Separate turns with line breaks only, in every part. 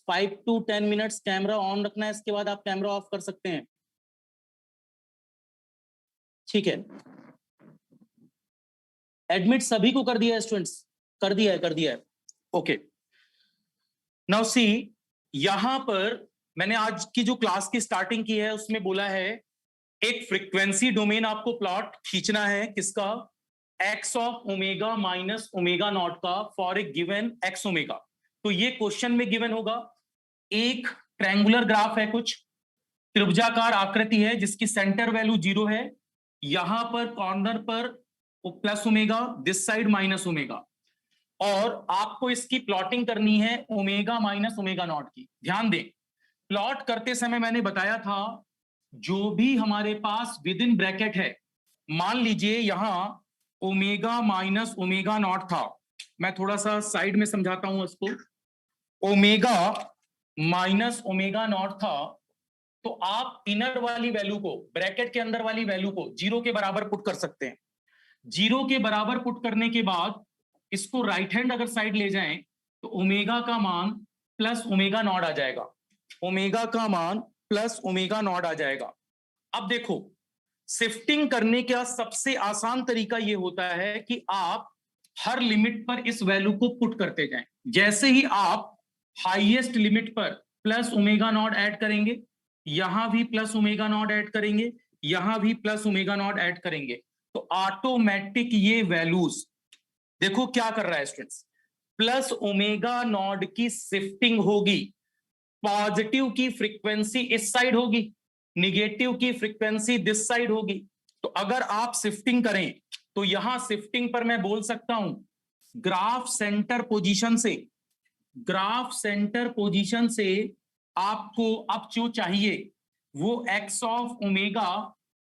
5 to 10 minutes camera on रखना है, इसके बाद आप कैमरा ऑफ कर सकते हैं। ठीक है, एडमिट सभी को कर दिया है स्टूडेंट्स? कर दिया है। ओके, नाउ सी, यहां पर मैंने आज की जो क्लास की स्टार्टिंग की है उसमें बोला है एक फ्रीक्वेंसी डोमेन आपको प्लॉट खींचना है, किसका? X of omega minus omega not का for a given x omega. तो ये क्वेश्चन में गिवन होगा, एक ट्रायंगुलर ग्राफ है, कुछ त्रिभुजाकार आकृति है जिसकी सेंटर वैल्यू 0 है, यहां पर कॉर्नर पर plus omega, this side minus omega, और आपको इसकी प्लॉटिंग करनी है ओमेगा माइनस ओमेगा नॉट की। ध्यान दें, प्लॉट करते समय मैंने बताया था जो भी हमारे पास विद इन ब्रैकेट है, मान लीजिए यहां ओमेगा माइनस ओमेगा नॉट था, मैं थोड़ा सा साइड में समझाता हूं इसको, ओमेगा माइनस ओमेगा नॉट था, तो आप इनर वाली वैल्यू को, ब्रैकेट के अंदर वाली वैल्यू को 0 के बराबर पुट कर सकते हैं। 0 के बराबर पुट करने के बाद इसको राइट हैंड अगर साइड ले जाएं तो ओमेगा का मान प्लस ओमेगा नॉट आ जाएगा, ओमेगा का मान प्लस ओमेगा नॉट आ जाएगा। अब देखो, शिफ्टिंग करने का सबसे आसान तरीका यह होता है कि आप हर लिमिट पर इस वैल्यू को पुट करते जाएं। जैसे ही आप हाईएस्ट लिमिट पर प्लस ओमेगा नॉट ऐड करेंगे, यहां भी प्लस ओमेगा नॉट ऐड करेंगे, यहां भी प्लस ओमेगा नॉट ऐड करेंगे, तो ऑटोमेटिक ये वैल्यूज देखो क्या कर रहा है स्टूडेंट्स, प्लस ओमेगा नॉट की शिफ्टिंग होगी, पॉजिटिव की फ्रीक्वेंसी इस साइड होगी, निगेटिव की फ्रीक्वेंसी दिस साइड होगी। तो अगर आप शिफ्टिंग करें तो यहां शिफ्टिंग पर मैं बोल सकता हूं ग्राफ सेंटर पोजीशन से, ग्राफ सेंटर पोजीशन से आपको अब जो चाहिए वो x of omega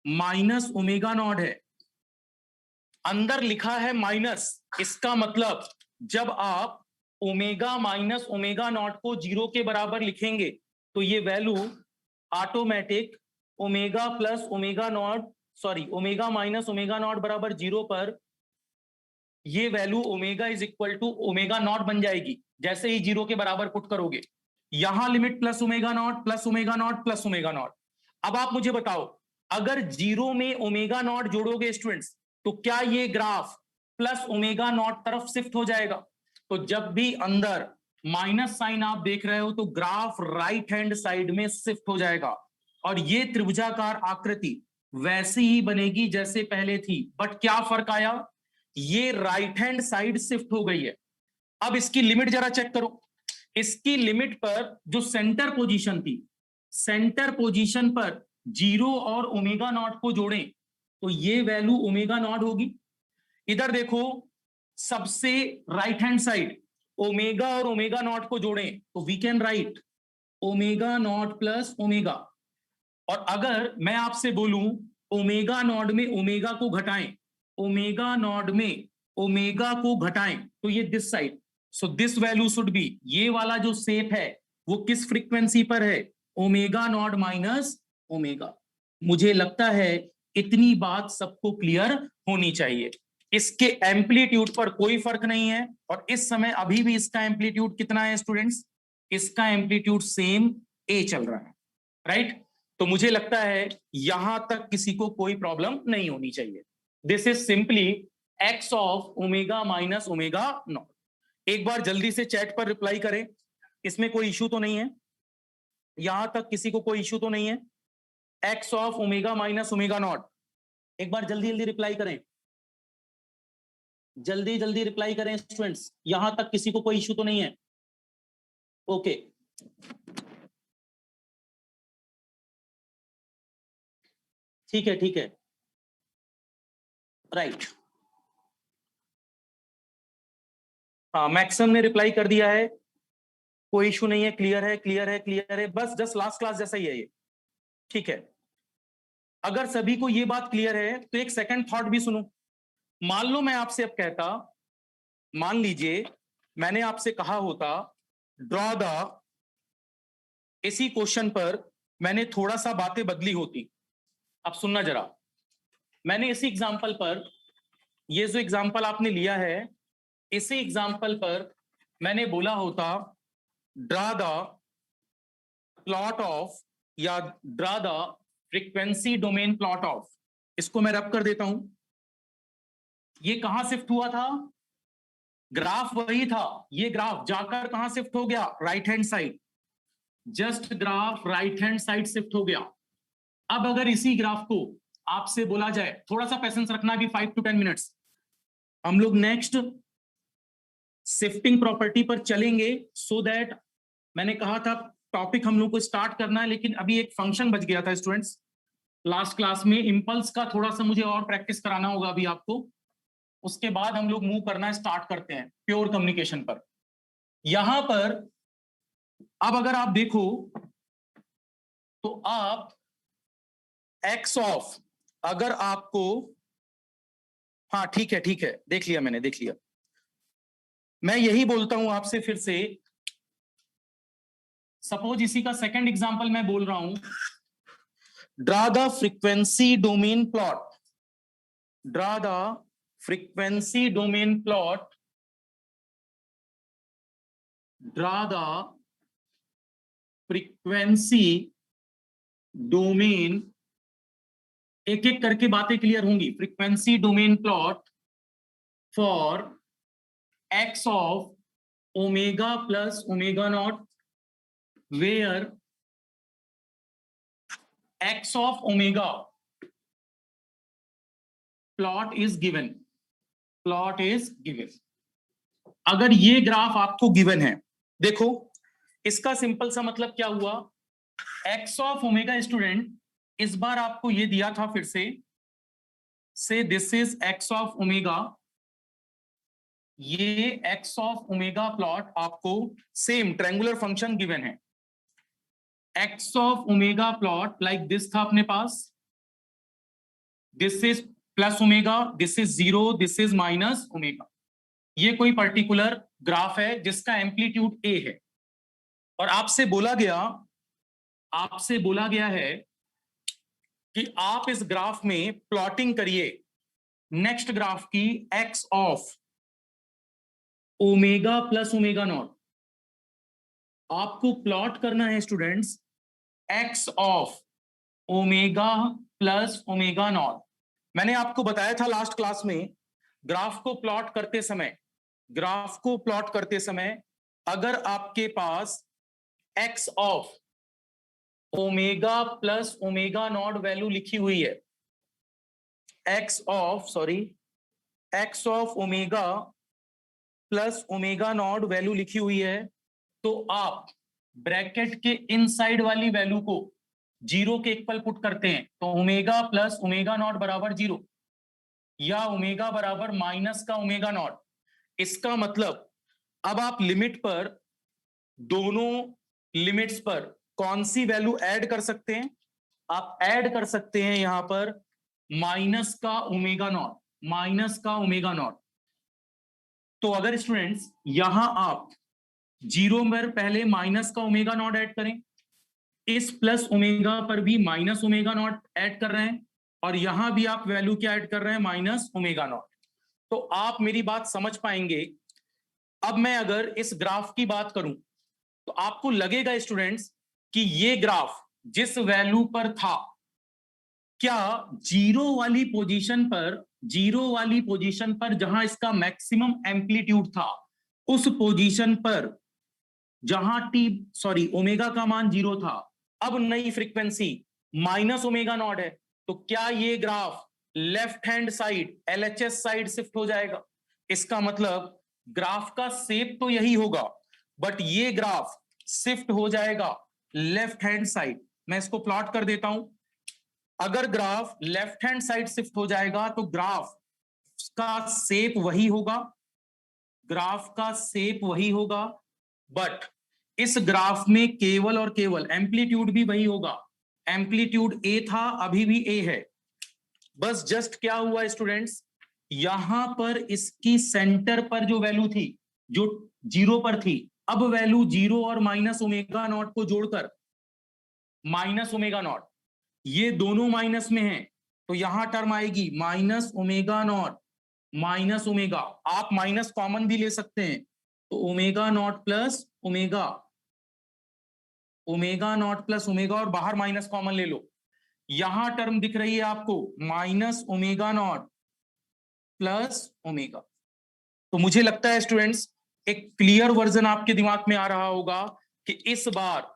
minus omega not है, अंदर लिखा है माइनस, इसका मतलब जब आप ओमेगा माइनस ओमेगा नॉट को 0 के बराबर लिखेंगे तो ये value automatic omega plus omega not, sorry omega minus omega not बराबर 0 पर ये value omega is equal to omega not बन जाएगी, जैसे ही 0 के बराबर पुट करोगे। यहां limit plus omega not plus omega not plus omega not. अब आप मुझे बताओ, अगर 0 में ओमेगा नॉट जोड़ोगे स्टूडेंट्स तो क्या ये ग्राफ प्लस ओमेगा नॉट तरफ शिफ्ट हो जाएगा? तो जब भी अंदर माइनस साइन आप देख रहे हो तो ग्राफ राइट हैंड साइड में शिफ्ट हो जाएगा, और ये त्रिभुजाकार आकृति वैसी ही बनेगी जैसे पहले थी, बट क्या फर्क आया, ये राइट हैंड साइड शिफ्ट हो गई है। अब इसकी लिमिट जरा चेक करो, इसकी लिमिट पर जो सेंटर पोजीशन थी, सेंटर पोजीशन पर 0 और ओमेगा नॉट को जोड़ें तो ये वैल्यू ओमेगा नॉट होगी। इधर देखो, सबसे राइट हैंड साइड ओमेगा और ओमेगा नॉट को जोड़ें तो we can write omega not plus omega, और अगर मैं आपसे बोलूं ओमेगा नॉट में ओमेगा को घटाएं, ओमेगा नॉट में ओमेगा को घटाएं तो ये this side, so this value should be, ये वाला जो शेप है वो किस फ्रीक्वेंसी पर है, ओमेगा नॉट माइनस ओमेगा। मुझे लगता है इतनी बात सबको क्लियर होनी चाहिए। इसके एम्पलीट्यूड पर कोई फर्क नहीं है, और इस समय अभी भी इसका एम्पलीट्यूड कितना है स्टूडेंट्स, इसका एम्पलीट्यूड सेम ए चल रहा है, राइट? तो मुझे लगता है यहां तक किसी को कोई प्रॉब्लम नहीं होनी चाहिए। This is simply x of omega minus omega not. एक बार जल्दी से चैट पर रिप्लाई करें, इसमें कोई इश्यू तो नहीं है, यहां तक किसी को कोई इश्यू तो नहीं है? X of omega minus omega not, एक बार जल्दी जल्दी रिप्लाई करें, जल्दी जल्दी रिप्लाई करें स्टूडेंट्स, यहां तक किसी को कोई इश्यू तो नहीं है? ओके, ठीक है ठीक है, राइट। हाँ, मैक्सिमम ने रिप्लाई कर दिया है, कोई इशू नहीं है, क्लियर है क्लियर है क्लियर है, बस जस्ट लास्ट क्लास जैसा ही है ये, ठीक है। अगर सभी को ये बात क्लियर है तो एक सेकंड थॉट भी सुनो। मान लो मैं आपसे अब कहता, मान लीजिए मैंने आपसे कहा होता ड्रॉ द, इसी क्वेश्चन पर मैंने थोड़ा सा बातें बदली होती। अब सुनना जरा, मैंने इसी एग्जांपल पर, ये जो एग्जांपल आपने लिया है, इसी एग्जांपल पर मैंने बोला होता ड्रा द प्लॉट ऑफ या draw the frequency domain plot of, इसको मैं रब कर देता हूं। ये कहां शिफ्ट हुआ था? ग्राफ वही था, ये ग्राफ जाकर कहां शिफ्ट हो गया? Right hand side. Just graph right hand side shift हो गया। अब अगर इसी ग्राफ को आपसे बोला जाए, थोड़ा सा पेशेंस रखना, अभी 5 to 10 मिनट्स, हम लोग नेक्स्ट शिफ्टिंग प्रॉपर्टी पर चलेंगे, सो दैट मैंने कहा था टॉपिक हम लोग को स्टार्ट करना है, लेकिन अभी एक फंक्शन बच गया था स्टूडेंट्स लास्ट क्लास में। इंपल्स का थोड़ा सा मुझे और प्रैक्टिस कराना होगा अभी आपको, उसके बाद हम लोग मूव करना स्टार्ट करते हैं प्योर कम्युनिकेशन पर। यहां पर अब अगर आप देखो तो आप एक्स ऑफ, अगर आपको, हाँ ठीक है देख लिया मैंने, देख लिया। मैं यही बोलता हूं आपसे फिर से, सपोज इसी का सेकंड एग्जांपल मैं बोल रहा हूं, draw the frequency domain plot, draw the frequency domain plot, draw the frequency domain, एक एक करके बातें क्लियर होंगी। Frequency domain plot for x of omega plus omega not, where x of omega plot is given, plot is given. अगर ये graph आपको given है, देखो इसका सिंपल सा मतलब क्या हुआ, एक्स ऑफ ओमेगा स्टूडेंट, इस बार आपको ये दिया था फिर से this is x of omega, ये एक्स ऑफ ओमेगा प्लॉट आपको सेम ट्रायंगुलर फंक्शन गिवन है। X of omega plot like this था अपने पास, this is plus omega, this is 0, this is minus omega. ये कोई पर्टिकुलर ग्राफ है जिसका एम्पलीट्यूड ए है, और आपसे बोला गया है कि आप इस ग्राफ में प्लॉटिंग करिए नेक्स्ट ग्राफ की x of omega plus omega not. आपको प्लॉट करना है students x of omega plus omega not. मैंने आपको बताया था लास्ट क्लास में, ग्राफ को प्लॉट करते समय अगर आपके पास x of omega plus omega not value लिखी हुई है, x of omega plus omega not value लिखी हुई है, तो आप ब्रैकेट के इनसाइड वाली वैल्यू को जीरो के इक्वल पुट करते हैं, तो ओमेगा प्लस ओमेगा नॉट बराबर 0 या ओमेगा बराबर माइनस का ओमेगा नॉट। इसका मतलब अब आप लिमिट पर, दोनों लिमिट्स पर कौन सी वैल्यू ऐड कर सकते हैं? आप ऐड कर सकते हैं यहां पर माइनस का ओमेगा नॉट। तो अगर स्टूडेंट्स यहां आप 0 पर पहले माइनस का ओमेगा नॉट ऐड करें, इस प्लस ओमेगा पर भी माइनस ओमेगा नॉट ऐड कर रहे हैं, और यहां भी आप वैल्यू क्या ऐड कर रहे हैं? Minus omega not. तो आप मेरी बात समझ पाएंगे। अब मैं अगर इस ग्राफ की बात करूं तो आपको लगेगा स्टूडेंट्स कि ये ग्राफ जिस वैल्यू पर था, क्या जीरो वाली पोजीशन पर जहां इसका मैक्सिमम एम्पलीट्यूड था, उस पोजीशन पर जहां ओमेगा का मान 0 था, अब नई फ्रीक्वेंसी माइनस ओमेगा नॉट है, तो क्या ये graph left hand side LHS side shift हो जाएगा? इसका मतलब ग्राफ का शेप तो यही होगा, बट ये ग्राफ शिफ्ट हो जाएगा लेफ्ट हैंड साइड। मैं इसको प्लॉट कर देता हूं। अगर graph left hand side shift हो जाएगा तो ग्राफ का शेप वही होगा, बट इस ग्राफ में केवल और केवल एम्पलीट्यूड भी वही होगा। एम्पलीट्यूड ए था, अभी भी ए है, बस जस्ट क्या हुआ स्टूडेंट्स, यहां पर इसकी सेंटर पर जो वैल्यू थी, जो 0 पर थी, अब वैल्यू 0 और माइनस ओमेगा नॉट को जोड़कर माइनस ओमेगा नॉट, ये दोनों माइनस में है, तो यहां टर्म आएगी minus omega not minus omega. आप माइनस कॉमन भी ले सकते हैं, तो omega not plus omega omega not plus omega, और बाहर माइनस कॉमन ले लो। यहां टर्म दिख रही है आपको minus omega not plus omega. तो मुझे लगता है स्टूडेंट्स एक क्लियर वर्जन आपके दिमाग में आ रहा होगा कि इस बार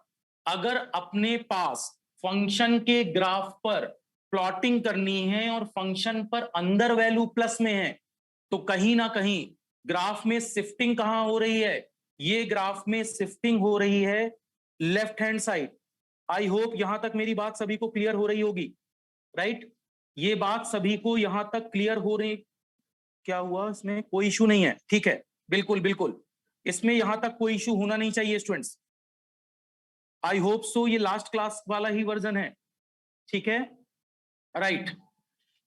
अगर अपने पास फंक्शन के ग्राफ पर प्लॉटिंग करनी है और फंक्शन पर अंदर वैल्यू प्लस में है, तो कहीं ना कहीं ग्राफ में शिफ्टिंग कहां हो रही है? ये ग्राफ में शिफ्टिंग हो रही है left hand side. I hope यहां तक मेरी बात सभी को क्लियर हो रही होगी, राइट? ये बात सभी को यहां तक क्लियर हो रही? क्या हुआ इसमें? कोई इशू नहीं है, ठीक है, बिल्कुल बिल्कुल, इसमें यहां तक कोई इशू होना नहीं चाहिए स्टूडेंट्स। आई होप सो ये लास्ट क्लास वाला ही वर्जन है, ठीक है, राइट।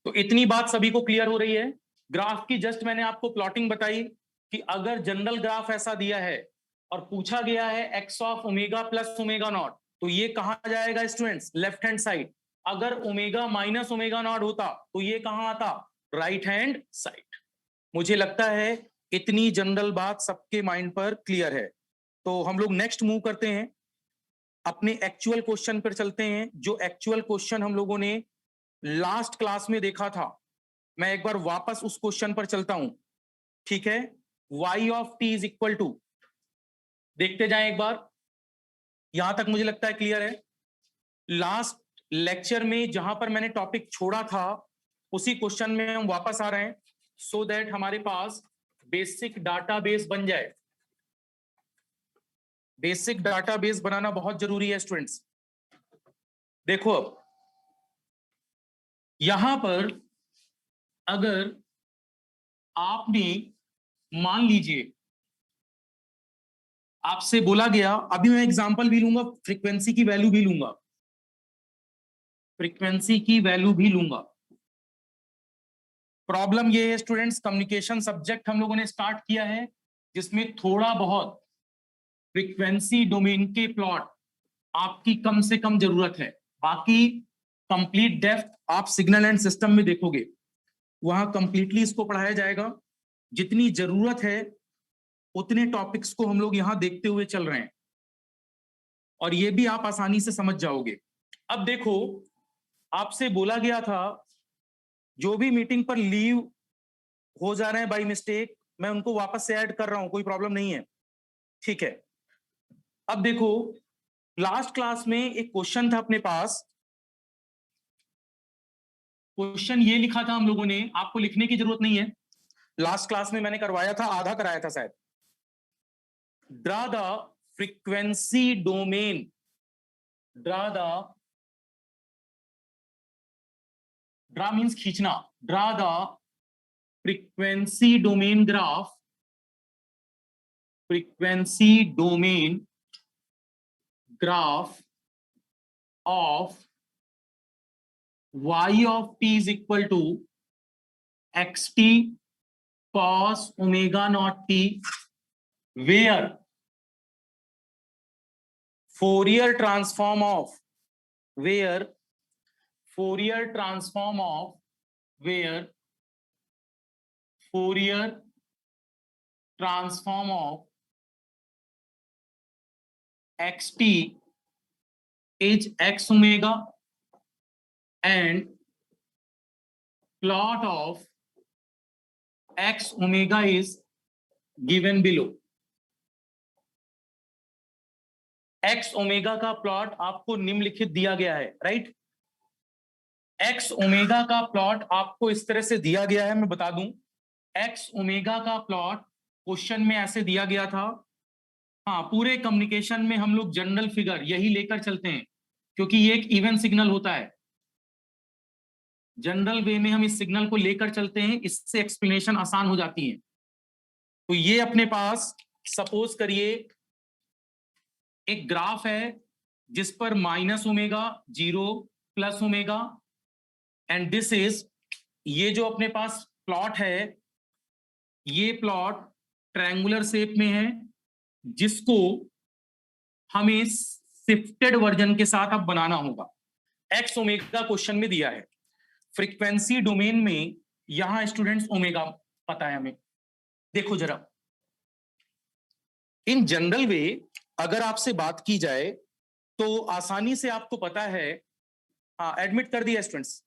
तो इतनी बात सभी को क्लियर हो रही है। ग्राफ की जस्ट मैंने आपको प्लॉटिंग बताई कि अगर जनरल ग्राफ ऐसा दिया है और पूछा गया है x of omega plus omega not, तो ये कहां जाएगा स्टूडेंट्स? Left hand side. अगर ओमेगा माइनस ओमेगा नॉट होता तो ये कहां आता? Right hand side. मुझे लगता है इतनी जनरल बात सबके माइंड पर क्लियर है। तो हम लोग नेक्स्ट मूव करते हैं, अपने एक्चुअल क्वेश्चन पर चलते हैं। जो एक्चुअल क्वेश्चन हम लोगों ने लास्ट क्लास में देखा था, मैं एक बार वापस उस क्वेश्चन पर चलता हूं, ठीक है। y of t is equal to, देखते जाएं एक बार, यहां तक मुझे लगता है क्लियर है। लास्ट लेक्चर में जहां पर मैंने टॉपिक छोड़ा था उसी क्वेश्चन में हम वापस आ रहे हैं, सो दैट हमारे पास बेसिक डाटाबेस बन जाए। बेसिक डाटाबेस बनाना बहुत जरूरी है स्टूडेंट्स। देखो अब यहां पर अगर आपने मान लीजिए आपसे बोला गया, अभी मैं एग्जांपल भी लूंगा, फ्रीक्वेंसी की वैल्यू भी लूंगा, फ्रीक्वेंसी की वैल्यू भी लूंगा। प्रॉब्लम ये है स्टूडेंट्स, कम्युनिकेशन सब्जेक्ट हम लोगों ने स्टार्ट किया है जिसमें थोड़ा बहुत फ्रीक्वेंसी डोमेन के प्लॉट आपकी कम से कम जरूरत है। बाकी कंप्लीट डेप्थ आप सिग्नल एंड सिस्टम में देखोगे, वहां कंप्लीटली इसको पढ़ाया जाएगा। जितनी जरूरत है उतने टॉपिक्स को हम लोग यहां देखते हुए चल रहे हैं और ये भी आप आसानी से समझ जाओगे। अब देखो, आपसे बोला गया था जो भी मीटिंग पर लीव हो जा रहे हैं बाय मिस्टेक, मैं उनको वापस से ऐड कर रहा हूं, कोई प्रॉब्लम नहीं है, ठीक है। अब देखो, लास्ट क्लास में एक क्वेश्चन था अपने पास, क्वेश्चन ये लिखा था हम लोगों ने, आपको लिखने की जरूरत नहीं है, लास्ट क्लास में मैंने करवाया था, आधा कराया था शायद। Draw the frequency domain, draw means खींचना, draw the frequency domain graph, frequency domain graph of y of t is equal to xt cos omega naught t, where Fourier transform of, where Fourier transform of, where Fourier transform of xt is x omega and plot of x omega is given below। x omega का plot आपको निम्नलिखित दिया गया है, right. x omega का plot आपको इस तरह से दिया गया है, मैं बता दूं, x ओमेगा का प्लॉट क्वेश्चन में ऐसे दिया गया था। हाँ, पूरे कम्युनिकेशन में हम लोग जनरल फिगर यही लेकर चलते हैं क्योंकि ये एक इवन सिग्नल होता है। जनरल वे में हम इस सिग्नल को लेकर चलते हैं, इससे एक्सप्लेनेशन आसान हो जाती है। तो ये अपने पास सपोज करिए एक ग्राफ है जिस पर minus omega, zero, plus omega, and this is, ये जो अपने पास प्लॉट है, ये प्लॉट ट्रायंगुलर शेप में है जिसको हमें शिफ्टेड वर्जन के साथ अब बनाना होगा। एक्स ओमेगा क्वेश्चन में दिया है, फ्रीक्वेंसी डोमेन में यहां स्टूडेंट्स ओमेगा पता है हमें। देखो जरा, इन जनरल वे अगर आपसे बात की जाए तो आसानी से आपको पता है, हाँ एडमिट कर दिया स्टूडेंट्स,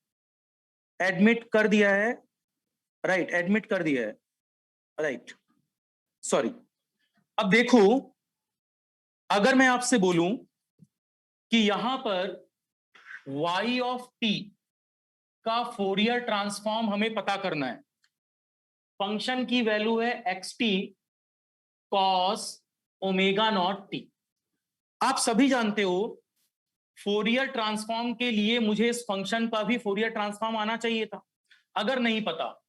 एडमिट कर दिया है, राइट, एडमिट कर दिया है, राइट, सॉरी। अब देखो, अगर मैं आपसे बोलूं कि यहां पर y ऑफ t का फोरियर ट्रांसफॉर्म हमें पता करना है, फंक्शन की वैल्यू है xt cos omega not t। आप सभी जानते हो फोरियर ट्रांसफॉर्म के लिए मुझे इस फंक्शन का भी फोरियर ट्रांसफॉर्म आना चाहिए था। अगर नहीं पता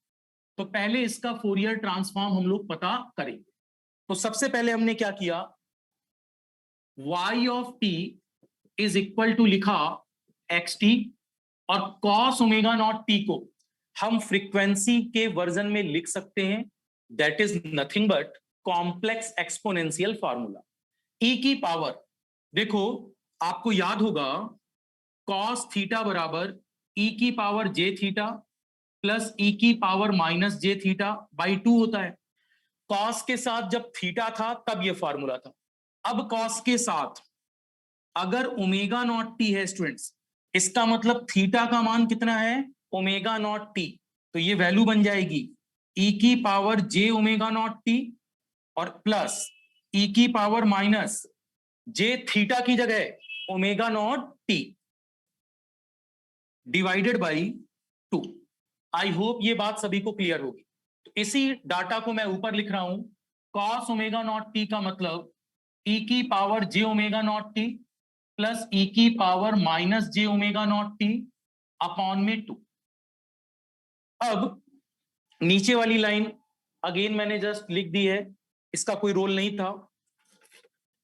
तो पहले इसका फोरियर ट्रांसफॉर्म हम लोग पता करेंगे। तो सबसे पहले हमने क्या किया, y of t is equal to लिखा xt, और cos ओमेगा नॉट t को हम फ्रीक्वेंसी के वर्जन में लिख सकते हैं, that is nothing but complex exponential formula e की पावर। देखो आपको याद होगा cos थीटा बराबर e की power j theta plus e की power minus j theta by 2 होता है। cos के साथ जब थीटा था तब ये फॉर्मूला था। अब cos के साथ अगर ओमेगा नॉट टी है स्टूडेंट्स, इसका मतलब थीटा का मान कितना है, ओमेगा नॉट टी, तो ये वैल्यू बन जाएगी e की power j omega not T और प्लस e की पावर माइनस j थीटा की जगह omega not T divided by 2। I hope ये बात सभी को क्लियर होगी। तो इसी डाटा को मैं ऊपर लिख रहा हूं, cos ओमेगा नॉट टी का मतलब e की power j omega not t plus e की power minus j omega not T upon में 2। अब नीचे वाली लाइन अगेन मैंने जस्ट लिख दी है, इसका कोई रोल नहीं था।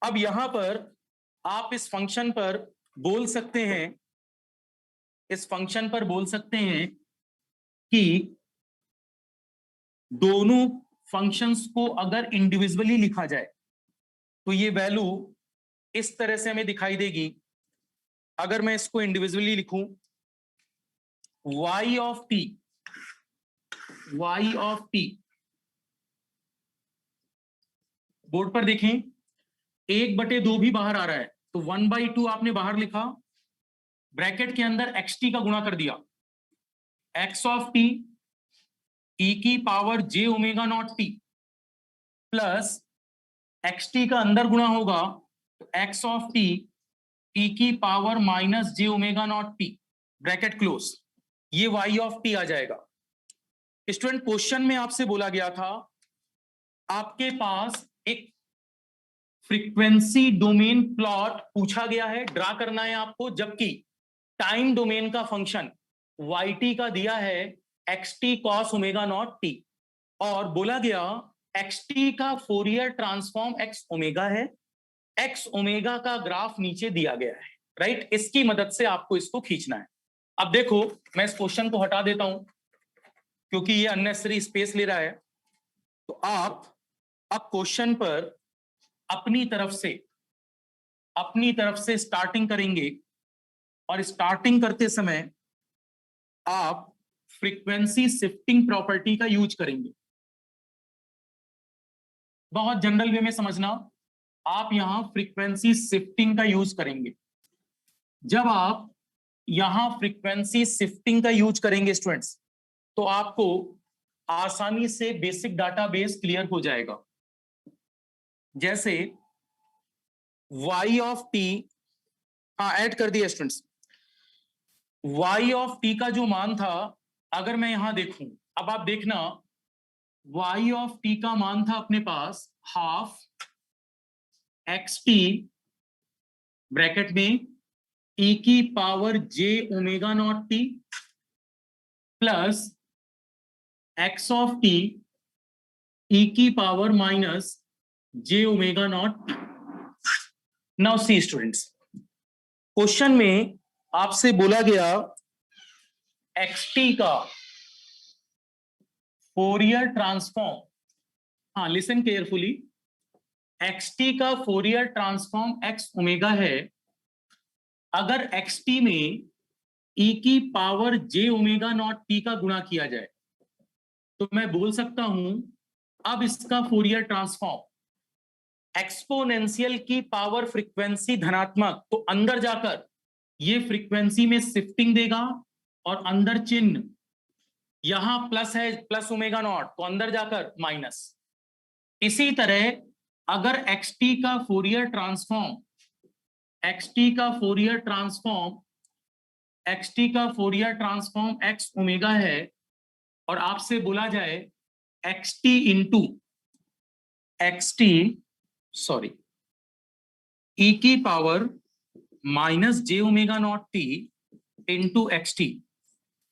अब यहां पर आप इस फंक्शन पर बोल सकते हैं, इस फंक्शन पर बोल सकते हैं कि दोनों फंक्शंस को अगर इंडिविजुअली लिखा जाए तो ये वैल्यू इस तरह से हमें दिखाई देगी। अगर मैं इसको इंडिविजुअली लिखूं, y of t, y of t, board पर देखें 1/2 भी बाहर आ रहा है तो 1/2 आपने बाहर लिखा, ब्रैकेट के अंदर xt का गुणा कर दिया, x ऑफ t e की power j omega not t plus xt का अंदर गुणा होगा तो x ऑफ t e की power minus j omega not t, bracket close, ये y ऑफ t आ जाएगा। स्टूडेंट क्वेश्चन में आपसे बोला गया था आपके पास एक फ्रीक्वेंसी डोमेन प्लॉट पूछा गया है, ड्रा करना है आपको, जबकि टाइम डोमेन का फंक्शन yt का दिया है xt cos omega not t, और बोला गया xt का फोरियर ट्रांसफॉर्म x ओमेगा है, x ओमेगा का ग्राफ नीचे दिया गया है, राइट। इसकी मदद से आपको इसको खींचना है। अब देखो मैं इस क्वेश्चन को हटा देता हूं क्योंकि ये अननेसेसरी स्पेस ले रहा है। तो आप अब क्वेश्चन पर अपनी तरफ से स्टार्टिंग करेंगे, और स्टार्टिंग करते समय आप फ्रीक्वेंसी शिफ्टिंग प्रॉपर्टी का यूज करेंगे। बहुत जनरल वे में समझना, आप यहां फ्रीक्वेंसी शिफ्टिंग का यूज करेंगे। जब आप यहां फ्रीक्वेंसी शिफ्टिंग का यूज करेंगे स्टूडेंट्स, तो आपको आसानी से बेसिक डाटाबेस क्लियर हो जाएगा। जैसे y ऑफ t, हाँ ऐड कर दिया स्टूडेंट्स, y ऑफ t का जो मान था, अगर मैं यहां देखूं, अब आप देखना y ऑफ t का मान था अपने पास हाफ xt ब्रैकेट में e की power j omega not t plus x of t e की power minus j omega not. Now see students, question में आपसे बोला गया xt का फोरियर ट्रांसफॉर्म, हाँ लिसन केयरफुली, xt का फोरियर ट्रांसफॉर्म x ओमेगा है। अगर xt में e की power j omega not t का गुणा किया जाए तो मैं बोल सकता हूं अब इसका फोरियर ट्रांसफॉर्म एक्सपोनेंशियल की पावर फ्रीक्वेंसी धनात्मक, तो अंदर जाकर ये फ्रीक्वेंसी में शिफ्टिंग देगा और अंदर चिन्ह यहां प्लस है, प्लस ओमेगा नॉट, तो अंदर जाकर माइनस। इसी तरह अगर एक्सटी का फोरियर ट्रांसफॉर्म, एक्सटी का फोरियर ट्रांसफॉर्म, एक्सटी का फोरियर ट्रांसफॉर्म एक्स ओमेगा है और आपसे बोला जाए एक्सटी इंटू एक्सटी, सॉरी, ई की power minus J omega not T into x T.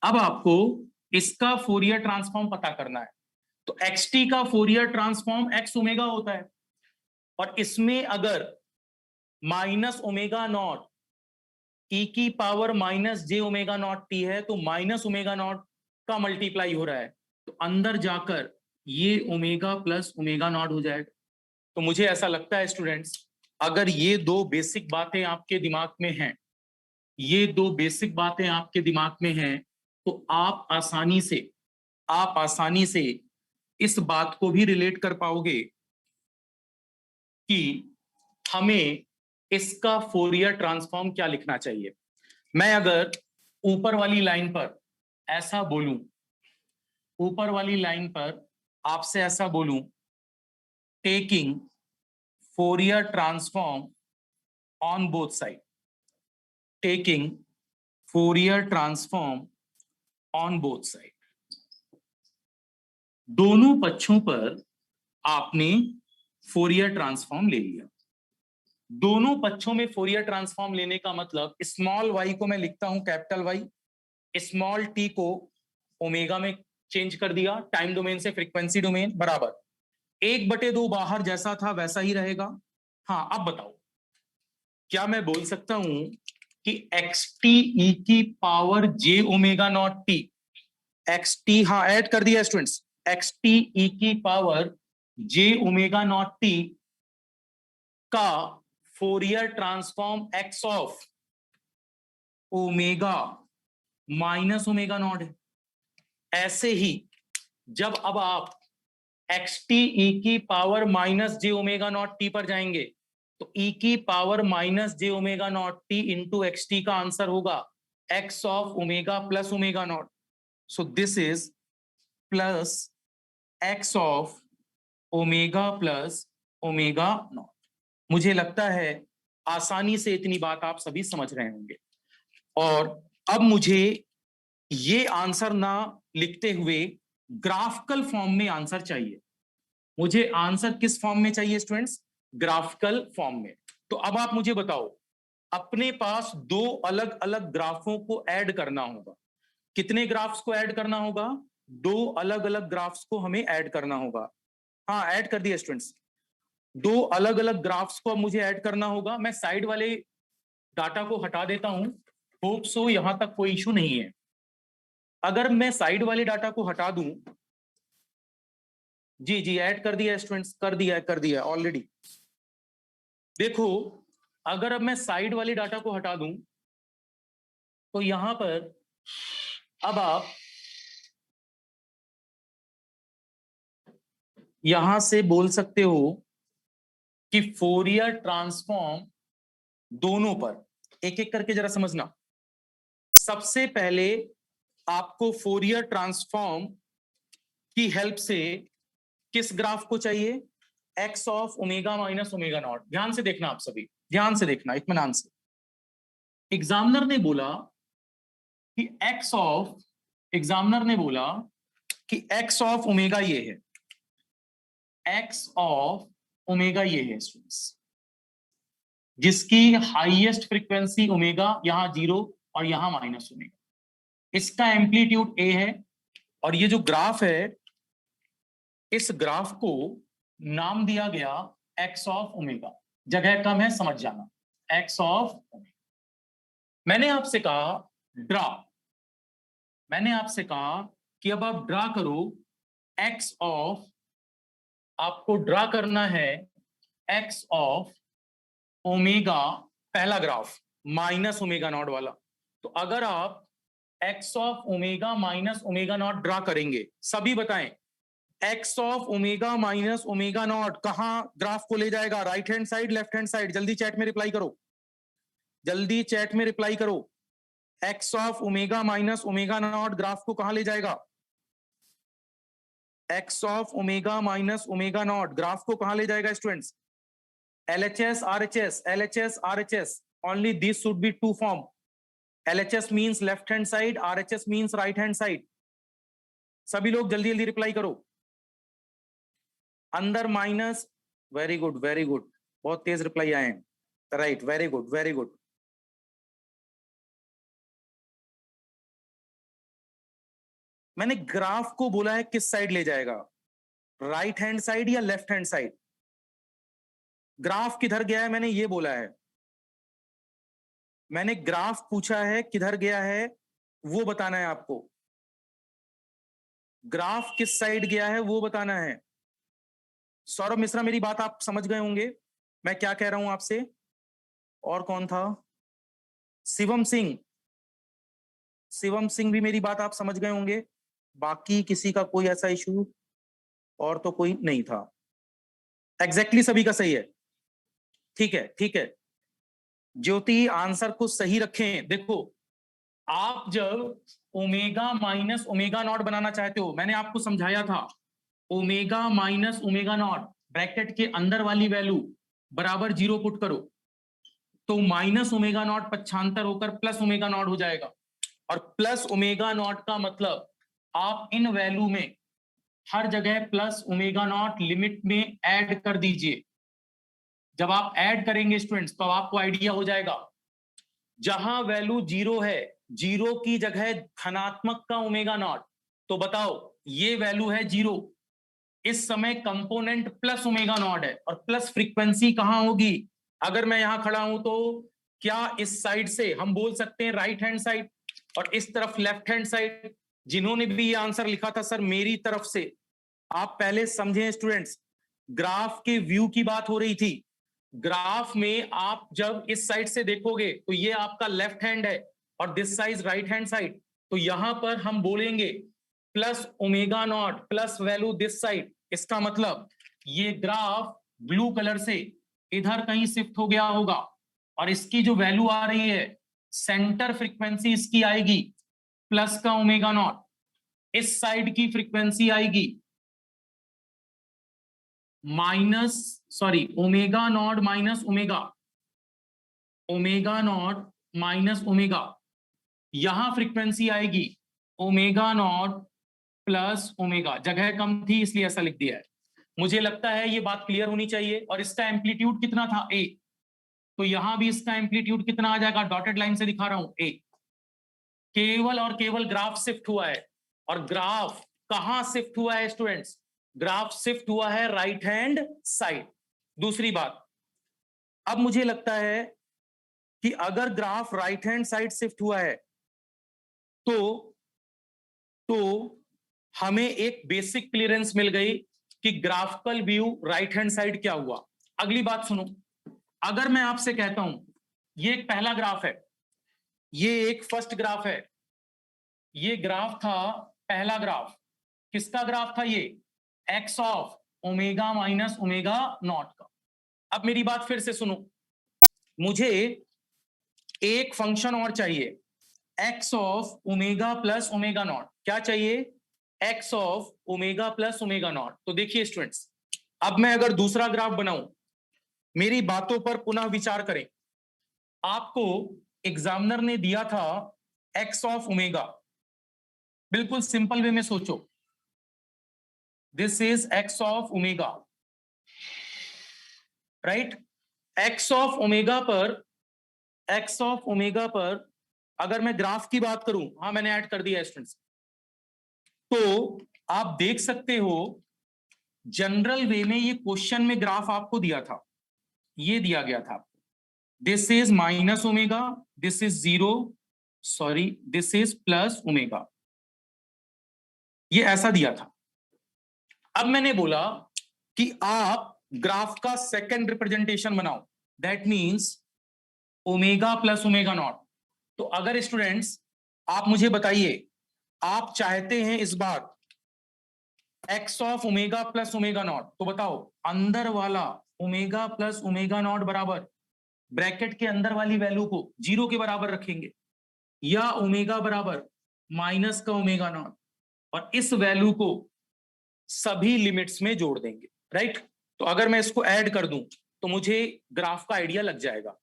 अब आपको इसका फोरियर ट्रांसफॉर्म पता करना है, तो एक्स टी का फोरियर ट्रांसफॉर्म एक्स ओमेगा होता है और इसमें अगर माइनस ओमेगा नॉट ई की power minus J omega not T है तो माइनस ओमेगा नॉट का मल्टीप्लाई हो रहा है, तो अंदर जाकर ये ओमेगा प्लस ओमेगा नॉट हो जाएगा। तो मुझे ऐसा लगता है स्टूडेंट्स, अगर ये दो बेसिक बातें आपके दिमाग में हैं, ये दो बेसिक बातें आपके दिमाग में हैं, तो आप आसानी से इस बात को भी रिलेट कर पाओगे कि हमें इसका फोरियर ट्रांसफॉर्म क्या लिखना चाहिए। मैं अगर ऊपर वाली लाइन पर ऐसा बोलूं, ऊपर वाली लाइन पर आपसे ऐसा बोलूं, taking Fourier transform on both side, taking Fourier transform on both side, दोनों पक्षों पर आपने फोरियर ट्रांसफॉर्म ले लिया। दोनों पक्षों में फोरियर ट्रांसफॉर्म लेने का मतलब स्मॉल y को मैं लिखता हूं कैपिटल Y, स्मॉल t को ओमेगा में चेंज कर दिया, टाइम डोमेन से फ्रीक्वेंसी डोमेन, बराबर 1/2 बाहर जैसा था वैसा ही रहेगा। हाँ, अब बताओ, क्या मैं बोल सकता हूं कि एक्स टी ई की power j omega not t, x t, हाँ ऐड कर दिया स्टूडेंट्स, एक्स टी ई की power j omega not t का Fourier transform x of omega minus omega not है। ऐसे ही जब अब आप एक्स टी ई की power minus J omega not T पर जाएंगे तो ई की power minus J omega not T into x T का आंसर होगा x of omega plus omega not. So this is plus x of omega plus omega not. मुझे लगता है आसानी से इतनी बात आप सभी समझ रहे होंगे। और अब मुझे ये आंसर ना लिखते हुए ग्राफिकल फॉर्म में आंसर चाहिए। मुझे आंसर किस फॉर्म में चाहिए स्टूडेंट्स? ग्राफिकल फॉर्म में। तो अब आप मुझे बताओ, अपने पास दो अलग अलग ग्राफों को ऐड करना होगा। कितने ग्राफ्स को ऐड करना होगा? दो अलग अलग ग्राफ्स को हमें ऐड करना होगा। हाँ, ऐड कर दिया स्टूडेंट्स। दो अलग अलग ग्राफ्स को मुझे ऐड करना होगा। मैं साइड वाले डाटा को हटा देता हूं, होप सो यहां तक कोई इशू नहीं है। अगर मैं साइड वाले डाटा को हटा दूं, जी जी ऐड कर दिया स्टूडेंट्स, कर दिया ऑलरेडी। देखो, अगर अब मैं साइड वाले डाटा को हटा दूं तो यहां पर अब आप यहां से बोल सकते हो कि फोरियर ट्रांसफॉर्म दोनों पर, एक एक करके जरा समझना। सबसे पहले आपको फोरियर ट्रांसफॉर्म की हेल्प से किस ग्राफ को चाहिए? X of omega minus omega not. ध्यान से देखना, आप सभी ध्यान से देखना, इत्मीनान से। एग्जामिनर ने बोला कि एक्स ऑफ, एग्जामिनर ने बोला कि एक्स ऑफ ओमेगा ये है, एक्स ऑफ ओमेगा ये है स्टूडेंट्स, जिसकी हाईएस्ट फ्रीक्वेंसी ओमेगा, यहां 0 और यहां माइनस ओमेगा। इसका एम्पलीट्यूड ए है और ये जो ग्राफ है, इस ग्राफ को नाम दिया गया एक्स ऑफ ओमेगा। जगह कम है, समझ जाना, एक्स ऑफ ओमेगा। मैंने आपसे कहा ड्रा, मैंने आपसे कहा कि अब आप ड्रा करो एक्स ऑफ, आपको ड्रा करना है एक्स ऑफ ओमेगा, पहला ग्राफ माइनस ओमेगा नॉट वाला। तो अगर आप x of omega minus omega not draw करेंगे, सभी बताएं x of omega minus omega not कहां ग्राफ को ले जाएगा? Right hand side, left hand side? जल्दी चैट में रिप्लाई करो, जल्दी चैट में रिप्लाई करो। X of omega minus omega not graph को कहां ले जाएगा? X of omega minus omega not graph को कहां ले जाएगा students? LHS RHS, LHS RHS, only this should be two form. LHS means left hand side, RHS means right hand side. सभी लोग जल्दी जल्दी रिप्लाई करो। अंदर minus, very good very good, बहुत तेज रिप्लाई आए हैं, right, very good very good. मैंने ग्राफ को बोला है किस साइड ले जाएगा, राइट हैंड साइड या लेफ्ट हैंड साइड? ग्राफ किधर गया है मैंने ये बोला है, मैंने ग्राफ पूछा है किधर गया है वो बताना है आपको, ग्राफ किस साइड गया है वो बताना है। सौरभ मिश्रा मेरी बात आप समझ गए होंगे मैं क्या कह रहा हूं आपसे। और कौन था? शिवम सिंह, शिवम सिंह भी मेरी बात आप समझ गए होंगे। बाकी किसी का कोई ऐसा इशू और तो कोई नहीं था। एग्जैक्टली सभी का सही है, ठीक है ठीक है। ज्योति आंसर को सही रखें। देखो आप जब ओमेगा माइनस ओमेगा नॉट बनाना चाहते हो, मैंने आपको समझाया था, omega minus omega not bracket के अंदर वाली वैल्यू बराबर 0 पुट करो तो माइनस ओमेगा नॉट पक्षांतर होकर प्लस ओमेगा नॉट हो जाएगा। और प्लस ओमेगा नॉट का मतलब आप इन वैल्यू में हर जगह प्लस ओमेगा नॉट लिमिट में ऐड कर दीजिए। जब आप ऐड करेंगे स्टूडेंट्स तो आपको आइडिया हो जाएगा, जहां वैल्यू 0 है, 0 की जगह धनात्मक का ओमेगा नॉट, तो बताओ ये वैल्यू है 0, इस समय कंपोनेंट प्लस ओमेगा नॉट है और प्लस फ्रीक्वेंसी कहां होगी? अगर मैं यहां खड़ा हूं तो क्या इस साइड से हम बोल सकते हैं राइट हैंड साइड और इस तरफ लेफ्ट हैंड साइड? जिन्होंने भी ये आंसर लिखा था सर मेरी तरफ से, आप पहले समझें स्टूडेंट्स, ग्राफ के व्यू की बात हो रही थी। ग्राफ में आप जब इस साइड से देखोगे तो ये आपका लेफ्ट हैंड है और this side right hand side, तो यहां पर हम बोलेंगे plus omega not plus value this side. इसका मतलब ये ग्राफ ब्लू कलर से इधर कहीं शिफ्ट हो गया होगा और इसकी जो वैल्यू आ रही है सेंटर फ्रीक्वेंसी इसकी आएगी प्लस का ओमेगा नॉट, इस साइड की फ्रीक्वेंसी आएगी minus, sorry omega naught minus omega, omega naught minus omega, यहां फ्रीक्वेंसी आएगी ओमेगा नॉट प्लस ओमेगा। जगह कम थी इसलिए ऐसा लिख दिया है। मुझे लगता है ये बात क्लियर होनी चाहिए। और इसका एम्पलीट्यूड कितना था? ए, तो यहां भी इसका एम्पलीट्यूड कितना आ जाएगा? डॉटेड लाइन से दिखा रहा हूं, ए। केवल और केवल ग्राफ शिफ्ट हुआ है, और ग्राफ कहां शिफ्ट हुआ है स्टूडेंट्स? ग्राफ शिफ्ट हुआ है राइट हैंड साइड। दूसरी बात, अब मुझे लगता है कि अगर graph right hand side shift हुआ है तो हमें एक बेसिक क्लियरेंस मिल गई कि graphical view right hand side क्या हुआ। अगली बात सुनो, अगर मैं आपसे कहता हूं ये एक पहला ग्राफ है, ये एक फर्स्ट ग्राफ है, ये ग्राफ था पहला ग्राफ, किसका ग्राफ था ये? X of omega minus omega not का। अब मेरी बात फिर से सुनो, मुझे एक फंक्शन और चाहिए, x of omega plus omega not. क्या चाहिए? X of omega plus omega not. तो देखिए स्टूडेंट्स, अब मैं अगर दूसरा ग्राफ बनाऊं, मेरी बातों पर पुनः विचार करें। आपको एग्जामिनर ने दिया था एक्स ऑफ ओमेगा, बिल्कुल सिंपल वे में सोचो, this is x of omega, right. X of omega पर, एक्स ऑफ ओमेगा पर अगर मैं ग्राफ की बात करूं, हाँ मैंने ऐड कर दिया स्टूडेंट्स, तो आप देख सकते हो जनरल वे में ये क्वेश्चन में ग्राफ आपको दिया था, ये दिया गया था, this is minus omega, this is 0, sorry this is plus omega, ये ऐसा दिया था। अब मैंने बोला कि आप ग्राफ का सेकंड रिप्रेजेंटेशन बनाओ, that means omega plus omega not. तो अगर स्टूडेंट्स आप मुझे बताइए, आप चाहते हैं इस बार x of omega plus omega not, तो बताओ अंदर वाला ओमेगा प्लस ओमेगा नॉट बराबर ब्रैकेट के अंदर वाली वैल्यू को 0 के बराबर रखेंगे, या ओमेगा बराबर माइनस का ओमेगा नॉट, और इस वैल्यू को सभी लिमिट्स में जोड़ देंगे, राइट। तो अगर मैं इसको ऐड कर दूं तो मुझे ग्राफ का आइडिया लग जाएगा।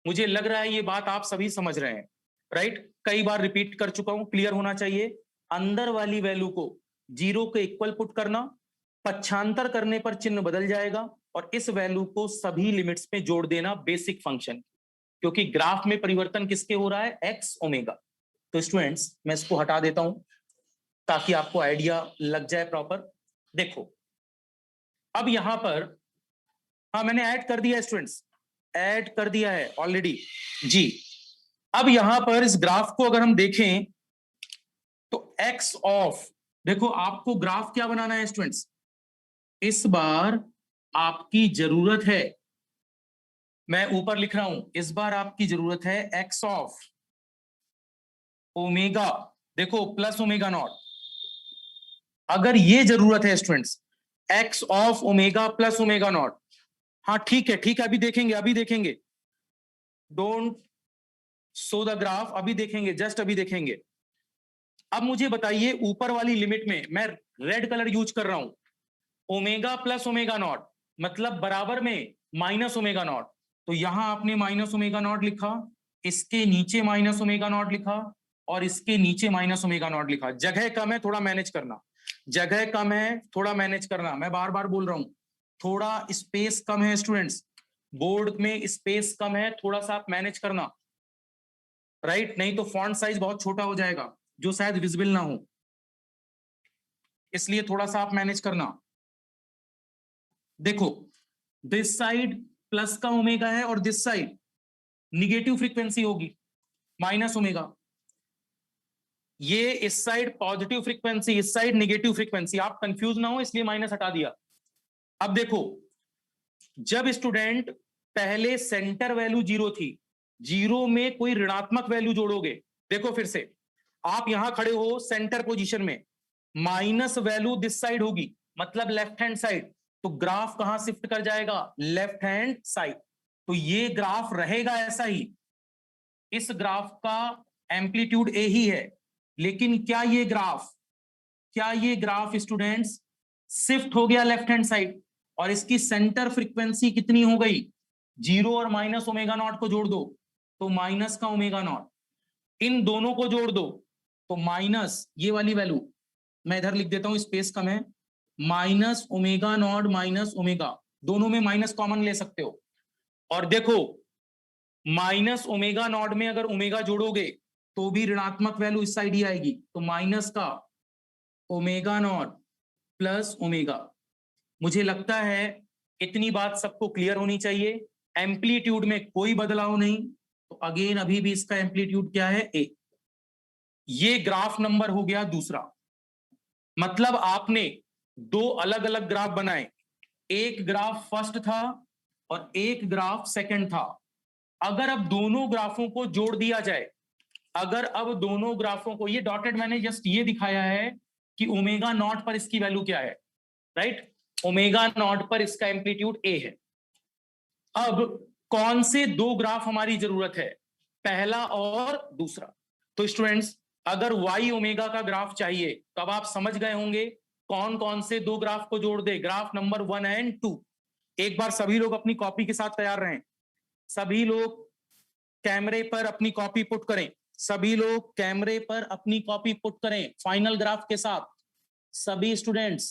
मुझे लग रहा है ये बात आप सभी समझ रहे हैं, राइट। कई बार रिपीट कर चुका हूं, क्लियर होना चाहिए। अंदर वाली वैल्यू को 0 के इक्वल पुट करना, पक्षांतर करने पर चिन्ह बदल जाएगा, और इस वैल्यू को सभी लिमिट्स में जोड़ देना बेसिक फंक्शन, क्योंकि ग्राफ में परिवर्तन किसके हो रहा है, एक्स ओमेगा। तो स्टूडेंट्स मैं इसको हटा देता हूं ताकि आपको आइडिया लग जाए प्रॉपर। देखो अब यहां पर, हाँ मैंने ऐड कर दिया स्टूडेंट्स, ऐड कर दिया है ऑलरेडी जी। अब यहां पर इस ग्राफ को अगर हम देखें तो एक्स ऑफ, देखो आपको ग्राफ क्या बनाना है स्टूडेंट्स, इस बार आपकी जरूरत है, मैं ऊपर लिख रहा हूं, इस बार आपकी जरूरत है एक्स ऑफ ओमेगा, देखो प्लस ओमेगा नॉट। अगर ये जरूरत है students x of omega plus omega not, हाँ ठीक है ठीक है, अभी देखेंगे अभी देखेंगे, डोंट सो द ग्राफ, अभी देखेंगे, जस्ट अभी देखेंगे। अब मुझे बताइए ऊपर वाली लिमिट में मैं रेड कलर यूज कर रहा हूं, ओमेगा प्लस ओमेगा नॉट मतलब बराबर में माइनस ओमेगा नॉट, तो यहां आपने माइनस ओमेगा नॉट लिखा, इसके नीचे माइनस ओमेगा नॉट लिखा, और इसके नीचे माइनस ओमेगा नॉट लिखा। जगह कम है, थोड़ा मैनेज करना, जगह कम है, थोड़ा मैनेज करना, मैं बार बार बोल रहा हूं, थोड़ा स्पेस कम है स्टूडेंट्स, बोर्ड में स्पेस कम है, थोड़ा सा आप मैनेज करना, राइट, नहीं तो फॉन्ट साइज बहुत छोटा हो जाएगा जो शायद विजिबल ना हो, इसलिए थोड़ा सा आप मैनेज करना। देखो दिस साइड प्लस का ओमेगा है और दिस साइड निगेटिव फ्रीक्वेंसी होगी माइनस ओमेगा, ये इस साइड पॉजिटिव फ्रीक्वेंसी, इस साइड नेगेटिव फ्रीक्वेंसी, आप कंफ्यूज ना हो इसलिए माइनस हटा दिया। अब देखो जब स्टूडेंट पहले सेंटर वैल्यू 0 थी, 0 में कोई ऋणात्मक वैल्यू जोड़ोगे, देखो फिर से आप यहां खड़े हो सेंटर पोजीशन में, माइनस वैल्यू दिस साइड होगी मतलब लेफ्ट हैंड साइड, तो ग्राफ कहां शिफ्ट कर जाएगा, लेफ्ट हैंड साइड, तो ये ग्राफ रहेगा ऐसा ही, इस ग्राफ का एम्पलीट्यूड ए ही है, लेकिन क्या ये ग्राफ स्टूडेंट्स शिफ्ट हो गया लेफ्ट हैंड साइड, और इसकी सेंटर फ्रीक्वेंसी कितनी हो गई, 0 और माइनस ओमेगा नॉट को जोड़ दो तो माइनस का ओमेगा नॉट, इन दोनों को जोड़ दो तो माइनस ये वाली वैल्यू, मैं इधर लिख देता हूं स्पेस कम है, minus omega not minus omega, दोनों में माइनस कॉमन ले सकते हो, और देखो माइनस ओमेगा नॉट में अगर ओमेगा जोड़ोगे तो भी ऋणात्मक वैल्यू इस साइड ही आएगी, तो माइनस का ओमेगा नॉट प्लस ओमेगा। मुझे लगता है इतनी बात सबको क्लियर होनी चाहिए, एम्पलीट्यूड में कोई बदलाव नहीं, तो अगेन अभी भी इसका एम्पलीट्यूड क्या है, ए। ये ग्राफ नंबर हो गया दूसरा, मतलब आपने दो अलग अलग ग्राफ बनाए, एक ग्राफ फर्स्ट था और एक ग्राफ सेकंड था। अगर अब दोनों ग्राफों को जोड़ दिया जाए, अगर अब दोनों ग्राफों को, ये डॉटेड मैंने जस्ट ये दिखाया है कि ओमेगा नॉट पर इसकी वैल्यू क्या है, राइट, ओमेगा नॉट पर इसका एम्पलीट्यूड ए है। अब कौन से दो ग्राफ हमारी जरूरत है, पहला और दूसरा, तो स्टूडेंट्स अगर वाई ओमेगा का ग्राफ चाहिए तो अब आप समझ गए होंगे कौन कौन से दो ग्राफ को जोड़ दे, ग्राफ नंबर 1 एंड 2। एक बार सभी लोग अपनी कॉपी के साथ तैयार रहें, सभी लोग कैमरे पर अपनी कॉपी पुट करें, सभी लोग कैमरे पर अपनी कॉपी पुट करें फाइनल ग्राफ के साथ, सभी स्टूडेंट्स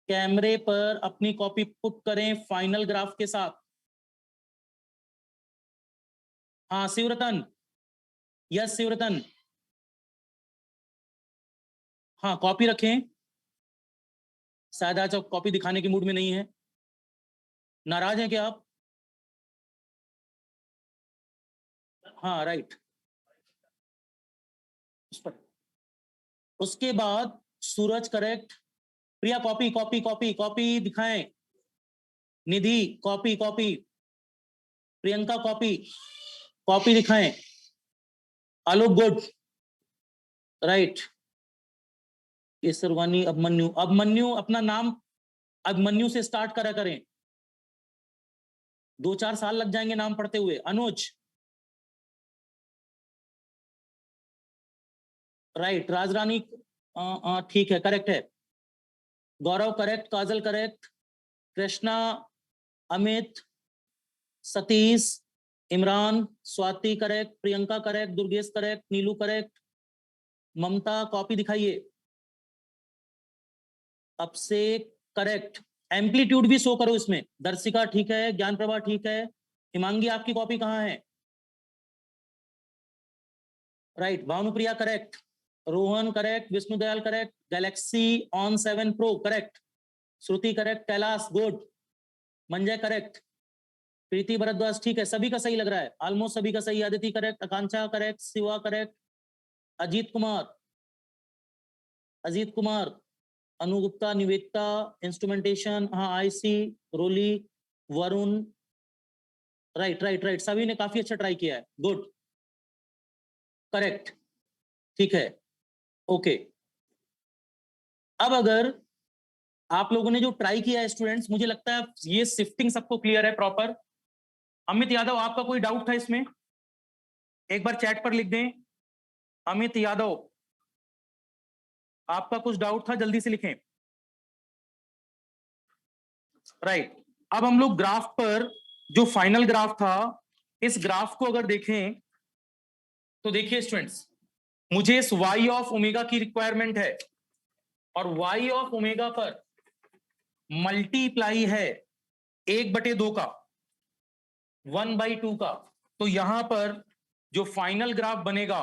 कैमरे पर अपनी कॉपी पुट करें फाइनल ग्राफ के साथ। हाँ शिवरतन, यस शिवरतन, हाँ कॉपी रखें, शायद आज आप कॉपी दिखाने के मूड में नहीं है, नाराज हैं क्या आप, हाँ राइट, उस पर, उसके बाद Suraj correct, Priya copy copy copy copy दिखाएं, Nidhi copy copy, Priyanka copy copy दिखाएं, आलोक गुड, राइट, केसरवानी अभिमन्यु, अभिमन्यु अपना नाम अभिमन्यु से स्टार्ट करा करें, 2-4 साल लग जाएंगे नाम पढ़ते हुए। अनुज, राइट, राजरानी ठीक है, करेक्ट है। Gaurav correct, Kajal correct, Krishna, Amit, Satish, Imran, Swati correct, Priyanka correct, Durgesh correct, Neelu correct, Mamta copy दिखाइए, अब से करेक्ट। एम्पलीट्यूड भी शो करो इसमें। दर्शिका ठीक है, ज्ञान प्रभा ठीक है, हिमांगी आपकी कॉपी कहाँ है? Right, Bhanupriya correct, Rohan correct, Vishnudayal correct, Galaxy on 7 pro correct, Shruti correct, Kailash good, Manjay correct, Preeti Bhardwaj ठीक है, सभी का सही लग रहा है, ऑलमोस्ट सभी का सही। आदिति करेक्ट, आकांक्षा करेक्ट, शिवा करेक्ट, अजीत कुमार, अनु गुप्ता, निवेदिता, इंस्ट्रूमेंटेशन, हाँ आईसी, रोली, वरुण, राइट, सभी ने काफी अच्छा ट्राई किया है, गुड, करेक्ट, ठीक है, ओके। अब अगर आप लोगों ने जो ट्राई किया है स्टूडेंट्स, मुझे लगता है ये शिफ्टिंग सबको क्लियर है प्रॉपर। अमित यादव, आपका कोई डाउट था इसमें? एक बार चैट पर लिख दें। अमित यादव, आपका कुछ डाउट था, जल्दी से लिखें। राइट, अब हम लोग ग्राफ पर, जो फाइनल ग्राफ था, इस ग्राफ को अगर देखें तो देखिए स्टूडेंट्स, मुझे इस y ऑफ ओमेगा की रिक्वायरमेंट है और y ऑफ ओमेगा पर मल्टीप्लाई है 1/2 का, 1/2 का। तो यहां पर जो फाइनल ग्राफ बनेगा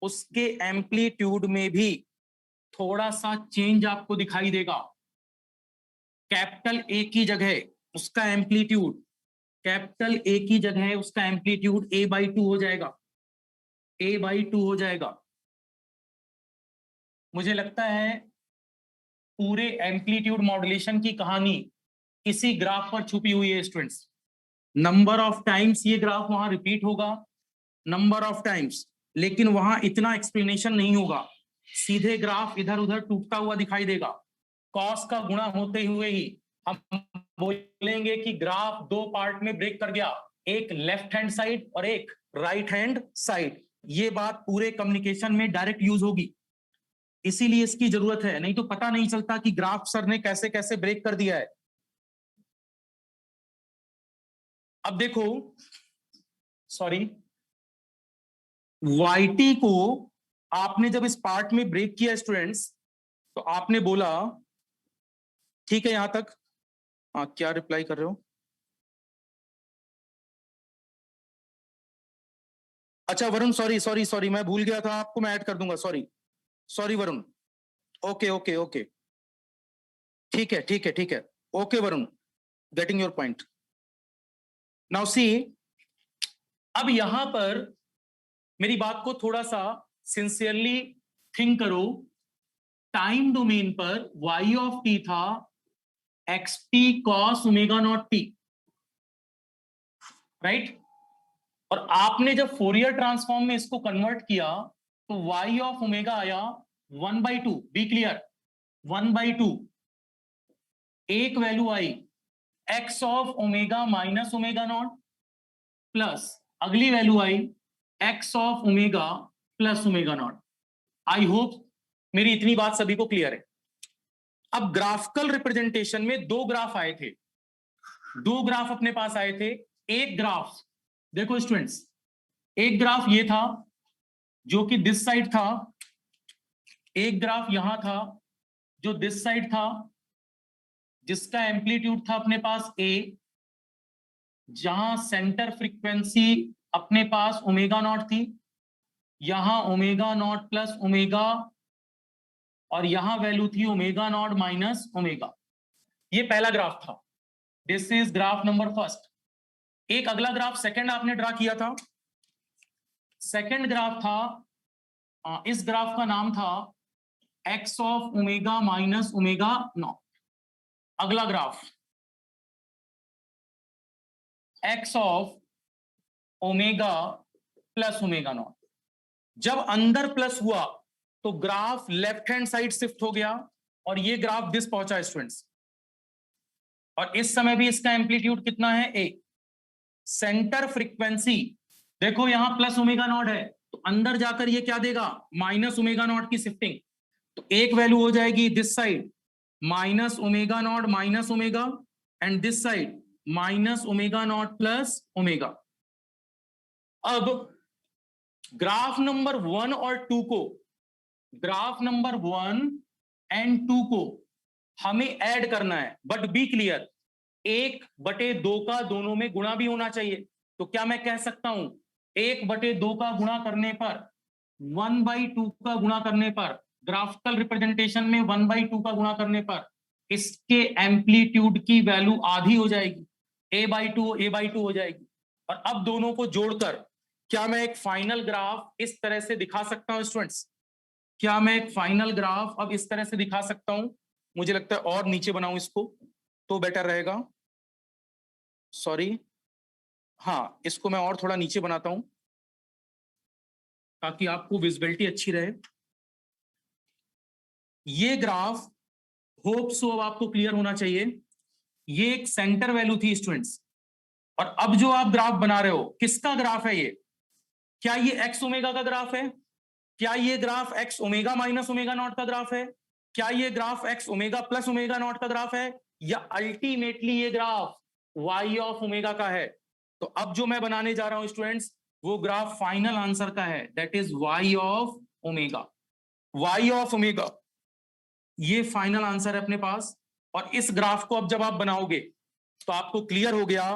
उसके एम्पलीट्यूड में भी थोड़ा सा चेंज आपको दिखाई देगा। कैपिटल ए की जगह उसका एम्पलीट्यूड, कैपिटल ए की जगह उसका एम्पलीट्यूड a/2 हो जाएगा, a/2 हो जाएगा। मुझे लगता है पूरे एम्पलीट्यूड मॉड्यूलेशन की कहानी इसी ग्राफ पर छुपी हुई है स्टूडेंट्स। नंबर ऑफ टाइम्स ये ग्राफ वहां रिपीट होगा, नंबर ऑफ टाइम्स, लेकिन वहां इतना एक्सप्लेनेशन नहीं होगा, सीधे ग्राफ इधर उधर टूटता हुआ दिखाई देगा। कॉस का गुणा होते हुए ही हम बोलेंगे कि ग्राफ 2 पार्ट में ब्रेक कर गया, एक लेफ्ट हैंड साइड और एक राइट हैंड साइड। ये बात पूरे कम्युनिकेशन में डायरेक्ट यूज होगी, इसीलिए इसकी जरूरत है, नहीं तो पता नहीं चलता कि ग्राफ सर ने कैसे कैसे ब्रेक कर दिया है। अब देखो, सॉरी, वाईटी को आपने जब इस पार्ट में ब्रेक किया स्टूडेंट्स, तो आपने बोला ठीक है यहां तक। हाँ, क्या रिप्लाई कर रहे हो? अच्छा वरुण, सॉरी, मैं भूल गया था, आपको मैं ऐड कर दूंगा, सॉरी वरुण। ओके, ठीक है, okay Varun, getting your point. Now see, अब यहां पर मेरी बात को थोड़ा सा सिंसियरली थिंक करो। टाइम डोमेन पर y ऑफ t था xt cos omega not t, right? और आपने जब फोरियर ट्रांसफॉर्म में इसको कन्वर्ट किया तो y ऑफ ओमेगा आया 1/2, बी क्लियर, 1/2। एक value I x of omega minus omega not, plus अगली value I x of omega plus omega not. I hope मेरी इतनी बात सभी को क्लियर है। अब ग्राफिकल रिप्रेजेंटेशन में दो ग्राफ आए थे, दो ग्राफ अपने पास आए थे। एक ग्राफ देखो स्टूडेंट्स, एक ग्राफ ये था जो कि दिस साइड था, एक ग्राफ यहां था जो दिस साइड था, जिसका एम्पलीट्यूड था अपने पास a, जहां सेंटर फ्रीक्वेंसी अपने पास ओमेगा नॉट थी, यहां ओमेगा नॉट प्लस ओमेगा, और यहां वैल्यू थी ओमेगा नॉट माइनस ओमेगा। ये पहला ग्राफ था, this is graph number first. एक अगला ग्राफ सेकंड आपने ड्रा किया था, सेकंड ग्राफ था, इस ग्राफ का नाम था x of omega minus omega not. अगला graph x of omega plus omega not. जब अंदर प्लस हुआ तो graph left hand side shift हो गया और ये ग्राफ दिस पहुंचा स्टूडेंट्स, और इस समय भी इसका एम्पलीट्यूड कितना है, एक। सेंटर फ्रीक्वेंसी देखो यहां प्लस ओमेगा नॉट है, तो अंदर जाकर ये क्या देगा, माइनस ओमेगा नॉट की शिफ्टिंग, तो एक वैल्यू हो जाएगी this side minus omega not minus omega, and this side minus omega not plus omega. अब ग्राफ नंबर 1 और 2 को, ग्राफ नंबर 1 एंड 2 को हमें ऐड करना है, बट बी क्लियर, 1/2 का दोनों में गुणा भी होना चाहिए। तो क्या मैं कह सकता हूं 1/2 का गुणा करने पर, 1/2 का गुणा करने पर, ग्राफिकल रिप्रेजेंटेशन में 1/2 का गुणा करने पर इसके एम्पलीट्यूड की वैल्यू आधी हो जाएगी, a/2 हो जाएगी। और अब दोनों को जोड़कर क्या मैं एक फाइनल ग्राफ इस तरह से दिखा सकता हूं स्टूडेंट्स, क्या मैं एक फाइनल ग्राफ अब इस तरह से दिखा सकता हूं? मुझे लगता है और नीचे बनाऊं इसको तो बेटर रहेगा, सॉरी, हाँ इसको मैं और थोड़ा नीचे बनाता हूं ताकि आपको विजिबिलिटी अच्छी रहे। ये ग्राफ होप सो अब आपको क्लियर होना चाहिए, ये एक सेंटर वैल्यू थी स्टूडेंट्स, और अब जो आप ग्राफ बना रहे हो किसका ग्राफ है ये? क्या ये एक्स ओमेगा का ग्राफ है? क्या ये graph x omega minus omega not का ग्राफ है? क्या ये graph x omega plus omega not का ग्राफ है? या अल्टीमेटली ये ग्राफ वाई ऑफ ओमेगा का है? तो अब जो मैं बनाने जा रहा हूं स्टूडेंट्स, वो ग्राफ फाइनल आंसर का है, that is y of omega. Y of omega ये फाइनल आंसर है अपने पास। और इस ग्राफ को अब जब आप बनाओगे तो आपको क्लियर हो गया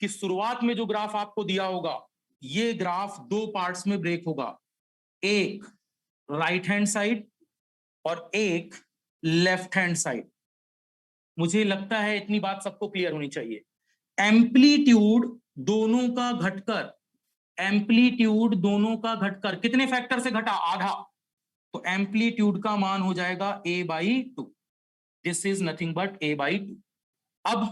कि शुरुआत में जो ग्राफ आपको दिया होगा, ये ग्राफ दो पार्ट्स में ब्रेक होगा, एक राइट हैंड साइड और एक लेफ्ट हैंड साइड। मुझे लगता है इतनी बात सबको क्लियर होनी चाहिए। एम्पलीट्यूड दोनों का घटकर, एम्पलीट्यूड दोनों का घटकर कितने फैक्टर से घटा, आधा, तो एम्पलीट्यूड का मान हो जाएगा a/2। This is nothing but a/2। अब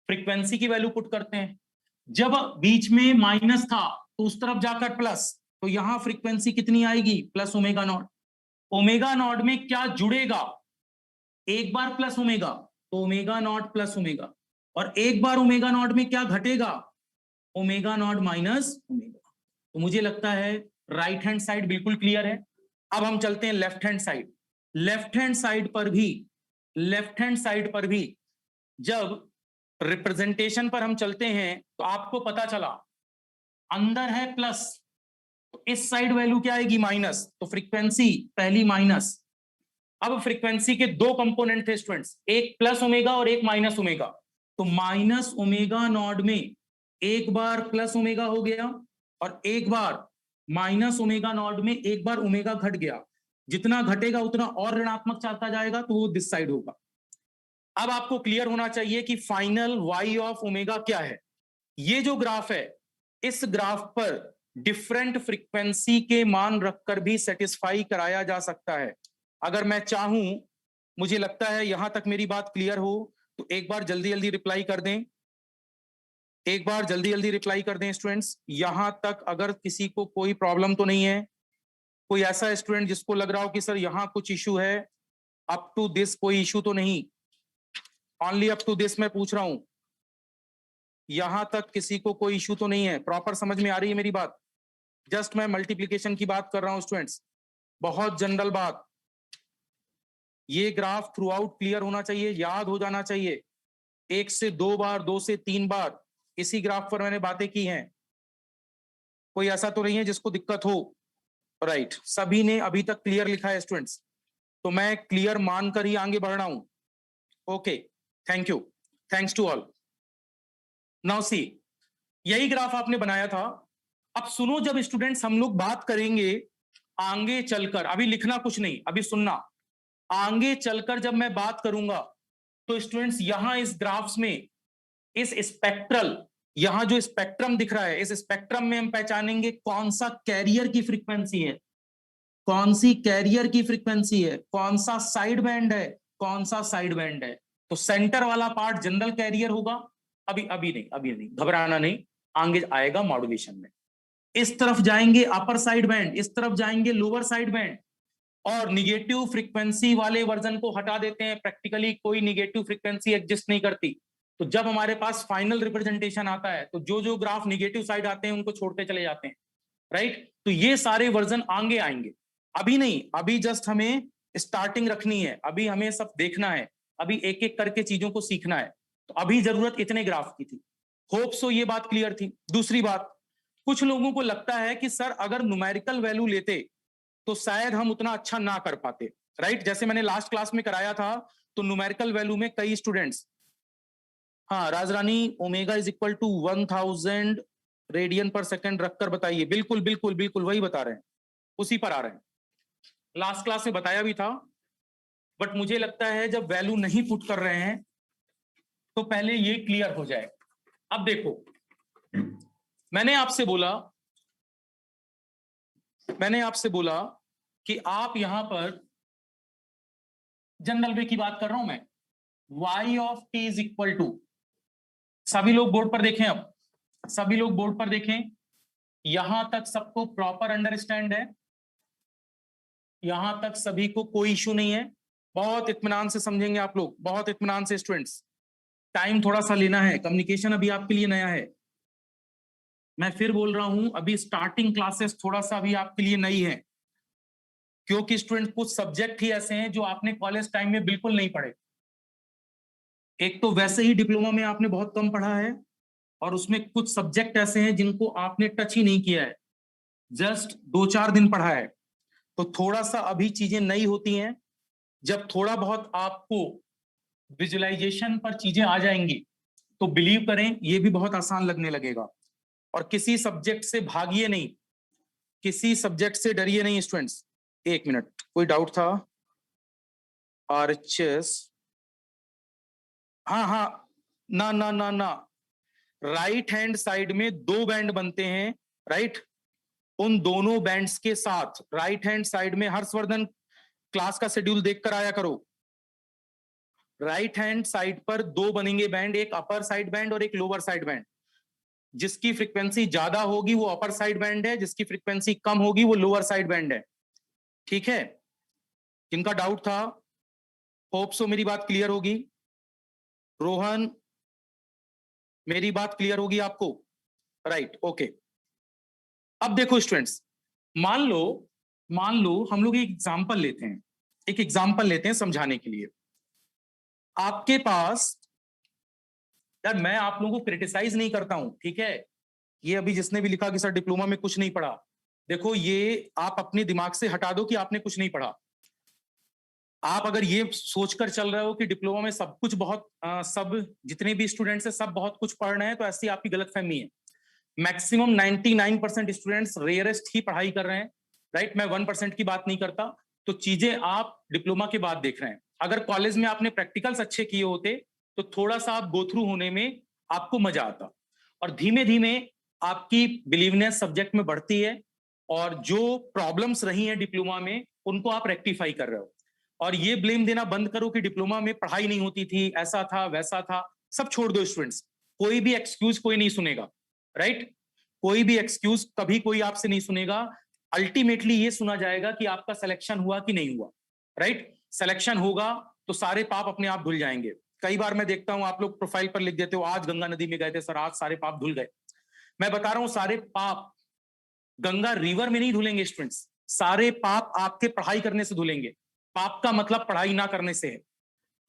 फ्रीक्वेंसी की वैल्यू पुट करते हैं, जब बीच में माइनस था तो उस तरफ जाकर प्लस, तो यहां फ्रीक्वेंसी कितनी आएगी, plus omega not. Omega naught में क्या जुड़ेगा, एक बार प्लस ओमेगा तो ओमेगा नॉट प्लस ओमेगा, और एक बार ओमेगा नॉट में क्या घटेगा, ओमेगा नॉट माइनस ओमेगा। तो मुझे लगता है राइट हैंड साइड बिल्कुल क्लियर है। अब हम चलते हैं left hand side. Left hand side पर भी, लेफ्ट हैंड साइड पर भी जब रिप्रेजेंटेशन पर हम चलते हैं तो आपको पता चला अंदर है प्लस, तो इस साइड वैल्यू क्या आएगी, माइनस, तो फ्रीक्वेंसी पहली माइनस। अब फ्रीक्वेंसी के दो कंपोनेंट थे स्टूडेंट्स, एक प्लस ओमेगा और एक माइनस ओमेगा, तो माइनस ओमेगा नॉट में एक बार प्लस ओमेगा हो गया और एक बार माइनस ओमेगा नॉट में एक बार ओमेगा घट गया। जितना घटेगा उतना और ऋणात्मक चाहता जाएगा, तो वो दिस साइड होगा। अब आपको क्लियर होना चाहिए कि फाइनल वाई ऑफ ओमेगा क्या है। ये जो ग्राफ है, इस ग्राफ पर डिफरेंट फ्रीक्वेंसी के मान रखकर भी सेटिस्फाई कराया जा सकता है। अगर मैं चाहूं, मुझे लगता है यहां तक मेरी बात क्लियर हो, तो एक बार जल्दी जल्दी रिप्लाई कर दें, एक बार जल्दी जल्दी रिप्लाई कर दें स्टूडेंट्स। यहां तक अगर किसी को कोई प्रॉब्लम तो नहीं है, कोई ऐसा स्टूडेंट जिसको लग रहा हो कि सर यहां कुछ इशू है, अप टू दिस कोई इशू तो नहीं, ओनली अप टू दिस मैं पूछ रहा हूं, यहां तक किसी को कोई इशू तो नहीं है, प्रॉपर समझ में आ रही है मेरी बात? जस्ट मैं मल्टीप्लीकेशन की बात कर रहा हूं स्टूडेंट्स, बहुत जनरल बात। ये ग्राफ थ्रू आउट क्लियर होना चाहिए, याद हो जाना चाहिए। 1 से 2 बार, 2 से 3 बार इसी ग्राफ पर मैंने बातें की हैं, कोई ऐसा तो नहीं है जिसको दिक्कत हो, राइट? सभी ने अभी तक क्लियर लिखा है स्टूडेंट्स, तो मैं क्लियर मानकर ही आगे बढ़ रहा हूं। Okay, thank you, thanks to all. Now see, यही ग्राफ आपने बनाया था। अब सुनो, जब स्टूडेंट्स हम लोग बात करेंगे आगे चलकर, अभी लिखना कुछ नहीं, अभी सुनना, आगे चलकर जब मैं बात करूंगा तो स्टूडेंट्स यहां इस ग्राफ्स में, इस स्पेक्ट्रल, यहां जो स्पेक्ट्रम दिख रहा है, इस स्पेक्ट्रम में हम पहचानेंगे कौन सा कैरियर की फ्रीक्वेंसी है, कौन सी कैरियर की फ्रीक्वेंसी है, कौन सा साइड बैंड है, कौन सा साइड बैंड है। तो सेंटर वाला पार्ट जनरल कैरियर होगा। अभी नहीं, घबराना नहीं, आगे आएगा मॉड्यूलेशन में। इस तरफ जाएंगे अपर साइड बैंड, इस तरफ जाएंगे लोअर साइड बैंड। और निगेटिव फ्रीक्वेंसी वाले वर्जन को हटा देते हैं, प्रैक्टिकली कोई निगेटिव फ्रीक्वेंसी एग्जिस्ट नहीं करती। तो जब हमारे पास फाइनल रिप्रेजेंटेशन आता है तो जो जो ग्राफ निगेटिव साइड आते हैं उनको छोड़ते चले जाते हैं, राइट। तो ये सारे वर्जन आगे आएंगे, अभी नहीं, अभी जस्ट हमें स्टार्टिंग रखनी है, अभी हमें सब देखना है, अभी एक एक करके चीजों को सीखना है। तो अभी जरूरत इतने ग्राफ की थी। होप सो ये बात क्लियर थी। दूसरी बात, कुछ लोगों को लगता है कि सर अगर न्यूमेरिकल वैल्यू लेते तो शायद हम उतना अच्छा ना कर पाते, राइट। जैसे मैंने लास्ट क्लास में कराया था, तो न्यूमेरिकल वैल्यू में कई स्टूडेंट्स, हाँ Rajrani, omega is equal to 1000 radian per second रखकर बताइए। बिल्कुल बिल्कुल बिल्कुल वही बता रहे हैं, उसी पर आ रहे हैं, लास्ट क्लास में बताया भी था। बट मुझे लगता है जब वैल्यू नहीं पुट कर रहे हैं तो पहले ये क्लियर हो जाए। अब देखो, मैंने आपसे बोला कि आप यहां पर जनरल वे की बात कर रहा हूं मैं, y of t is equal to, सभी लोग बोर्ड पर देखें, अब सभी लोग बोर्ड पर देखें, यहां तक सबको प्रॉपर अंडरस्टैंड है, यहां तक सभी को कोई इश्यू नहीं है। बहुत इत्मीनान से समझेंगे आप लोग, बहुत इत्मीनान से स्टूडेंट्स, टाइम थोड़ा सा लेना है, कम्युनिकेशन अभी आपके लिए नया है। मैं फिर बोल रहा हूं, अभी स्टार्टिंग क्लासेस थोड़ा सा अभी आपके लिए नई है, क्योंकि स्टूडेंट कुछ सब्जेक्ट ही ऐसे हैं जो आपने कॉलेज टाइम में बिल्कुल नहीं पढ़े। एक तो वैसे ही डिप्लोमा में आपने बहुत कम पढ़ा है, और उसमें कुछ सब्जेक्ट ऐसे हैं जिनको आपने टच ही नहीं किया है, जस्ट 2-4 दिन पढ़ा है। तो थोड़ा सा अभी चीजें नई होती हैं, जब थोड़ा बहुत आपको विजुअलाइजेशन पर चीजें आ जाएंगी तो बिलीव करें ये भी बहुत आसान लगने लगेगा। और किसी सब्जेक्ट से भागिए नहीं, किसी सब्जेक्ट से डरिए नहीं स्टूडेंट्स। एक मिनट, कोई डाउट था? आरएचएस, हाँ हाँ, ना ना ना ना, राइट हैंड साइड में 2 बैंड बनते हैं, राइट। उन दोनों बैंड्स के साथ राइट हैंड साइड में, हर्षवर्धन क्लास का शेड्यूल देखकर आया करो, राइट हैंड साइड पर 2 बनेंगे बैंड, एक अपर साइड बैंड और एक लोअर साइड बैंड। जिसकी फ्रीक्वेंसी ज्यादा होगी वो अपर साइड बैंड है, जिसकी फ्रीक्वेंसी कम होगी वो लोअर साइड बैंड है, ठीक है। किनका डाउट था? होप सो मेरी बात क्लियर होगी। रोहन, मेरी बात क्लियर होगी आपको, राइट, ओके। अब देखो स्टूडेंट्स, मान लो हम लोग एक एग्जांपल लेते हैं, एक एग्जांपल लेते हैं समझाने के लिए। आपके पास, यार मैं आप लोगों को क्रिटिसाइज नहीं करता हूं, ठीक है। ये अभी जिसने भी लिखा कि सर डिप्लोमा में कुछ नहीं पढ़ा, देखो ये आप अपने दिमाग से हटा दो कि आपने कुछ नहीं पढ़ा। आप अगर ये सोचकर चल रहे हो कि डिप्लोमा में सब कुछ बहुत सब जितने भी स्टूडेंट्स हैं सब बहुत कुछ पढ़ रहे हैं, तो ऐसी आपकी गलतफहमी है। मैक्सिमम 99% स्टूडेंट्स रेयरेस्ट ही पढ़ाई कर रहे हैं, राइट। मैं 1% की बात नहीं करता। तो चीजें आप डिप्लोमा के बाद देख रहे हैं। अगर कॉलेज में आपने प्रैक्टिकल्स अच्छे किए होते तो थोड़ा सा आप गो थ्रू होने में आपको मजा आता, और धीमे धीमे आपकी बिलीवनेस सब्जेक्ट में बढ़ती है, और जो प्रॉब्लम्स रही हैं डिप्लोमा में उनको आप रेक्टिफाई कर रहे हो। और ये ब्लेम देना बंद करो कि डिप्लोमा में पढ़ाई नहीं होती थी, ऐसा था वैसा था, सब छोड़ दो स्टूडेंट्स। कोई भी एक्सक्यूज कोई नहीं सुनेगा, राइट। कोई भी एक्सक्यूज कभी कोई आपसे नहीं सुनेगा। अल्टीमेटली ये सुना जाएगा कि आपका सिलेक्शन हुआ कि नहीं हुआ, राइट। सिलेक्शन होगा तो सारे पाप अपने आप धुल जाएंगे। कई बार मैं देखता हूं आप लोग प्रोफाइल पर लिख देते हो आज गंगा नदी में गए थे सर, आज सारे पाप धुल गए। मैं बता रहा हूं सारे पाप गंगा रिवर में नहीं धुलेंगे स्टूडेंट्स, सारे पाप आपके पढ़ाई करने से धुलेंगे। पाप का मतलब पढ़ाई ना करने से है।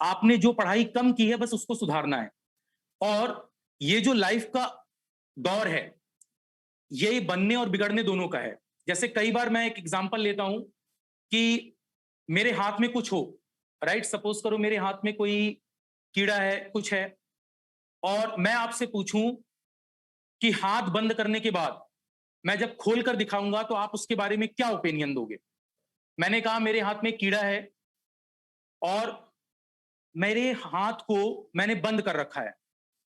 आपने जो पढ़ाई कम की है बस उसको सुधारना है। और ये जो लाइफ का दौर है ये बनने और बिगड़ने दोनों का है। जैसे कई बार मैं एक एग्जांपल लेता हूं कि मेरे हाथ में कुछ हो, राइट। सपोज करो मेरे हाथ में कोई कीड़ा है, कुछ है, और मैं आपसे पूछूं कि हाथ बंद करने के बाद मैं जब खोल कर दिखाऊंगा तो आप उसके बारे में क्या ओपिनियन दोगे? मैंने कहा मेरे हाथ में कीड़ा है और मेरे हाथ को मैंने बंद कर रखा है।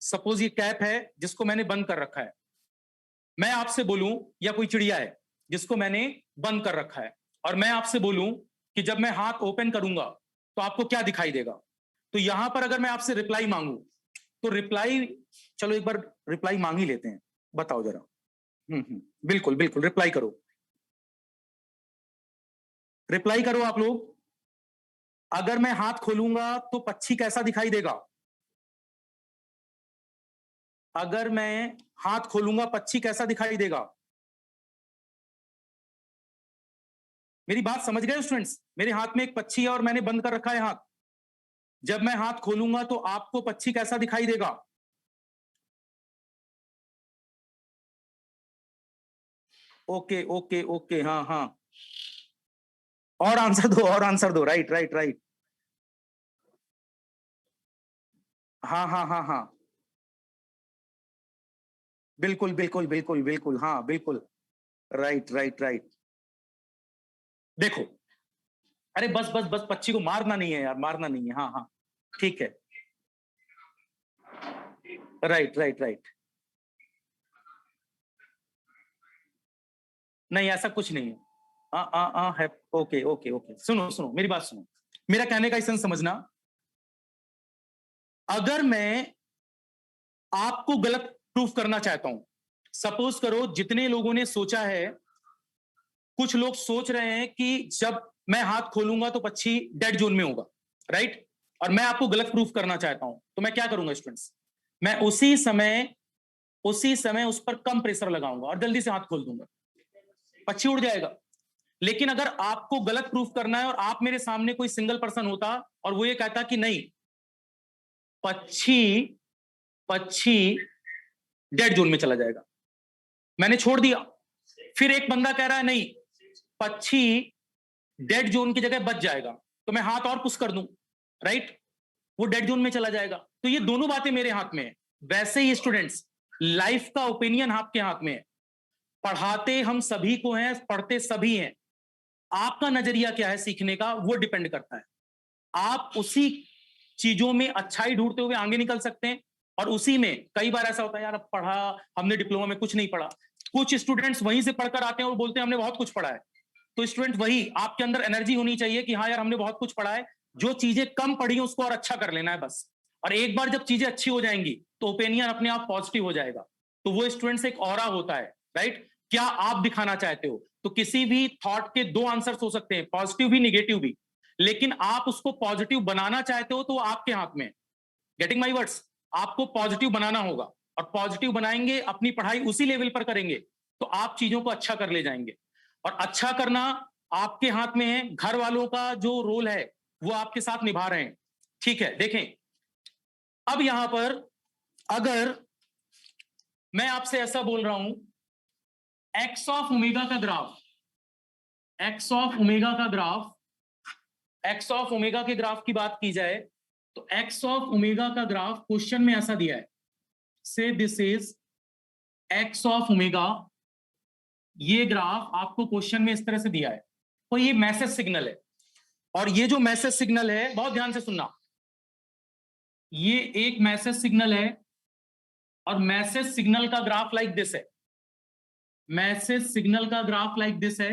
सपोज ये कैप है जिसको मैंने बंद कर रखा है। मैं आपसे बोलूं, या कोई चिड़िया है जिसको मैंने बंद कर रखा है, और मैं आपसे बोलूं कि जब मैं हाथ ओपन करूंगा तो आपको क्या दिखाई देगा? तो यहां पर अगर मैं आपसे रिप्लाई मांगू तो रिप्लाई, चलो एक बार रिप्लाई मांग ही लेते हैं, बताओ जरा। बिल्कुल बिल्कुल रिप्लाई करो। रिप्लाई करो आप लोग। अगर मैं हाथ खोलूंगा तो पक्षी कैसा दिखाई देगा? अगर मैं हाथ खोलूंगा पक्षी कैसा दिखाई देगा? मेरी बात समझ गए स्टूडेंट्स? मेरे हाथ में एक पक्षी है और मैंने बंद कर रखा है हाथ। जब मैं हाथ खोलूंगा तो आपको पक्षी कैसा दिखाई देगा? ओके ओके ओके, हाँ हाँ, और आंसर दो, और आंसर दो। राइट राइट राइट, हाँ हाँ हाँ हाँ, बिल्कुल बिल्कुल बिल्कुल बिल्कुल, हाँ बिल्कुल, राइट राइट राइट। देखो, अरे बस बस बस, पक्षी को मारना नहीं है यार, मारना नहीं है, हाँ हाँ, ठीक है, राइट राइट राइट। नहीं, ऐसा कुछ नहीं है। है। ओके ओके ओके, सुनो सुनो, मेरी बात सुनो, मेरा कहने का सेंस समझना। अगर मैं आपको गलत प्रूफ करना चाहता हूं, सपोज करो जितने लोगों ने सोचा है, कुछ लोग सोच रहे हैं कि जब मैं हाथ खोलूंगा तो पक्षी डेड जोन में होगा, राइट? और मैं आपको गलत प्रूफ करना चाहता हूं, तो मैं क्या करूंगा स्टूडेंट्स? मैं उसी समय उस पर कम प्रेशर लगाऊंगा और जल्दी से हाथ खोल दूंगा, पक्षी उड़ जाएगा। लेकिन अगर आपको गलत प्रूफ करना है और आप मेरे सामने कोई सिंगल पर्सन होता और वो ये कहता कि नहीं, पक्षी पक्षी डेड जोन में चला जाएगा, मैंने छोड़ दिया। फिर एक बंदा कह रहा है नहीं, पक्षी डेड जोन की जगह बच जाएगा, तो मैं हाथ और पुश कर दूं, राइट? वो डेड जोन में चला जाएगा। तो ये दोनों बातें मेरे हाथ में है। वैसे ही स्टूडेंट्स, लाइफ का ओपिनियन आपके हाथ में है। पढ़ाते हम सभी को हैं, पढ़ते सभी हैं। आपका नजरिया क्या है सीखने का, वो डिपेंड करता है। आप उसी चीजों में अच्छाई ढूंढते हुए आगे निकल सकते हैं, और उसी में कई बार ऐसा होता है यार, अब पढ़ा, हमने डिप्लोमा में कुछ नहीं पढ़ा। कुछ स्टूडेंट्स वहीं से पढ़कर आते हैं और बोलते हैं हमने बहुत कुछ पढ़ा है। तो स्टूडेंट, वही आपके अंदर एनर्जी होनी चाहिए कि हाँ यार, हमने बहुत कुछ पढ़ा है, जो चीजें कम पढ़ी हैं उसको और अच्छा कर लेना है बस। और एक बार जब चीजें अच्छी हो जाएंगी तो ओपिनियन अपने आप पॉजिटिव हो जाएगा। तो वो स्टूडेंट्स एक ऑरा होता है, राइट? क्या आप दिखाना चाहते हो? तो किसी भी थॉट के दो आंसर्स हो सकते हैं, पॉजिटिव भी निगेटिव भी, लेकिन आप उसको पॉजिटिव बनाना चाहते हो तो वो आपके हाथ में। Getting my words? आपको पॉजिटिव बनाना होगा, और पॉजिटिव बनाएंगे, अपनी पढ़ाई उसी लेवल पर करेंगे, तो आप चीजों को अच्छा कर ले जाएंगे। और अच्छा करना आपके हाथ में है, घर वालों का जो रोल है वो आपके साथ निभा रहे हैं। ठीक है, देखें, अब यहां पर अगर मैं आपसे ऐसा बोल रहा हूं, एक्स ऑफ ओमेगा का ग्राफ, एक्स ऑफ ओमेगा का ग्राफ, एक्स ऑफ ओमेगा के ग्राफ की बात की जाए तो एक्स ऑफ ओमेगा का ग्राफ क्वेश्चन में ऐसा दिया है, से this is x of omega. ये ग्राफ आपको क्वेश्चन में इस तरह से दिया है, तो ये मैसेज सिग्नल है। और ये जो मैसेज सिग्नल है, बहुत ध्यान से सुनना, ये एक मैसेज सिग्नल है, और मैसेज सिग्नल का ग्राफ लाइक दिस है। मैसेज सिग्नल का ग्राफ लाइक दिस है।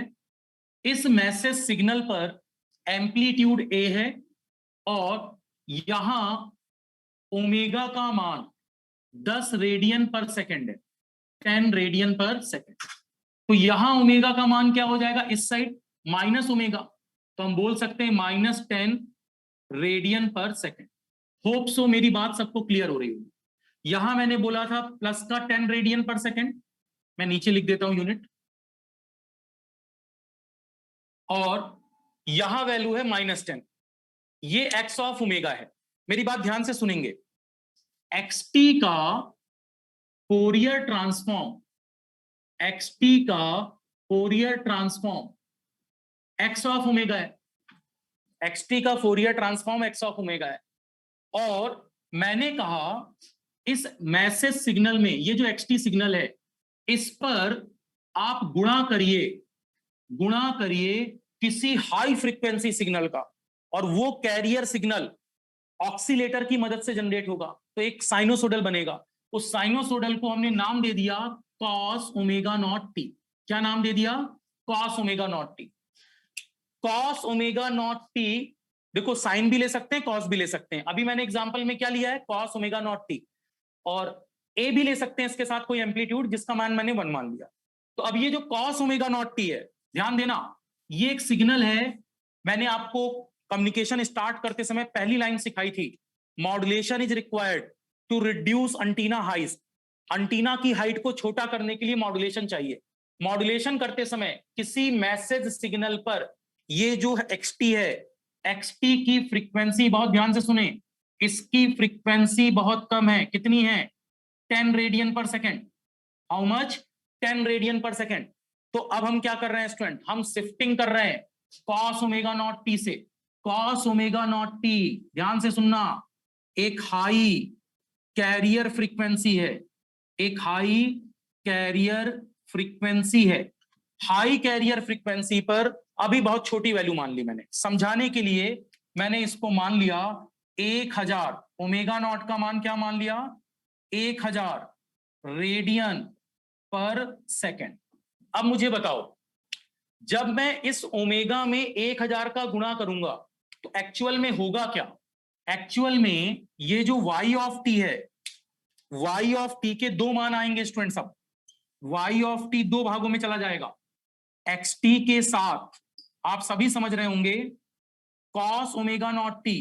इस मैसेज सिग्नल पर एम्पलीट्यूड ए है, और यहां ओमेगा का मान 10 रेडियन पर सेकेंड है, 10 रेडियन पर सेकेंड। तो यहां ओमेगा का मान क्या हो जाएगा, इस साइड माइनस ओमेगा, तो हम बोल सकते हैं -10 रेडियन पर सेकेंड। होप सो मेरी बात सबको क्लियर हो रही होगी। यहां मैंने बोला था प्लस का 10 रेडियन पर सेकेंड, मैं नीचे लिख देता हूं यूनिट, और यहां वैल्यू है -10। ये एक्स ऑफ ओमेगा है। मेरी बात ध्यान से सुनेंगे, एक्सटी का फोरियर ट्रांसफॉर्म, एक्सटी का Fourier transform x of omega है। एक्सटी का Fourier transform x of omega है। और मैंने कहा इस मैसेज सिग्नल में, ये जो एक्सटी सिग्नल है, इस पर आप गुणा करिए किसी हाई फ्रीक्वेंसी सिग्नल का, और वो कैरियर सिग्नल ऑक्सीलेटर की मदद से जनरेट होगा, तो एक साइनोसोडल बनेगा। उस साइनोसोडल को हमने नाम दे दिया कॉस ओमेगा नॉट टी। क्या नाम दे दिया? Cos omega not T. Cos omega not T, देखो साइन भी ले सकते हैं, कॉस भी ले सकते हैं। अभी मैंने एग्जांपल में क्या लिया है, कॉस ओमेगा नॉट टी, और ए भी ले सकते हैं इसके साथ कोई एम्पलीट्यूड जिसका मान मैंने 1 मान लिया। तो अब ये जो कॉस ओमेगा नॉट टी है, ध्यान देना, ये एक सिग्नल है मैंने आपको कम्युनिकेशन स्टार्ट करते समय पहली लाइन सिखाई थी, modulation is required to reduce antenna height. Antenna की हाइट को छोटा करने के लिए मॉड्यूलेशन चाहिए। मॉड्यूलेशन करते समय किसी मैसेज सिग्नल पर ये जो एक्सटी है, एक्सटी की फ्रीक्वेंसी, बहुत ध्यान से सुने, इसकी फ्रीक्वेंसी बहुत कम है। कितनी है? 10 रेडियन पर सेकेंड। How much? 10 रेडियन पर सेकेंड। तो अब हम क्या कर रहे हैं स्टूडेंट? हम शिफ्टिंग कर रहे हैं कॉस ओमेगा नॉट टी से। कॉस ओमेगा नॉट टी, ध्यान से सुनना, एक हाई कैरियर फ्रीक्वेंसी है, एक हाई कैरियर फ्रीक्वेंसी है। हाई कैरियर फ्रीक्वेंसी पर अभी बहुत छोटी वैल्यू मान ली मैंने, समझाने के लिए मैंने इसको मान लिया 1000। ओमेगा नॉट का मान क्या मान लिया? 1000 रेडियन पर सेकेंड। अब मुझे बताओ, जब मैं इस ओमेगा में 1000 का गुणा करूंगा तो एक्चुअल में होगा क्या? एक्चुअल में ये जो y ऑफ टी है, y ऑफ टी के दो मान आएंगे स्टूडेंट सब। y ऑफ टी दो भागों में चला जाएगा। xt के साथ आप सभी समझ रहे होंगे cos ओमेगा नॉट टी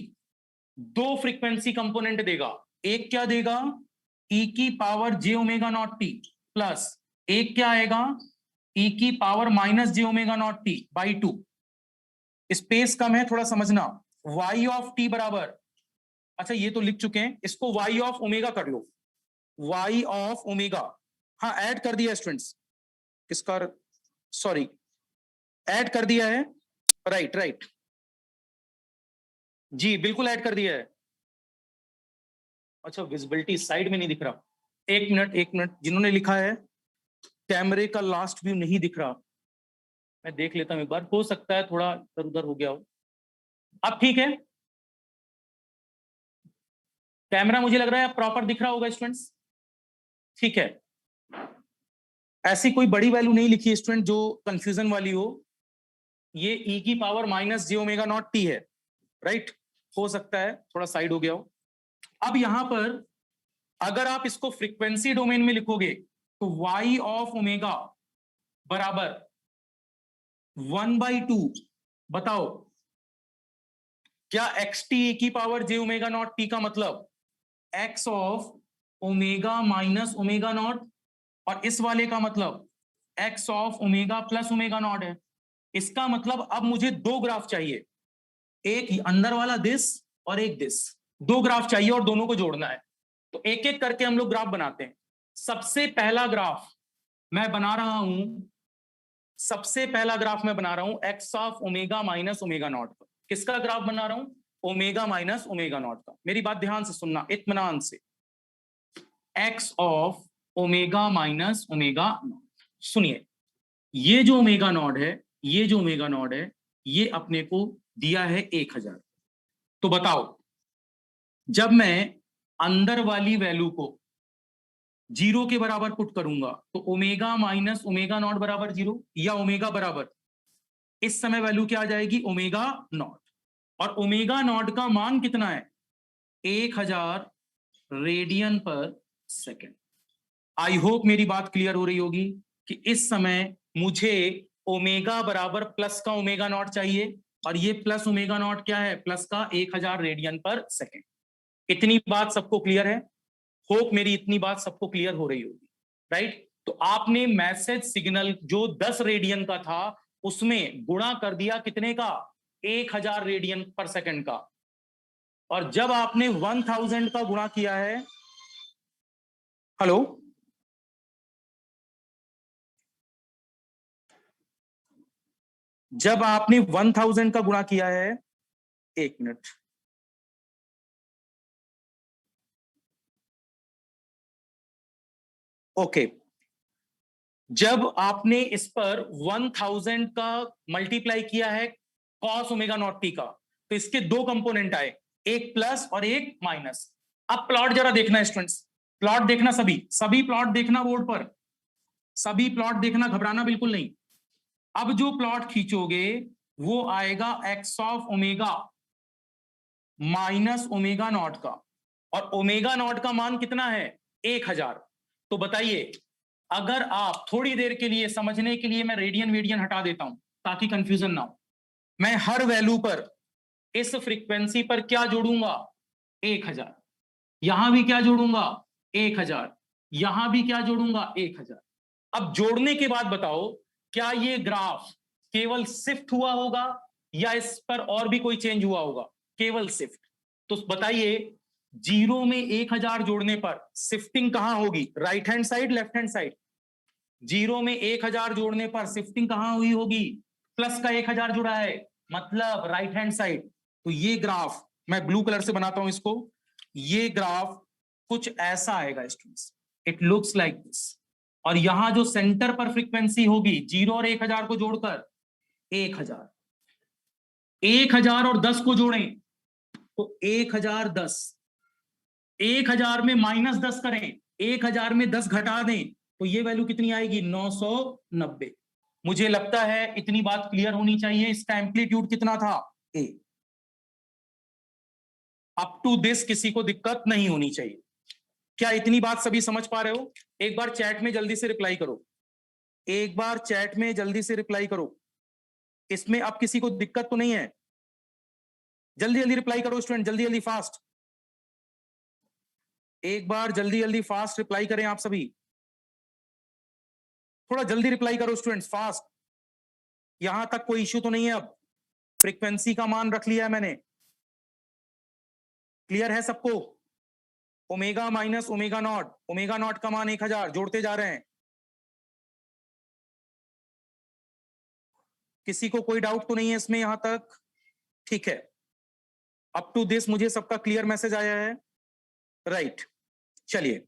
दो फ्रीक्वेंसी कंपोनेंट देगा। एक क्या देगा? e की power j omega not t plus एक क्या आएगा? e की power minus j omega not t by 2। Space कम है, थोड़ा समझना। y ऑफ टी बराबर, अच्छा ये तो लिख चुके हैं, इसको y ऑफ ओमेगा कर लो। y ऑफ ओमेगा, हाँ ऐड कर दिया स्टूडेंट्स, किसका, सॉरी ऐड कर दिया है, राइट राइट जी बिल्कुल ऐड कर दिया है। अच्छा विजिबिलिटी साइड में नहीं दिख रहा, एक मिनट एक मिनट, जिन्होंने लिखा है कैमरे का लास्ट व्यू नहीं दिख रहा, मैं देख लेता हूं एक बार, हो सकता है थोड़ा इधर उधर हो गया हो। अब ठीक है, कैमरा मुझे लग रहा है प्रॉपर दिख रहा होगा स्टूडेंट्स, ठीक है। ऐसी कोई बड़ी वैल्यू नहीं लिखी स्टूडेंट जो कंफ्यूजन वाली हो। ये e की power minus J omega not T है, राइट, हो सकता है थोड़ा साइड हो गया हो। अब यहां पर अगर आप इसको फ्रीक्वेंसी डोमेन में लिखोगे तो y ऑफ ओमेगा बराबर 1/2, बताओ क्या एक्स टी की power j omega not t का मतलब x of omega minus omega not, और इस वाले का मतलब x of omega plus omega not है। इसका मतलब अब मुझे दो ग्राफ चाहिए, एक अंदर वाला दिस और एक दिस, दो ग्राफ चाहिए और दोनों को जोड़ना है। तो एक एक करके हम लोग ग्राफ बनाते हैं। सबसे पहला ग्राफ मैं बना रहा हूं, सबसे पहला ग्राफ मैं बना रहा हूं x of omega minus omega not का। किसका ग्राफ बना रहा हूं? ओमेगा माइनस ओमेगा नॉट का। मेरी बात ध्यान से सुनना, इत्मीनान से, x of omega minus omega not. सुनिए, ये जो ओमेगा नॉट है, ये जो ओमेगा नॉट है, ये अपने को दिया है 1000। तो बताओ, जब मैं अंदर वाली वैल्यू को जीरो के बराबर पुट करूंगा तो ओमेगा माइनस ओमेगा नॉट बराबर जीरो, या ओमेगा बराबर, इस समय वैल्यू क्या आ जाएगी? Omega naught. और ओमेगा नॉट का मान कितना है? 1000 रेडियन पर सेकेंड। आई होप मेरी बात क्लियर हो रही होगी कि इस समय मुझे ओमेगा बराबर प्लस का ओमेगा नॉट चाहिए, और ये प्लस ओमेगा नॉट क्या है? प्लस का 1000 रेडियन पर सेकेंड। इतनी बात सबको क्लियर है? होप मेरी इतनी बात सबको क्लियर हो रही होगी, राइट। तो आपने मैसेज सिग्नल जो 10 रेडियन का था उसमें गुणा कर दिया कितने का? 1000 रेडियन पर सेकेंड का। और जब आपने 1000 का गुणा किया है, हेलो, जब आपने 1000 का गुणा किया है, एक मिनट, ओके, जब आपने इस पर 1000 का मल्टीप्लाई किया है कॉस ओमेगा नॉट टी का, तो इसके दो कंपोनेंट आए, एक प्लस और एक माइनस। अब प्लॉट जरा देखना स्टूडेंट्स, प्लॉट देखना, सभी सभी प्लॉट देखना बोर्ड पर, सभी प्लॉट देखना, घबराना बिल्कुल नहीं। अब जो प्लॉट खींचोगे वो आएगा x of omega minus omega not का, और ओमेगा नॉट का मान कितना है? 1000। तो बताइए, अगर आप थोड़ी देर के लिए समझने के लिए, मैं रेडियन वेडियन हटा देता हूं ताकि कंफ्यूजन ना हो, मैं हर वैल्यू पर इस फ्रीक्वेंसी पर क्या जोड़ूंगा? 1000। यहां भी क्या जोड़ूंगा? 1000। यहां भी क्या जोड़ूंगा? 1000। अब जोड़ने के बाद बताओ, क्या ये ग्राफ केवल शिफ्ट हुआ होगा या इस पर और भी कोई चेंज हुआ होगा? केवल शिफ्ट। तो बताइए, 0 में 1000 जोड़ने पर शिफ्टिंग कहां होगी? Right hand side, left hand side? 0 में 1000 जोड़ने पर शिफ्टिंग कहां हुई होगी? प्लस का 1000 जुड़ा है, मतलब राइट हैंड साइड। तो ये ग्राफ मैं ब्लू कलर से बनाता हूं इसको। ये ग्राफ कुछ ऐसा आएगा students, it looks like this. और यहां जो सेंटर पर फ्रीक्वेंसी होगी 0 और 1000 को जोड़कर 1000, 1000 और 10 को जोड़ें तो 1010, 1000 में -10 करें, 1000 में 10 घटा दें तो ये वैल्यू कितनी आएगी? 990। मुझे लगता है इतनी बात क्लियर होनी चाहिए। इसका एम्पलीट्यूड कितना था? ए। अप टू दिस किसी को दिक्कत नहीं होनी चाहिए। क्या इतनी बात सभी समझ पा रहे हो? एक बार चैट में जल्दी से रिप्लाई करो, एक बार चैट में जल्दी से रिप्लाई करो। इसमें अब किसी को दिक्कत तो नहीं है? जल्दी जल्दी रिप्लाई करो स्टूडेंट, जल्दी जल्दी फास्ट। एक बार जल्दी जल्दी फास्ट रिप्लाई करें आप सभी। थोड़ा जल्दी रिप्लाई करो स्टूडेंट्स, फास्ट। यहां तक कोई इश्यू तो नहीं है? अब फ्रीक्वेंसी का मान रख लिया है मैंने। क्लियर है सबको? Omega minus omega not, omega not का मान 1000 जोड़ते जा रहे हैं। किसी को कोई डाउट तो नहीं है इसमें यहां तक? ठीक है, अप टू दिस मुझे सबका क्लियर मैसेज आया है, राइट। चलिए,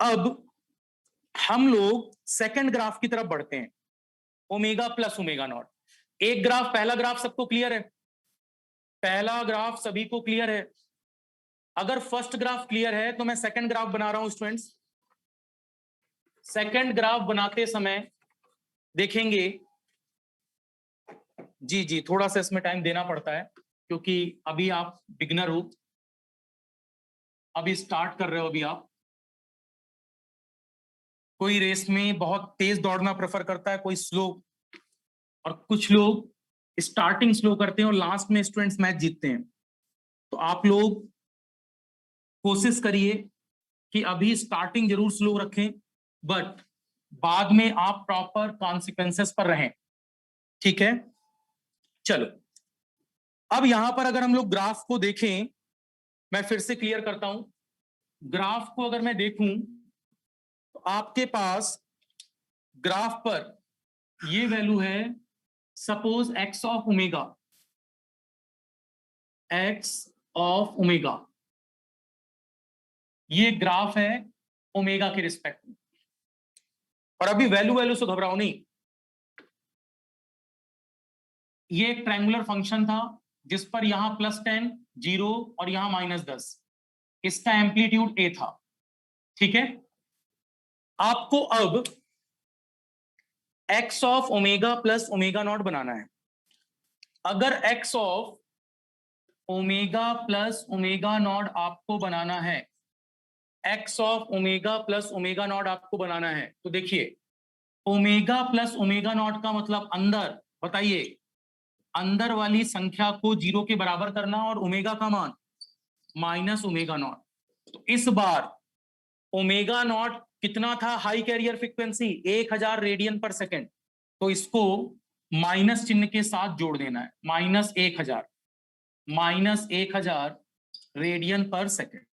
अब हम लोग सेकंड ग्राफ की तरफ बढ़ते हैं, ओमेगा प्लस ओमेगा नॉट। एक ग्राफ, पहला ग्राफ सबको क्लियर है? पहला ग्राफ सभी को क्लियर है? अगर फर्स्ट ग्राफ क्लियर है तो मैं सेकंड ग्राफ बना रहा हूं स्टूडेंट्स। सेकंड ग्राफ बनाते समय देखेंगे, जी जी थोड़ा सा इसमें टाइम देना पड़ता है क्योंकि अभी आप बिगनर हो, अभी स्टार्ट कर रहे हो। अभी आप, कोई रेस में बहुत तेज दौड़ना प्रेफर करता है, कोई स्लो, और कुछ लोग स्टार्टिंग स्लो करते हैं और लास्ट में स्टूडेंट्स मैच जीतते हैं। तो आप लोग कोशिश करिए कि अभी स्टार्टिंग जरूर स्लो रखें, बट बाद में आप प्रॉपर कॉन्सिक्वेंसेस पर रहें, ठीक है? चलो, अब यहां पर अगर हम लोग ग्राफ को देखें, मैं फिर से क्लियर करता हूं। ग्राफ को अगर मैं देखूं तो आपके पास ग्राफ पर ये वैल्यू है, suppose x of omega, x of omega, ये ग्राफ है ओमेगा के रिस्पेक्ट में। और अभी वैल्यू वैल्यू से घबराओ नहीं, ये एक ट्रायंगुलर फंक्शन था जिस पर यहां +10, 0 और यहां -10, इसका एम्पलीट्यूड ए था, ठीक है? आपको अब x of omega plus omega not बनाना है। अगर x of omega plus omega not आपको बनाना है, x of omega plus omega not आपको बनाना है, तो देखिए, ओमेगा प्लस ओमेगा नॉट का मतलब अंदर, बताइए, अंदर वाली संख्या को 0 के बराबर करना और ओमेगा का मान माइनस ओमेगा नॉट। तो इस बार ओमेगा नॉट कितना था? हाई कैरियर फ्रीक्वेंसी 1000 रेडियन पर सेकेंड, तो इसको माइनस चिन्ह के साथ जोड़ देना है, -1000, -1000 रेडियन पर सेकेंड।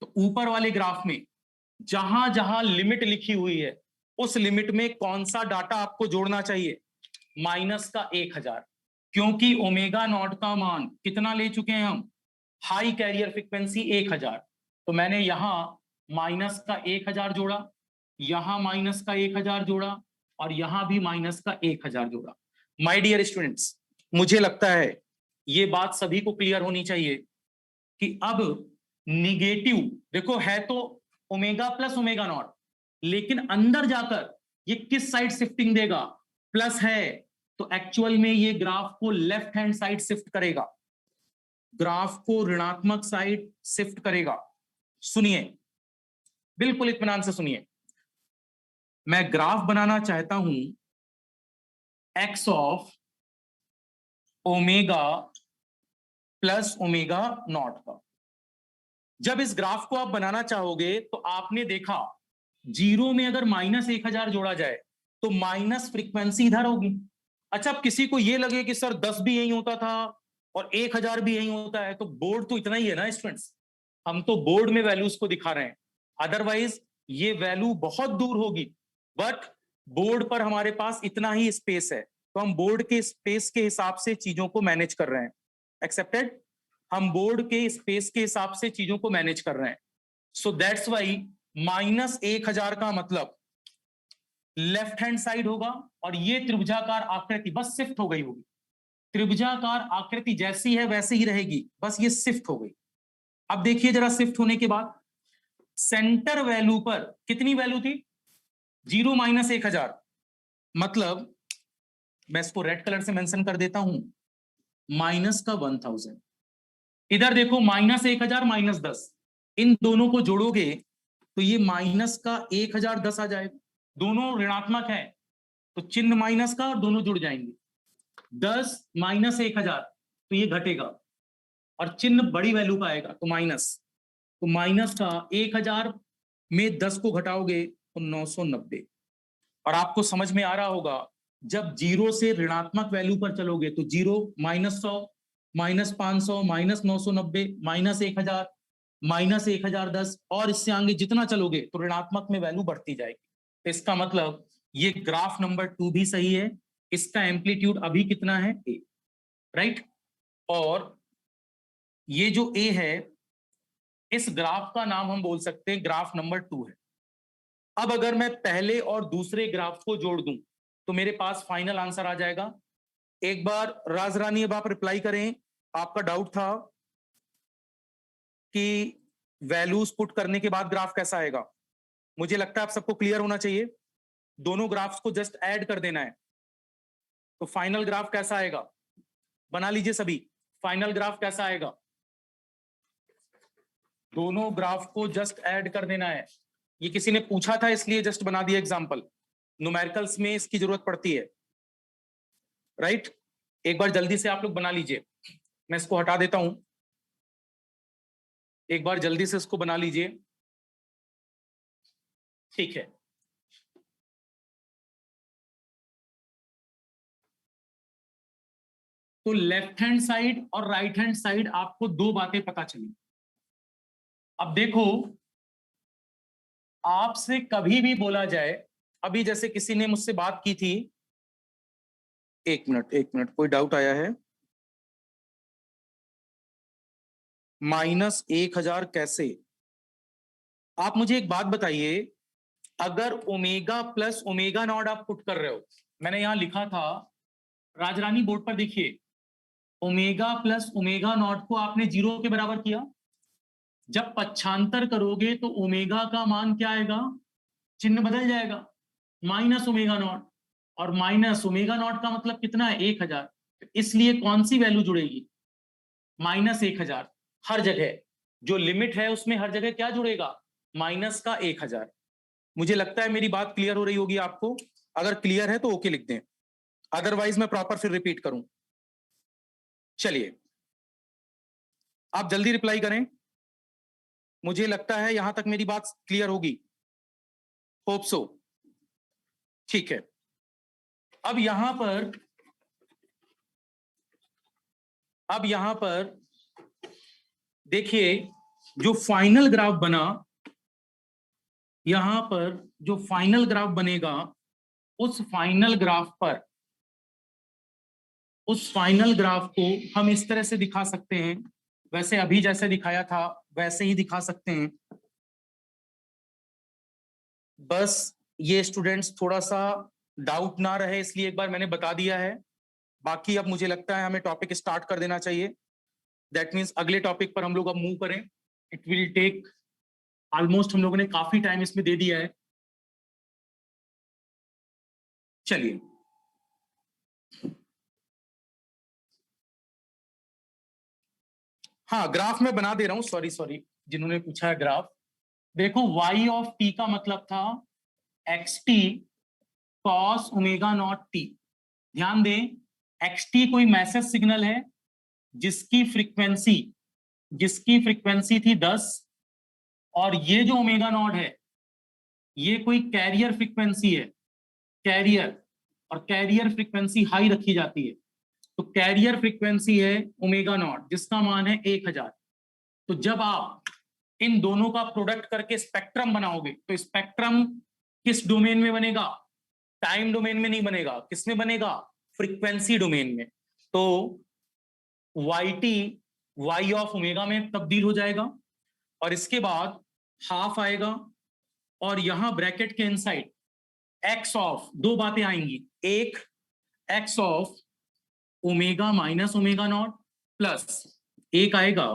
तो ऊपर वाले ग्राफ में जहां जहां लिमिट लिखी हुई है उस लिमिट में कौन सा डाटा आपको जोड़ना चाहिए? माइनस का 1000, क्योंकि ओमेगा नॉट का मान कितना ले चुके हैं हम? High carrier frequency 1000। तो मैंने यहां माइनस का 1000 जोड़ा, यहां माइनस का 1000 जोड़ा और यहां भी माइनस का 1000 जोड़ा। माय डियर स्टूडेंट्स, मुझे लगता है ये बात सभी को क्लियर होनी चाहिए कि अब निगेटिव, देखो है तो ओमेगा प्लस ओमेगा नॉट, लेकिन अंदर जाकर ये किस साइड शिफ्टिंग देगा? प्लस है, तो एक्चुअल में ये ग्राफ को लेफ्ट हैंड साइड शिफ्ट करेगा, ग्राफ को ऋणात्मक साइड शिफ्ट करेगा। सुनिए, बिल्कुल इत्मीनान से सुनिए, मैं ग्राफ बनाना चाहता हूं x of omega plus omega not का। जब इस ग्राफ को आप बनाना चाहोगे तो आपने देखा जीरो में अगर -1000 जोड़ा जाए तो माइनस फ्रीक्वेंसी इधर होगी। अच्छा, अब किसी को ये लगे कि सर 10 भी यही होता था और 1000 भी यही होता है, तो बोर्ड तो इतना ही है ना स्टूडेंट्स, हम तो बोर्ड में वैल्यूज को दिखा रहे हैं, अदरवाइज ये वैल्यू बहुत दूर होगी, बट बोर्ड पर हमारे पास इतना ही स्पेस है, तो हम बोर्ड के स्पेस के हिसाब से चीजों को मैनेज कर रहे हैं। एक्सेप्टेड? हम बोर्ड के स्पेस के हिसाब से चीजों को मैनेज कर रहे हैं। सो दैट्स वाई -1000 का मतलब लेफ्ट हैंड साइड होगा, और ये त्रिभुजाकार आकृति बस शिफ्ट हो गई होगी। त्रिभुजाकार आकृति जैसी है वैसे ही रहेगी, बस ये शिफ्ट हो गई। अब देखिए जरा, शिफ्ट होने के बाद सेंटर वैल्यू पर कितनी वैल्यू थी? 0 -1000, मतलब मैं इसको रेड कलर से मेंशन कर देता हूं, माइनस का 1000। इधर देखो -1000 -10, इन दोनों को जोड़ोगे तो ये माइनस का 1010 आ जाएगा। दोनों ऋणात्मक है तो चिन्ह माइनस का और दोनों जुड़ जाएंगे। 10 -1000 तो ये घटेगा और चिन्ह बड़ी वैल्यू का आएगा तो माइनस, तो माइनस का 1000 में 10 को घटाओगे तो 990। और आपको समझ में आ रहा होगा, जब जीरो से ऋणात्मक वैल्यू पर चलोगे तो 0 -100 -500 -990 -1000 -1010, और इससे आगे जितना चलोगे तो ऋणात्मक में वैल्यू बढ़ती जाएगी। तो इसका मतलब ये ग्राफ नंबर 2 भी सही है, इसका एम्पलीट्यूड अभी कितना है? ए, राइट। और ये जो ए है, इस ग्राफ का नाम हम बोल सकते हैं ग्राफ नंबर 2 है। अब अगर मैं पहले और दूसरे ग्राफ को जोड़ दूं तो मेरे पास फाइनल आंसर आ जाएगा। एक बार राज रानी अब आप रिप्लाई करें, आपका डाउट था कि वैल्यूज पुट करने के बाद ग्राफ कैसा आएगा। मुझे लगता है आप सबको क्लियर होना चाहिए, दोनों ग्राफ्स को जस्ट ऐड कर देना है तो फाइनल ग्राफ कैसा आएगा, बना लीजिए सभी। फाइनल ग्राफ कैसा आएगा? दोनों ग्राफ को जस्ट ऐड कर देना है। ये किसी ने पूछा था इसलिए जस्ट बना दिया एग्जांपल, न्यूमेरिकल्स में इसकी जरूरत पड़ती है, राइट। एक बार जल्दी से आप लोग बना लीजिए, मैं इसको हटा देता हूं, एक बार जल्दी से इसको बना लीजिए, ठीक है। तो लेफ्ट हैंड साइड और राइट हैंड साइड आपको दो बातें पता चली। अब देखो, आपसे कभी भी बोला जाए, अभी जैसे किसी ने मुझसे बात की थी, एक मिनट कोई डाउट आया है? -1000 कैसे? आप मुझे एक बात बताइए, अगर ओमेगा प्लस ओमेगा नॉट आप पुट कर रहे हो, मैंने यहां लिखा था, राजरानी बोर्ड पर देखिए, ओमेगा प्लस ओमेगा नॉट को आपने 0 के बराबर किया, जब पक्षांतर करोगे तो ओमेगा का मान क्या आएगा? चिन्ह बदल जाएगा, माइनस ओमेगा नॉट, और माइनस ओमेगा नॉट का मतलब कितना है? 1000। इसलिए कौन सी वैल्यू जुड़ेगी? -1000। हर जगह जो लिमिट है उसमें हर जगह क्या जुड़ेगा? माइनस का 1000। मुझे लगता है मेरी बात क्लियर हो रही होगी आपको, अगर क्लियर है तो ओके लिख दें, अदरवाइज मैं प्रॉपर फिर रिपीट करूं। चलिए आप जल्दी रिप्लाई करें, मुझे लगता है यहां तक मेरी बात क्लियर होगी, होप सो। ठीक है, अब यहां पर देखिए, जो फाइनल ग्राफ बना, यहां पर जो फाइनल ग्राफ बनेगा, उस फाइनल ग्राफ को हम इस तरह से दिखा सकते हैं, वैसे अभी जैसे दिखाया था वैसे ही दिखा सकते हैं। बस ये स्टूडेंट्स थोड़ा सा डाउट ना रहे इसलिए एक बार मैंने बता दिया है। बाकी अब मुझे लगता है हमें टॉपिक स्टार्ट कर देना चाहिए, दैट मीन्स अगले टॉपिक पर हम लोग अब मूव करें। इट विल टेक ऑलमोस्ट, हम लोगों ने काफी टाइम इसमें दे दिया है। चलिए, हाँ ग्राफ में बना दे रहा हूं, सॉरी जिन्होंने पूछा है ग्राफ, देखो y ऑफ t का मतलब था xt cos omega not t। ध्यान दें, एक्सटी कोई मैसेज सिग्नल है जिसकी फ्रीक्वेंसी थी 10, और ये जो ओमेगा नॉट है ये कोई कैरियर फ्रीक्वेंसी है, कैरियर, और कैरियर फ्रीक्वेंसी हाई रखी जाती है, तो कैरियर फ्रीक्वेंसी है ओमेगा नॉट जिसका मान है 1000। तो जब आप इन दोनों का प्रोडक्ट करके स्पेक्ट्रम बनाओगे तो स्पेक्ट्रम किस डोमेन में बनेगा? टाइम डोमेन में नहीं बनेगा, किसमें बनेगा? फ्रीक्वेंसी डोमेन में। तो yt y ऑफ ओमेगा में तब्दील हो जाएगा, और इसके बाद हाफ आएगा, और यहां ब्रैकेट के इनसाइड x ऑफ, दो बातें आएंगी, एक x of omega minus omega not, plus एक आएगा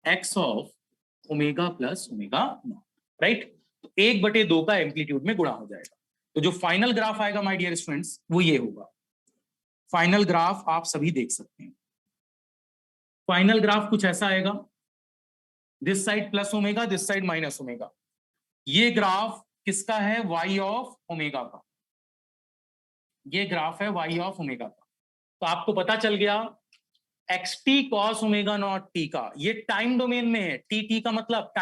x of omega plus omega not, right? तो 1/2 का एम्पलीट्यूड में गुणा हो जाएगा। तो जो फाइनल ग्राफ आएगा माय डियर स्टूडेंट्स वो ये होगा। फाइनल ग्राफ आप सभी देख सकते हैं। फाइनल ग्राफ कुछ ऐसा आएगा, this side plus omega, this side minus omega. ये ग्राफ किसका है? y ऑफ ओमेगा का। ये ग्राफ है y ऑफ ओमेगा का। तो आपको पता चल गया xt cos omega not t का, ये टाइम डोमेन में है। टी का मतलब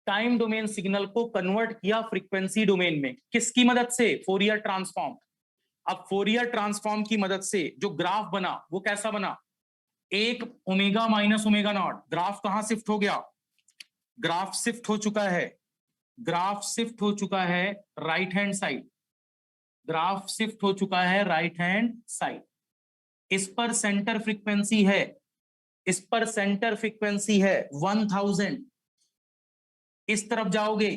टाइम डोमेन सिग्नल को कन्वर्ट किया फ्रीक्वेंसी डोमेन में, किसकी मदद से? Fourier transform. अब फोरियर ट्रांसफॉर्म की मदद से जो ग्राफ बना वो कैसा बना? एक omega minus omega not. Graph कहां शिफ्ट हो गया? ग्राफ शिफ्ट हो चुका है, ग्राफ शिफ्ट हो चुका है right hand side, graph shift हो चुका है राइट हैंड साइड। इस पर सेंटर फ्रीक्वेंसी है, इस पर सेंटर फ्रीक्वेंसी है 1000। इस तरफ जाओगे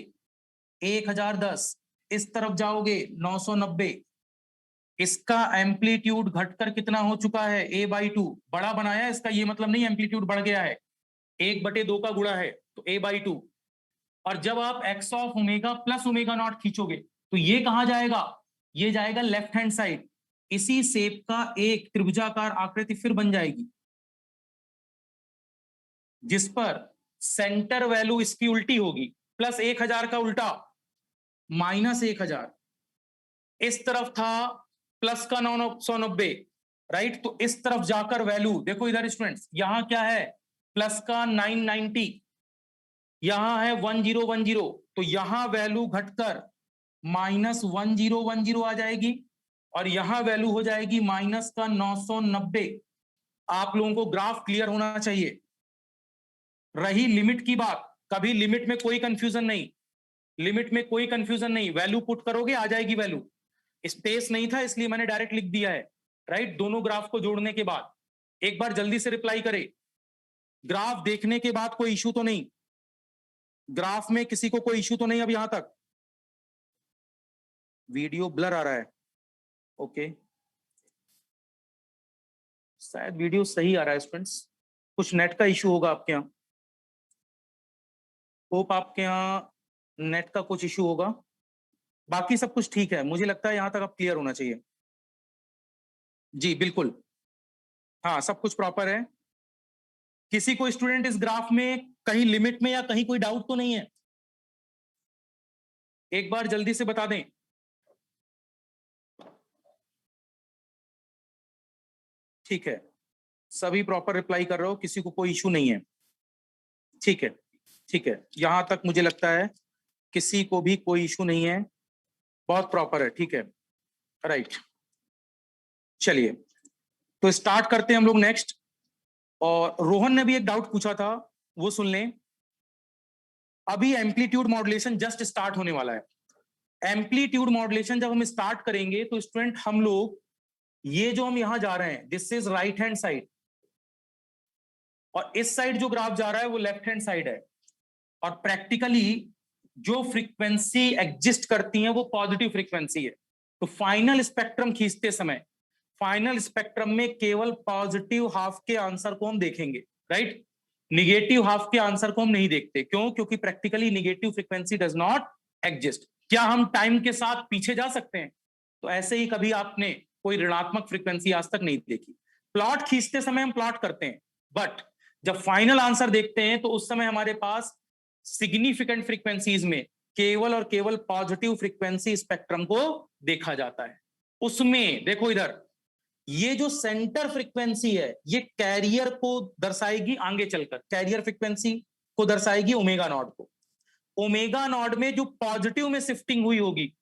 1010, इस तरफ जाओगे 990। इसका एम्पलीट्यूड घटकर कितना हो चुका है? a/2। बड़ा बनाया, इसका ये मतलब नहीं एम्पलीट्यूड बढ़ गया है, 1/2 का गुणा है तो a/2। और जब आप x of omega plus omega not खींचोगे तो ये कहां जाएगा? ये जाएगा लेफ्ट हैंड साइड। इसी शेप का एक त्रिभुजाकार आकृति फिर बन जाएगी जिस पर सेंटर वैल्यू इसकी उल्टी होगी, प्लस 1000 का उल्टा माइनस 1000। इस तरफ था प्लस का 990, राइट? तो इस तरफ जाकर वैल्यू देखो इधर स्टूडेंट्स, यहां क्या है? प्लस का 990, यहां है 1010, तो यहां वैल्यू घटकर माइनस 1010 आ जाएगी, और यहां वैल्यू हो जाएगी माइनस का 990। आप लोगों को ग्राफ क्लियर होना चाहिए। रही लिमिट की बात, कभी लिमिट में कोई कंफ्यूजन नहीं, लिमिट में कोई कंफ्यूजन नहीं, वैल्यू पुट करोगे आ जाएगी वैल्यू। स्पेस नहीं था इसलिए मैंने डायरेक्ट लिख दिया है, राइट? दोनों ग्राफ को जोड़ने के बाद एक बार जल्दी से रिप्लाई करे, ग्राफ देखने के बाद कोई इशू तो नहीं? ग्राफ में किसी को कोई इशू तो नहीं? अब यहां तक वीडियो ब्लर आ रहा है, ओके शायद वीडियो सही आ रहा है स्टूडेंट्स, कुछ नेट का इशू होगा आपके यहाँ, होप आपके यहाँ नेट का कुछ इशू होगा। बाकी सब कुछ ठीक है, मुझे लगता है यहां तक अब क्लियर होना चाहिए। जी बिल्कुल, हाँ सब कुछ प्रॉपर है। किसी को स्टूडेंट इस ग्राफ में कहीं लिमिट में या कहीं कोई डाउट तो नहीं है? एक बार जल्दी से बता दें। ठीक है, सभी प्रॉपर रिप्लाई कर रहे हो, किसी को कोई इशू नहीं है? ठीक है, ठीक है, यहां तक मुझे लगता है किसी को भी कोई इशू नहीं है, बहुत प्रॉपर है, ठीक है, राइट। चलिए तो स्टार्ट करते हैं हम लोग नेक्स्ट। और रोहन ने भी एक डाउट पूछा था, वो सुन लें। अभी एम्पलीट्यूड मॉड्यूलेशन जस्ट स्टार्ट होने वाला है। एम्पलीट्यूड मॉड्यूलेशन जब हम स्टार्ट करेंगे तो स्टूडेंट हम लोग ये जो हम यहां जा रहे हैं this is right hand side, और इस साइड जो ग्राफ जा रहा है वो लेफ्ट हैंड साइड है, और प्रैक्टिकली जो फ्रीक्वेंसी एग्जिस्ट करती है वो पॉजिटिव फ्रीक्वेंसी है। तो फाइनल स्पेक्ट्रम खींचते समय फाइनल स्पेक्ट्रम में केवल पॉजिटिव हाफ के आंसर को हम देखेंगे, राइट? निगेटिव हाफ के आंसर को हम नहीं देखते, क्यों? क्योंकि practically negative frequency does not exist. क्या हम टाइम के साथ पीछे जा सकते हैं? तो ऐसे ही कभी आपने कोई ऋणात्मक फ्रीक्वेंसी आज तक नहीं देखी। प्लॉट खींचते समय हम प्लॉट करते हैं, बट जब फाइनल आंसर देखते हैं तो उस समय हमारे पास सिग्निफिकेंट फ्रीक्वेंसीज में केवल और केवल पॉजिटिव फ्रीक्वेंसी स्पेक्ट्रम को देखा जाता है। उसमें देखो इधर ये जो सेंटर फ्रीक्वेंसी है ये कैरियर को दर्शाएगी आगे चलकर, कैरियर फ्रीक्वेंसी को दर्शाएगी ओमेगा नॉट को। ओमेगा नॉट में जो पॉजिटिव में शिफ्टिंग हुई होगी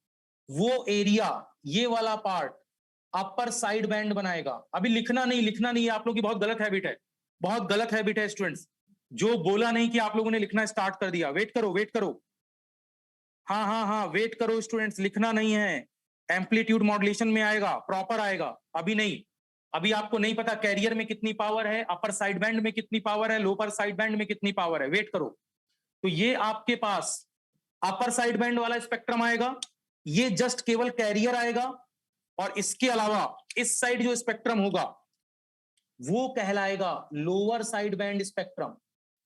वो एरिया, ये वाला पार्ट अपर साइड बैंड बनाएगा। अभी लिखना नहीं, आप लोगों की बहुत गलत हैबिट है, बहुत गलत हैबिट है स्टूडेंट्स। जो बोला नहीं कि आप लोगों ने लिखना स्टार्ट कर दिया, वेट करो। हाँ, वेट करो स्टूडेंट्स, लिखना नहीं है, एम्पलीट्यूड मॉड्यूलेशन में आएगा, प्रॉपर आएगा, अभी नहीं। अभी आपको नहीं पता कैरियर में कितनी पावर है, अपर साइड बैंड में कितनी पावर है, लोअर साइड बैंड में कितनी पावर है, वेट करो। तो ये आपके पास अपर साइड बैंड वाला स्पेक्ट्रम आएगा, ये जस्ट केवल कैरियर आएगा, और इसके अलावा इस साइड जो स्पेक्ट्रम होगा वो कहलाएगा lower side band spectrum,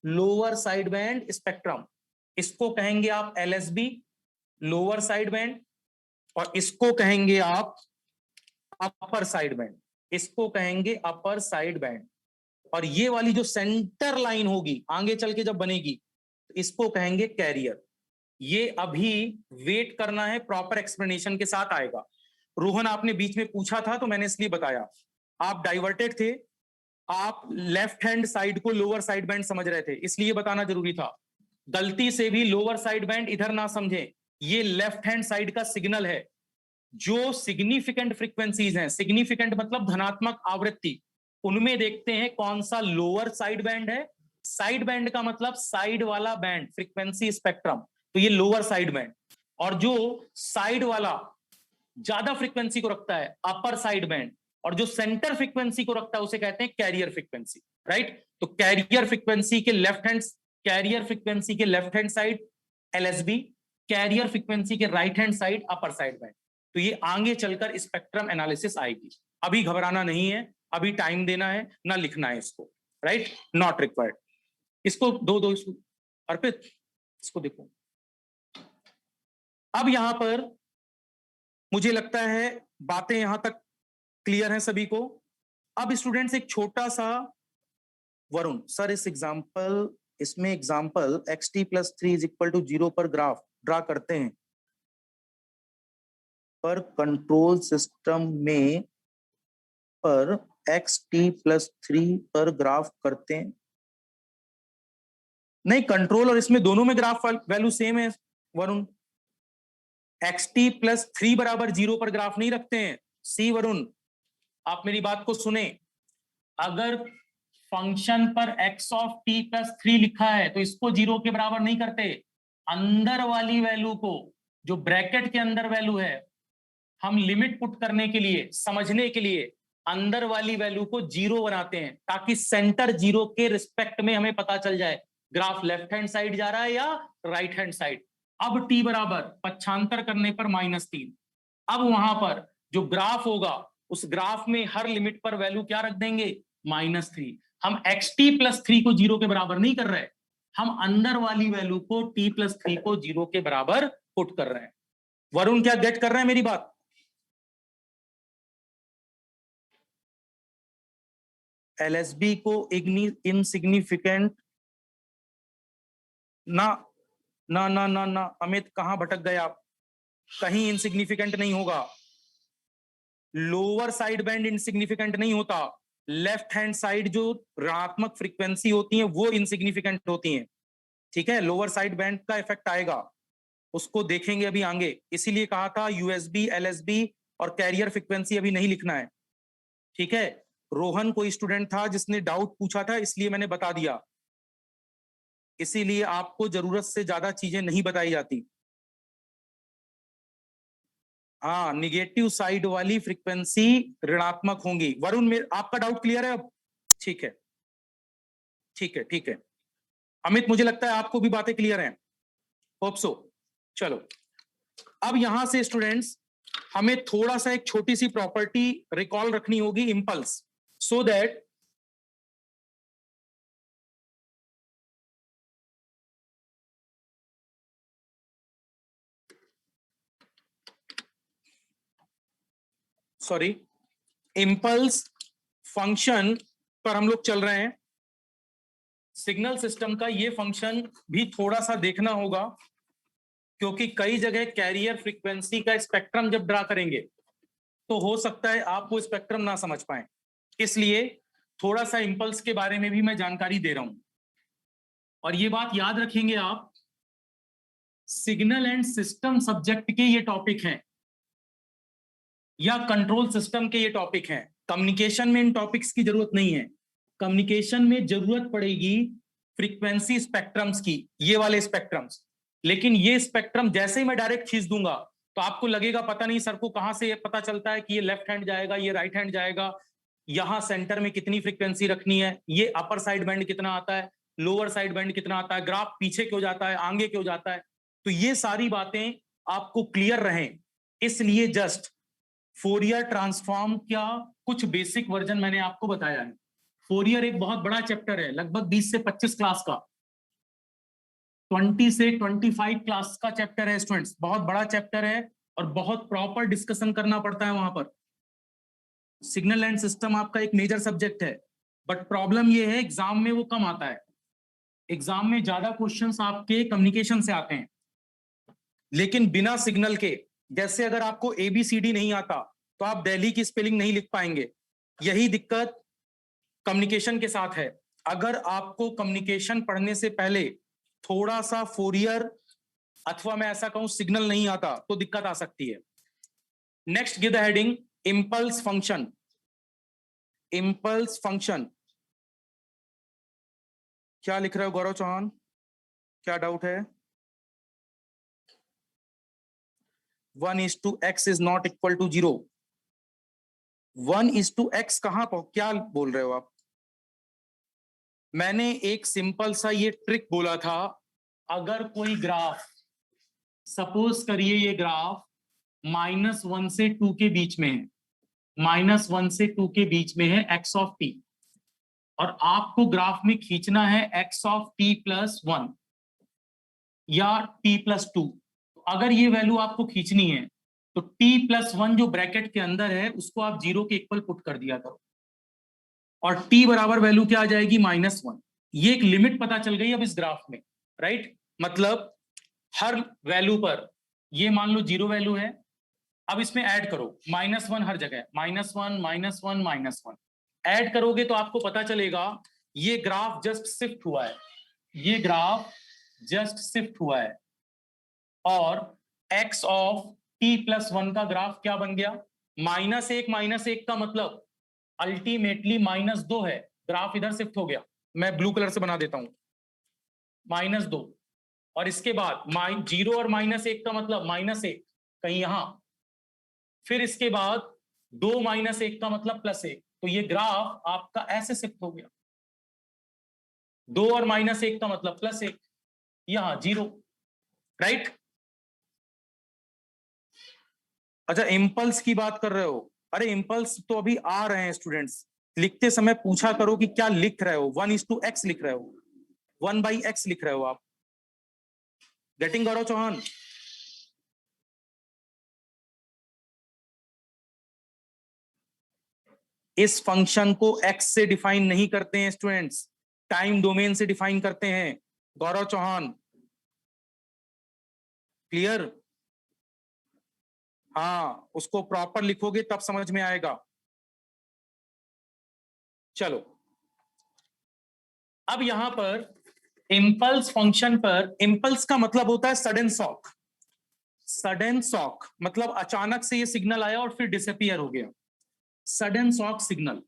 lower side band spectrum. इसको कहेंगे आप एलएसबी, लोअर साइड बैंड, और इसको कहेंगे आप अपर साइड बैंड, इसको कहेंगे अपर साइड बैंड। और ये वाली जो सेंटर लाइन होगी आगे चल के जब बनेगी इसको कहेंगे कैरियर। ये अभी वेट करना है, प्रॉपर एक्सप्लेनेशन के साथ आएगा। रोहन आपने बीच में पूछा था तो मैंने इसलिए बताया, आप डाइवर्टेड थे, आप लेफ्ट हैंड साइड को लोअर साइड बैंड समझ रहे थे, इसलिए बताना जरूरी था। गलती से भी लोअर साइड बैंड इधर ना समझे, ये लेफ्ट हैंड साइड का सिग्नल है। जो सिग्निफिकेंट फ्रीक्वेंसीज हैं, सिग्निफिकेंट मतलब धनात्मक आवृत्ति, उनमें देखते हैं कौन सा लोअर साइड बैंड है। साइड बैंड का मतलब साइड वाला बैंड, फ्रीक्वेंसी स्पेक्ट्रम, तो ये लोअर साइड बैंड। और जो साइड वाला ज्यादा फ्रीक्वेंसी को रखता है अपर साइड बैंड, और जो सेंटर फ्रीक्वेंसी को रखता है उसे कहते हैं कैरियर फ्रीक्वेंसी, राइट। तो कैरियर फ्रीक्वेंसी के left hand side LSB, carrier frequency के right hand side upper side band. तो ये आगे चलकर स्पेक्ट्रम एनालिसिस आएगी, अभी घबराना नहीं है, अभी टाइम देना है, ना लिखना है इसको, राइट, नॉट रिक्वायर्ड। इसको दो इसको अर्पित, इसको देखो। अब यहां पर मुझे लगता है बातें यहां तक क्लियर हैं सभी को। अब स्टूडेंट्स एक छोटा सा, वरुण सर इस एग्जांपल, इसमें एग्जांपल xt+3 = 0 पर ग्राफ ड्रा करते हैं, पर कंट्रोल सिस्टम में पर xt+3 पर ग्राफ करते हैं। नहीं, कंट्रोल और इसमें दोनों में ग्राफ वैल्यू सेम है वरुण, xt+3 = 0 पर ग्राफ नहीं रखते हैं। सी वरुण, आप मेरी बात को सुने, अगर फंक्शन पर x(t+3) लिखा है तो इसको 0 के बराबर नहीं करते, अंदर वाली वैल्यू को, जो ब्रैकेट के अंदर वैल्यू है, हम लिमिट पुट करने के लिए, समझने के लिए अंदर वाली वैल्यू को 0 बनाते हैं, ताकि सेंटर 0 के रिस्पेक्ट में हमें पता चल जाए ग्राफ लेफ्ट हैंड साइड जा रहा है या राइट हैंड साइड। अब t बराबर पक्षांतर करने पर -3, अब वहां पर जो ग्राफ होगा उस ग्राफ में हर लिमिट पर वैल्यू क्या रख देंगे, -3। हम xt+3 को 0 के बराबर नहीं कर रहे, हम अंदर वाली वैल्यू को t+3 को 0 के बराबर पुट कर रहे हैं। वरुण क्या गेट कर रहे हैं मेरी बात? एलएसबी को इनसिग्निफिकेंट ना ना ना ना ना, अमित कहां भटक गए आप, कहीं इनसिग्निफिकेंट नहीं होगा। लोअर साइड बैंड इनसिग्निफिकेंट नहीं होता, लेफ्ट हैंड साइड जो ऋणात्मक फ्रीक्वेंसी होती है वो इनसिग्निफिकेंट होती हैं, ठीक है। लोअर साइड बैंड का इफेक्ट आएगा, उसको देखेंगे अभी आगे, इसीलिए कहा था यूएसबी, एलएसबी और कैरियर फ्रीक्वेंसी अभी नहीं लिखना है, ठीक है। रोहन कोई स्टूडेंट था जिसने डाउट पूछा था, इसलिए मैंने बता दिया, इसीलिए आपको जरूरत से ज्यादा चीजें नहीं बताई जाती। हाँ, निगेटिव साइड वाली फ्रीक्वेंसी ऋणात्मक होंगी। वरुण, आपका डाउट क्लियर है अब? ठीक है, ठीक है, ठीक है। अमित, मुझे लगता है आपको भी बातें क्लियर हैं, होप सो। चलो, अब यहां से स्टूडेंट्स हमें थोड़ा सा एक छोटी सी प्रॉपर्टी रिकॉल रखनी होगी, impulse, so that sorry, impulse function पर हम लोग चल रहे हैं। सिग्नल सिस्टम का ये फंक्शन भी थोड़ा सा देखना होगा, क्योंकि कई जगह कैरियर फ्रीक्वेंसी का स्पेक्ट्रम जब ड्रा करेंगे तो हो सकता है आप वो स्पेक्ट्रम ना समझ पाए, इसलिए थोड़ा सा इंपल्स के बारे में भी मैं जानकारी दे रहा हूं। और ये बात याद रखेंगे आप, सिग्नल एंड सिस्टम सब्जेक्ट के ये टॉपिक हैं या कंट्रोल सिस्टम के ये टॉपिक हैं। कम्युनिकेशन में इन टॉपिक्स की जरूरत नहीं है। कम्युनिकेशन में जरूरत पड़ेगी फ्रीक्वेंसी स्पेक्ट्रम्स की, ये वाले स्पेक्ट्रम्स। लेकिन ये स्पेक्ट्रम जैसे ही मैं डायरेक्ट खींच दूंगा तो आपको लगेगा पता नहीं सर को कहां से ये पता चलता है कि ये लेफ्ट हैंड जाएगा, ये राइट हैंड जाएगा, यहां सेंटर में कितनी फ्रीक्वेंसी रखनी है, ये अपर साइड बैंड कितना आता है, लोअर साइड बैंड कितना आता है, ग्राफ पीछे क्यों जाता है, आगे क्यों जाता है। तो ये सारी बातें आपको क्लियर रहें, इसलिए जस्ट फोरियर ट्रांसफॉर्म का कुछ बेसिक वर्जन मैंने आपको बताया है। फोरियर एक बहुत बड़ा चैप्टर है, लगभग 20 से 25 क्लास का, 20 से 25 क्लास का चैप्टर है स्टूडेंट्स, बहुत बड़ा चैप्टर है और बहुत प्रॉपर डिस्कशन करना पड़ता है वहां पर। सिग्नल एंड सिस्टम आपका एक मेजर सब्जेक्ट है, बट प्रॉब्लम ये है एग्जाम में वो कम आता है। एग्जाम में ज्यादा क्वेश्चंस आपके कम्युनिकेशन से आते हैं, लेकिन बिना सिग्नल के, जैसे अगर आपको ABCD नहीं आता तो आप दिल्ली की स्पेलिंग नहीं लिख पाएंगे। यही दिक्कत कम्युनिकेशन के साथ है। अगर आपको कम्युनिकेशन पढ़ने से पहले थोड़ा सा फोरियर अथवा मैं ऐसा कहूं सिग्नल नहीं आता तो दिक्कत आ सकती है। Next give the heading impulse function. Impulse function क्या लिख रहे हो गौरव चौहान, क्या डाउट है? 1:x is not equal to 0। 1:x कहां पर, क्या बोल रहे हो आप? मैंने एक सिंपल सा ये ट्रिक बोला था, अगर कोई ग्राफ, सपोज करिए ये ग्राफ -1 से 2 के बीच में है, -1 से 2 के बीच में है x ऑफ t, और आपको ग्राफ में खींचना है x ऑफ t प्लस 1 या t प्लस 2। अगर ये वैल्यू आपको खींचनी है तो t प्लस 1 जो ब्रैकेट के अंदर है उसको आप 0 के इक्वल पुट कर दिया करो, और t बराबर वैल्यू क्या आ जाएगी -1। ये एक लिमिट पता चल गई अब इस ग्राफ में, राइट? मतलब हर वैल्यू पर, ये मान लो 0 वैल्यू है, अब इसमें ऐड करो -1 हर जगह, -1 -1 -1 ऐड करोगे तो आपको पता चलेगा ये ग्राफ जस्ट शिफ्ट हुआ है, ये ग्राफ जस्ट शिफ्ट हुआ है, और x ऑफ t प्लस 1 का ग्राफ क्या बन गया? -1 का मतलब अल्टीमेटली -2 है, ग्राफ इधर शिफ्ट हो गया। मैं ब्लू कलर से बना देता हूं, -2, और इसके बाद 0 और -1 का मतलब -1 कहीं यहां, फिर इसके बाद 2 -1 का मतलब +1, तो ये ग्राफ आपका ऐसे शिफ्ट हो गया। 2 और -1 का मतलब +1, यहां 0, राइट? अच्छा, इम्पल्स की बात कर रहे हो? अरे इम्पल्स तो अभी आ रहे हैं स्टूडेंट्स, लिखते समय पूछा करो कि क्या लिख रहे हो। 1:x लिख रहे हो, 1/x लिख रहे हो आप। गेटिंग गौरव चौहान? इस फंक्शन को x से डिफाइन नहीं करते हैं स्टूडेंट्स, टाइम डोमेन से डिफाइन करते हैं। गौरव चौहान, क्लियर? हाँ, उसको प्रॉपर लिखोगे तब समझ में आएगा। चलो, अब यहां पर इंपल्स फंक्शन पर, इंपल्स का मतलब होता है सडन शॉक। सडन शॉक मतलब अचानक से ये सिग्नल आया और फिर डिसअपियर हो गया, sudden shock signal.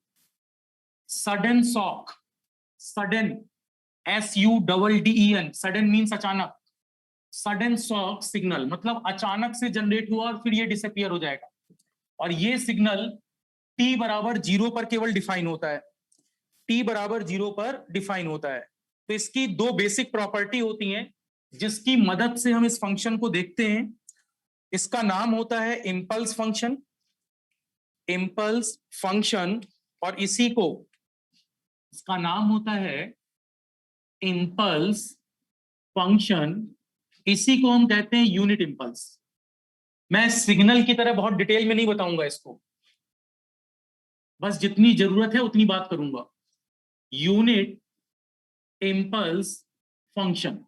Sudden shock, sudden, SUDDEN, sudden means अचानक। सडन शॉक सिग्नल मतलब अचानक से जनरेट हुआ और फिर ये डिसअपियर हो जाएगा, और ये सिग्नल t बराबर 0 पर केवल डिफाइन होता है, t बराबर 0 पर डिफाइन होता है। तो इसकी दो बेसिक प्रॉपर्टी होती हैं जिसकी मदद से हम इस फंक्शन को देखते हैं। इसका नाम होता है इंपल्स फंक्शन, इंपल्स फंक्शन, और इसी को, इसका नाम होता है इंपल्स फंक्शन, इसी को हम कहते हैं यूनिट इंपल्स। मैं सिग्नल की तरह बहुत डिटेल में नहीं बताऊंगा इसको, बस जितनी जरूरत है उतनी बात करूंगा। यूनिट इंपल्स फंक्शन,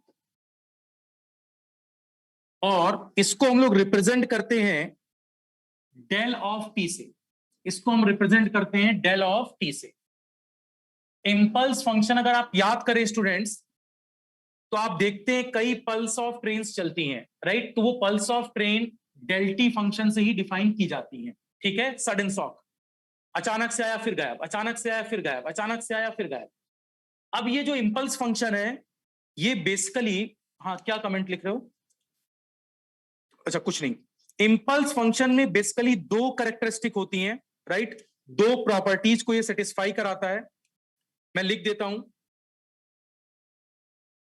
और इसको हम लोग रिप्रेजेंट करते हैं डेल ऑफ टी से, इसको हम रिप्रेजेंट करते हैं डेल ऑफ टी से। इंपल्स फंक्शन अगर आप याद करें स्टूडेंट्स, तो आप देखते हैं कई पल्स ऑफ ट्रेन चलती हैं, राइट? तो वो pulse of train del t function से ही डिफाइन की जाती हैं, ठीक है? सडन शॉक, अचानक से आया फिर गायब, अचानक से आया फिर गायब, अचानक से आया फिर गायब। अब ये जो इंपल्स फंक्शन है, ये बेसिकली, हाँ क्या कमेंट लिख रहे हो? अच्छा कुछ नहीं। इंपल्स फंक्शन में बेसिकली दो कैरेक्टरिस्टिक होती हैं, राइट? दो प्रॉपर्टीज को ये सेटिस्फाई कराता है। मैं लिख देता हूं,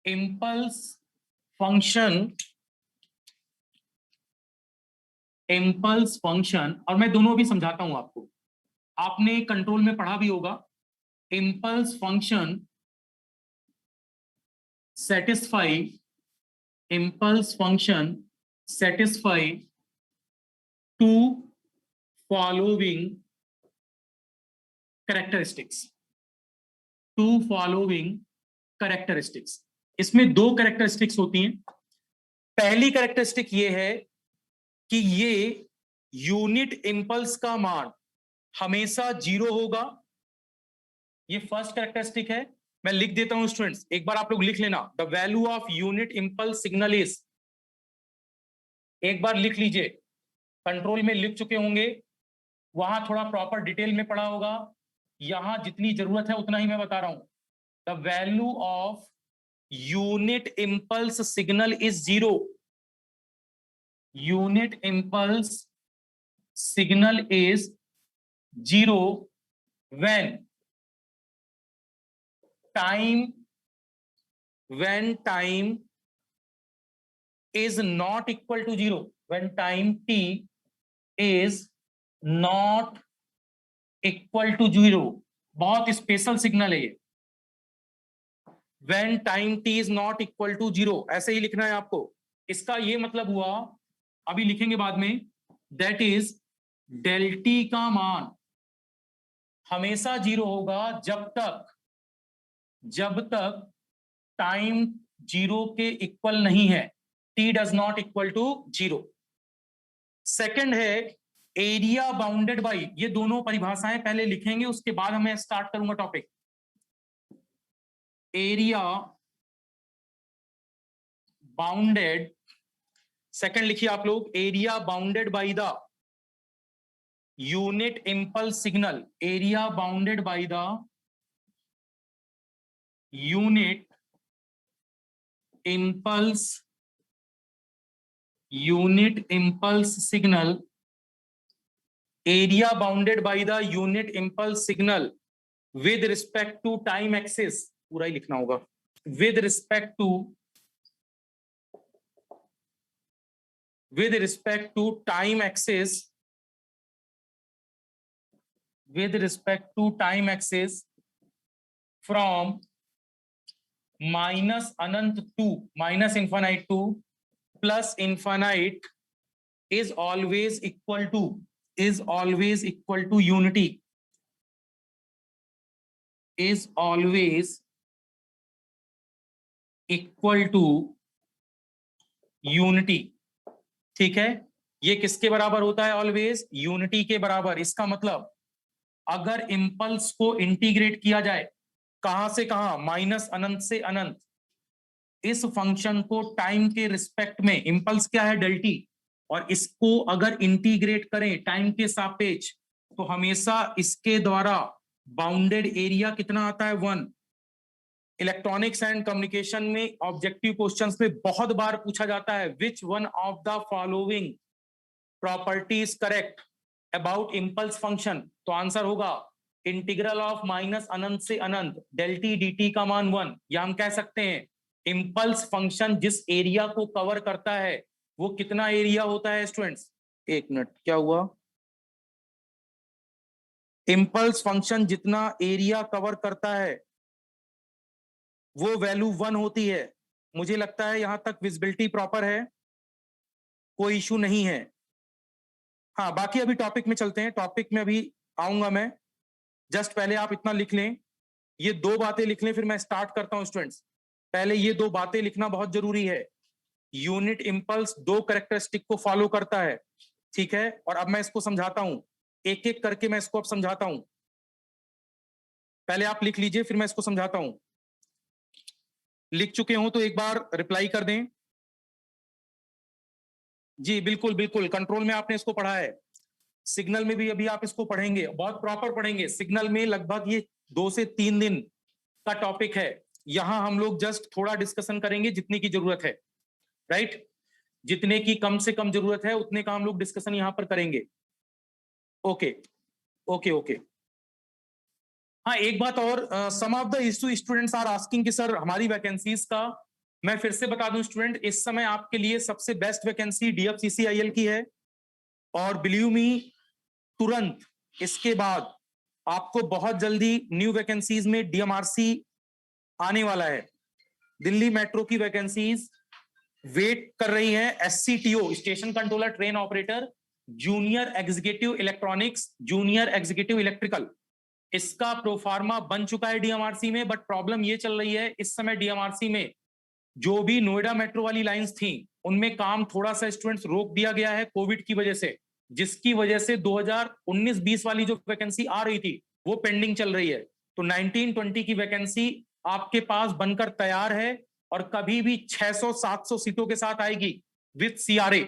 इंपल्स फंक्शन, इंपल्स फंक्शन, और मैं दोनों भी समझाता हूं आपको, आपने कंट्रोल में पढ़ा भी होगा। Impulse function satisfy, impulse function satisfy to following characteristics, to following characteristics. इसमें दो कैरेक्टरिस्टिक्स होती हैं। पहली कैरेक्टरिस्टिक ये है कि ये यूनिट इंपल्स का मान हमेशा 0 होगा। ये फर्स्ट कैरेक्टरिस्टिक है। मैं लिख देता हूं स्टूडेंट्स, एक बार आप लोग लिख लेना, the value of unit impulse signal is, एक बार लिख लीजिए, कंट्रोल में लिख चुके होंगे, वहां थोड़ा प्रॉपर डिटेल में पढ़ा होगा, यहां जितनी जरूरत है उतना ही मैं बता रहा हूं। The value of unit impulse signal is 0, unit impulse signal is 0 when time is not equal to 0, when time t is not equal to 0, बहुत स्पेशल सिग्नल है ये, when time t is not equal to 0, ऐसे ही लिखना है आपको। इसका ये मतलब हुआ, अभी लिखेंगे बाद में, that is del t का मान हमेशा 0 होगा जब तक टाइम 0 के इक्वल नहीं है, t does not equal to 0। Second है एरिया बाउंडेड बाई, ये दोनों परिभाषाएं पहले लिखेंगे, उसके बाद मैं स्टार्ट करूंगा टॉपिक। एरिया बाउंडेड, सेकंड लिखिए आप लोग, area bounded by the unit impulse signal, area bounded by the unit impulse signal, area bounded by the unit impulse signal with respect to time axis, पूरा ही लिखना होगा, with respect to time axis, with respect to time axis from minus Anant to minus infinite to plus infinite is always equal to unity, is always equal to unity। ठीक है, ये किसके बराबर होता है? ऑलवेज यूनिटी के बराबर। इसका मतलब अगर इंपल्स को इंटीग्रेट किया जाए, कहां से कहां? माइनस अनंत से अनंत, इस फंक्शन को टाइम के रिस्पेक्ट में, इंपल्स क्या है? डेल टी, और इसको अगर इंटीग्रेट करें टाइम के सापेक्ष, तो हमेशा इसके द्वारा बाउंडेड एरिया कितना आता है? 1। इलेक्ट्रॉनिक्स एंड कम्युनिकेशन में ऑब्जेक्टिव क्वेश्चंस में बहुत बार पूछा जाता है, which one of the following property is correct about impulse function? तो आंसर होगा इंटीग्रल ऑफ माइनस अनंत से अनंत डेल टी डी टी का मान 1। या हम कह सकते हैं इंपल्स फंक्शन जिस एरिया को कवर करता है वो कितना एरिया होता है स्टूडेंट्स? एक मिनट, क्या हुआ? इंपल्स फंक्शन जितना एरिया कवर करता है वो वैल्यू 1 होती है। मुझे लगता है यहां तक विजिबिलिटी प्रॉपर है, कोई इशू नहीं है। हाँ, बाकी अभी टॉपिक में चलते हैं, टॉपिक में अभी आऊंगा मैं। जस्ट पहले आप इतना लिख लें, ये दो बातें लिख लें, फिर मैं स्टार्ट करता हूं स्टूडेंट्स। पहले ये दो बातें लिखना बहुत जरूरी है। यूनिट इंपल्स दो कैरेक्टरिस्टिक को फॉलो करता है, ठीक है, और अब मैं इसको समझाता हूं, एक एक करके मैं इसको अब समझाता हूं। पहले आप लिख लीजिए, फिर मैं इसको समझाता हूं। लिख चुके हो तो एक बार रिप्लाई कर दें। जी बिल्कुल बिल्कुल, कंट्रोल में आपने इसको पढ़ा है, सिग्नल में भी अभी आप इसको पढ़ेंगे, बहुत प्रॉपर पढ़ेंगे। सिग्नल में लगभग ये 2 से 3 दिन का टॉपिक है। यहां हम लोग जस्ट थोड़ा डिस्कशन करेंगे जितनी की जरूरत है, राइट? जितने की कम से कम जरूरत है उतने का हम लोग डिस्कशन यहां पर करेंगे। Okay okay okay. हाँ, एक बात और, some of the issue students are asking कि सर हमारी वैकेंसीज का, मैं फिर से बता दूं स्टूडेंट, इस समय आपके लिए सबसे बेस्ट वैकेंसी DFCCIL की है, और बिलीव मी, तुरंत इसके बाद आपको बहुत जल्दी न्यू वैकेंसीज में DMRC आने वाला है। दिल्ली मेट्रो की वैकेंसीज वेट कर रही है। SCTO, station controller train operator, junior executive electronics, junior executive electrical, इसका प्रोफार्मा बन चुका है DMRC में। बट प्रॉब्लम ये चल रही है इस समय DMRC में, जो भी नोएडा मेट्रो वाली लाइंस थी उनमें काम थोड़ा सा स्टूडेंट्स रोक दिया गया है कोविड की वजह से, जिसकी वजह से 2019-20 वाली जो वैकेंसी आ रही थी वो पेंडिंग चल रही है। तो 19-20 की वैकेंसी आपके पास बनकर तैयार है, और कभी भी 600-700 सीटों के साथ आएगी with CRA,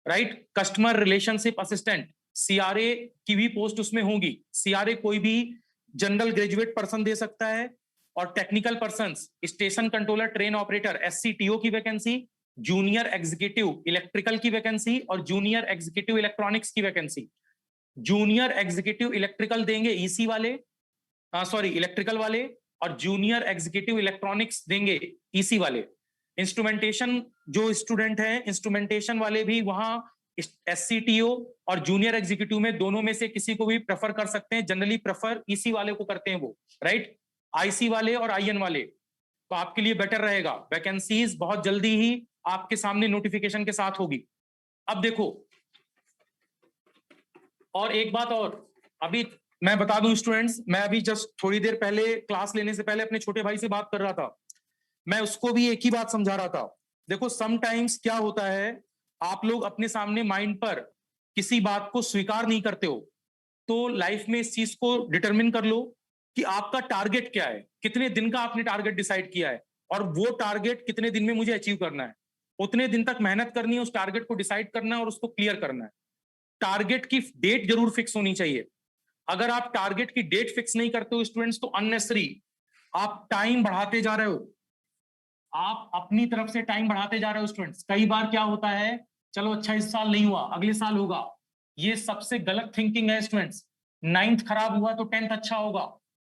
right? Customer relationship assistant, CRA की भी पोस्ट उसमें होगी। CRA कोई भी जनरल ग्रेजुएट पर्सन दे सकता है, और technical person, station controller train operator SCTO की वैकेंसी, जूनियर एग्जीक्यूटिव इलेक्ट्रिकल की वैकेंसी, और जूनियर एग्जीक्यूटिव इलेक्ट्रॉनिक्स की वैकेंसी। जूनियर एग्जीक्यूटिव इलेक्ट्रिकल देंगे EC वाले, सॉरी इलेक्ट्रिकल वाले, और जूनियर एग्जीक्यूटिव इलेक्ट्रॉनिक्स देंगे EC वाले। इंस्ट्रूमेंटेशन जो स्टूडेंट है, इंस्ट्रूमेंटेशन वाले भी वहां SCTO और जूनियर एग्जीक्यूटिव में दोनों में से किसी को भी प्रेफर कर सकते हैं। जनरली प्रेफर EC वाले को करते हैं वो, राइट? IC वाले और IN वाले, तो आपके लिए बेटर रहेगा। वैकेंसीज बहुत जल्दी ही आपके सामने नोटिफिकेशन के साथ होगी। अब देखो, और एक बात और, अभी मैं बता दूं स्टूडेंट्स, मैं अभी जस्ट थोड़ी देर पहले क्लास लेने से पहले अपने छोटे भाई से बात कर रहा था, मैं उसको भी एक ही बात समझा रहा था। देखो समटाइम्स क्या होता है, आप लोग अपने सामने माइंड पर किसी बात को स्वीकार नहीं करते हो, तो लाइफ में इस चीज को डिटरमिन कर लो कि आपका टारगेट क्या है, कितने दिन का आपने टारगेट डिसाइड किया है, और वो टारगेट कितने दिन में मुझे अचीव करना है। उतने दिन तक मेहनत करनी है, उस टारगेट को डिसाइड करना है और उसको क्लियर करना है। टारगेट की डेट जरूर फिक्स होनी चाहिए। अगर आप टारगेट की डेट फिक्स नहीं करते हो स्टूडेंट्स, तो अननेसेसरी आप टाइम बढ़ाते जा रहे हो, आप अपनी तरफ से टाइम बढ़ाते जा रहे हो स्टूडेंट्स। कई बार क्या होता है, चलो अच्छा इस साल नहीं हुआ अगले साल होगा, ये सबसे गलत थिंकिंग है स्टूडेंट्स। 9th खराब हुआ तो 10th अच्छा होगा,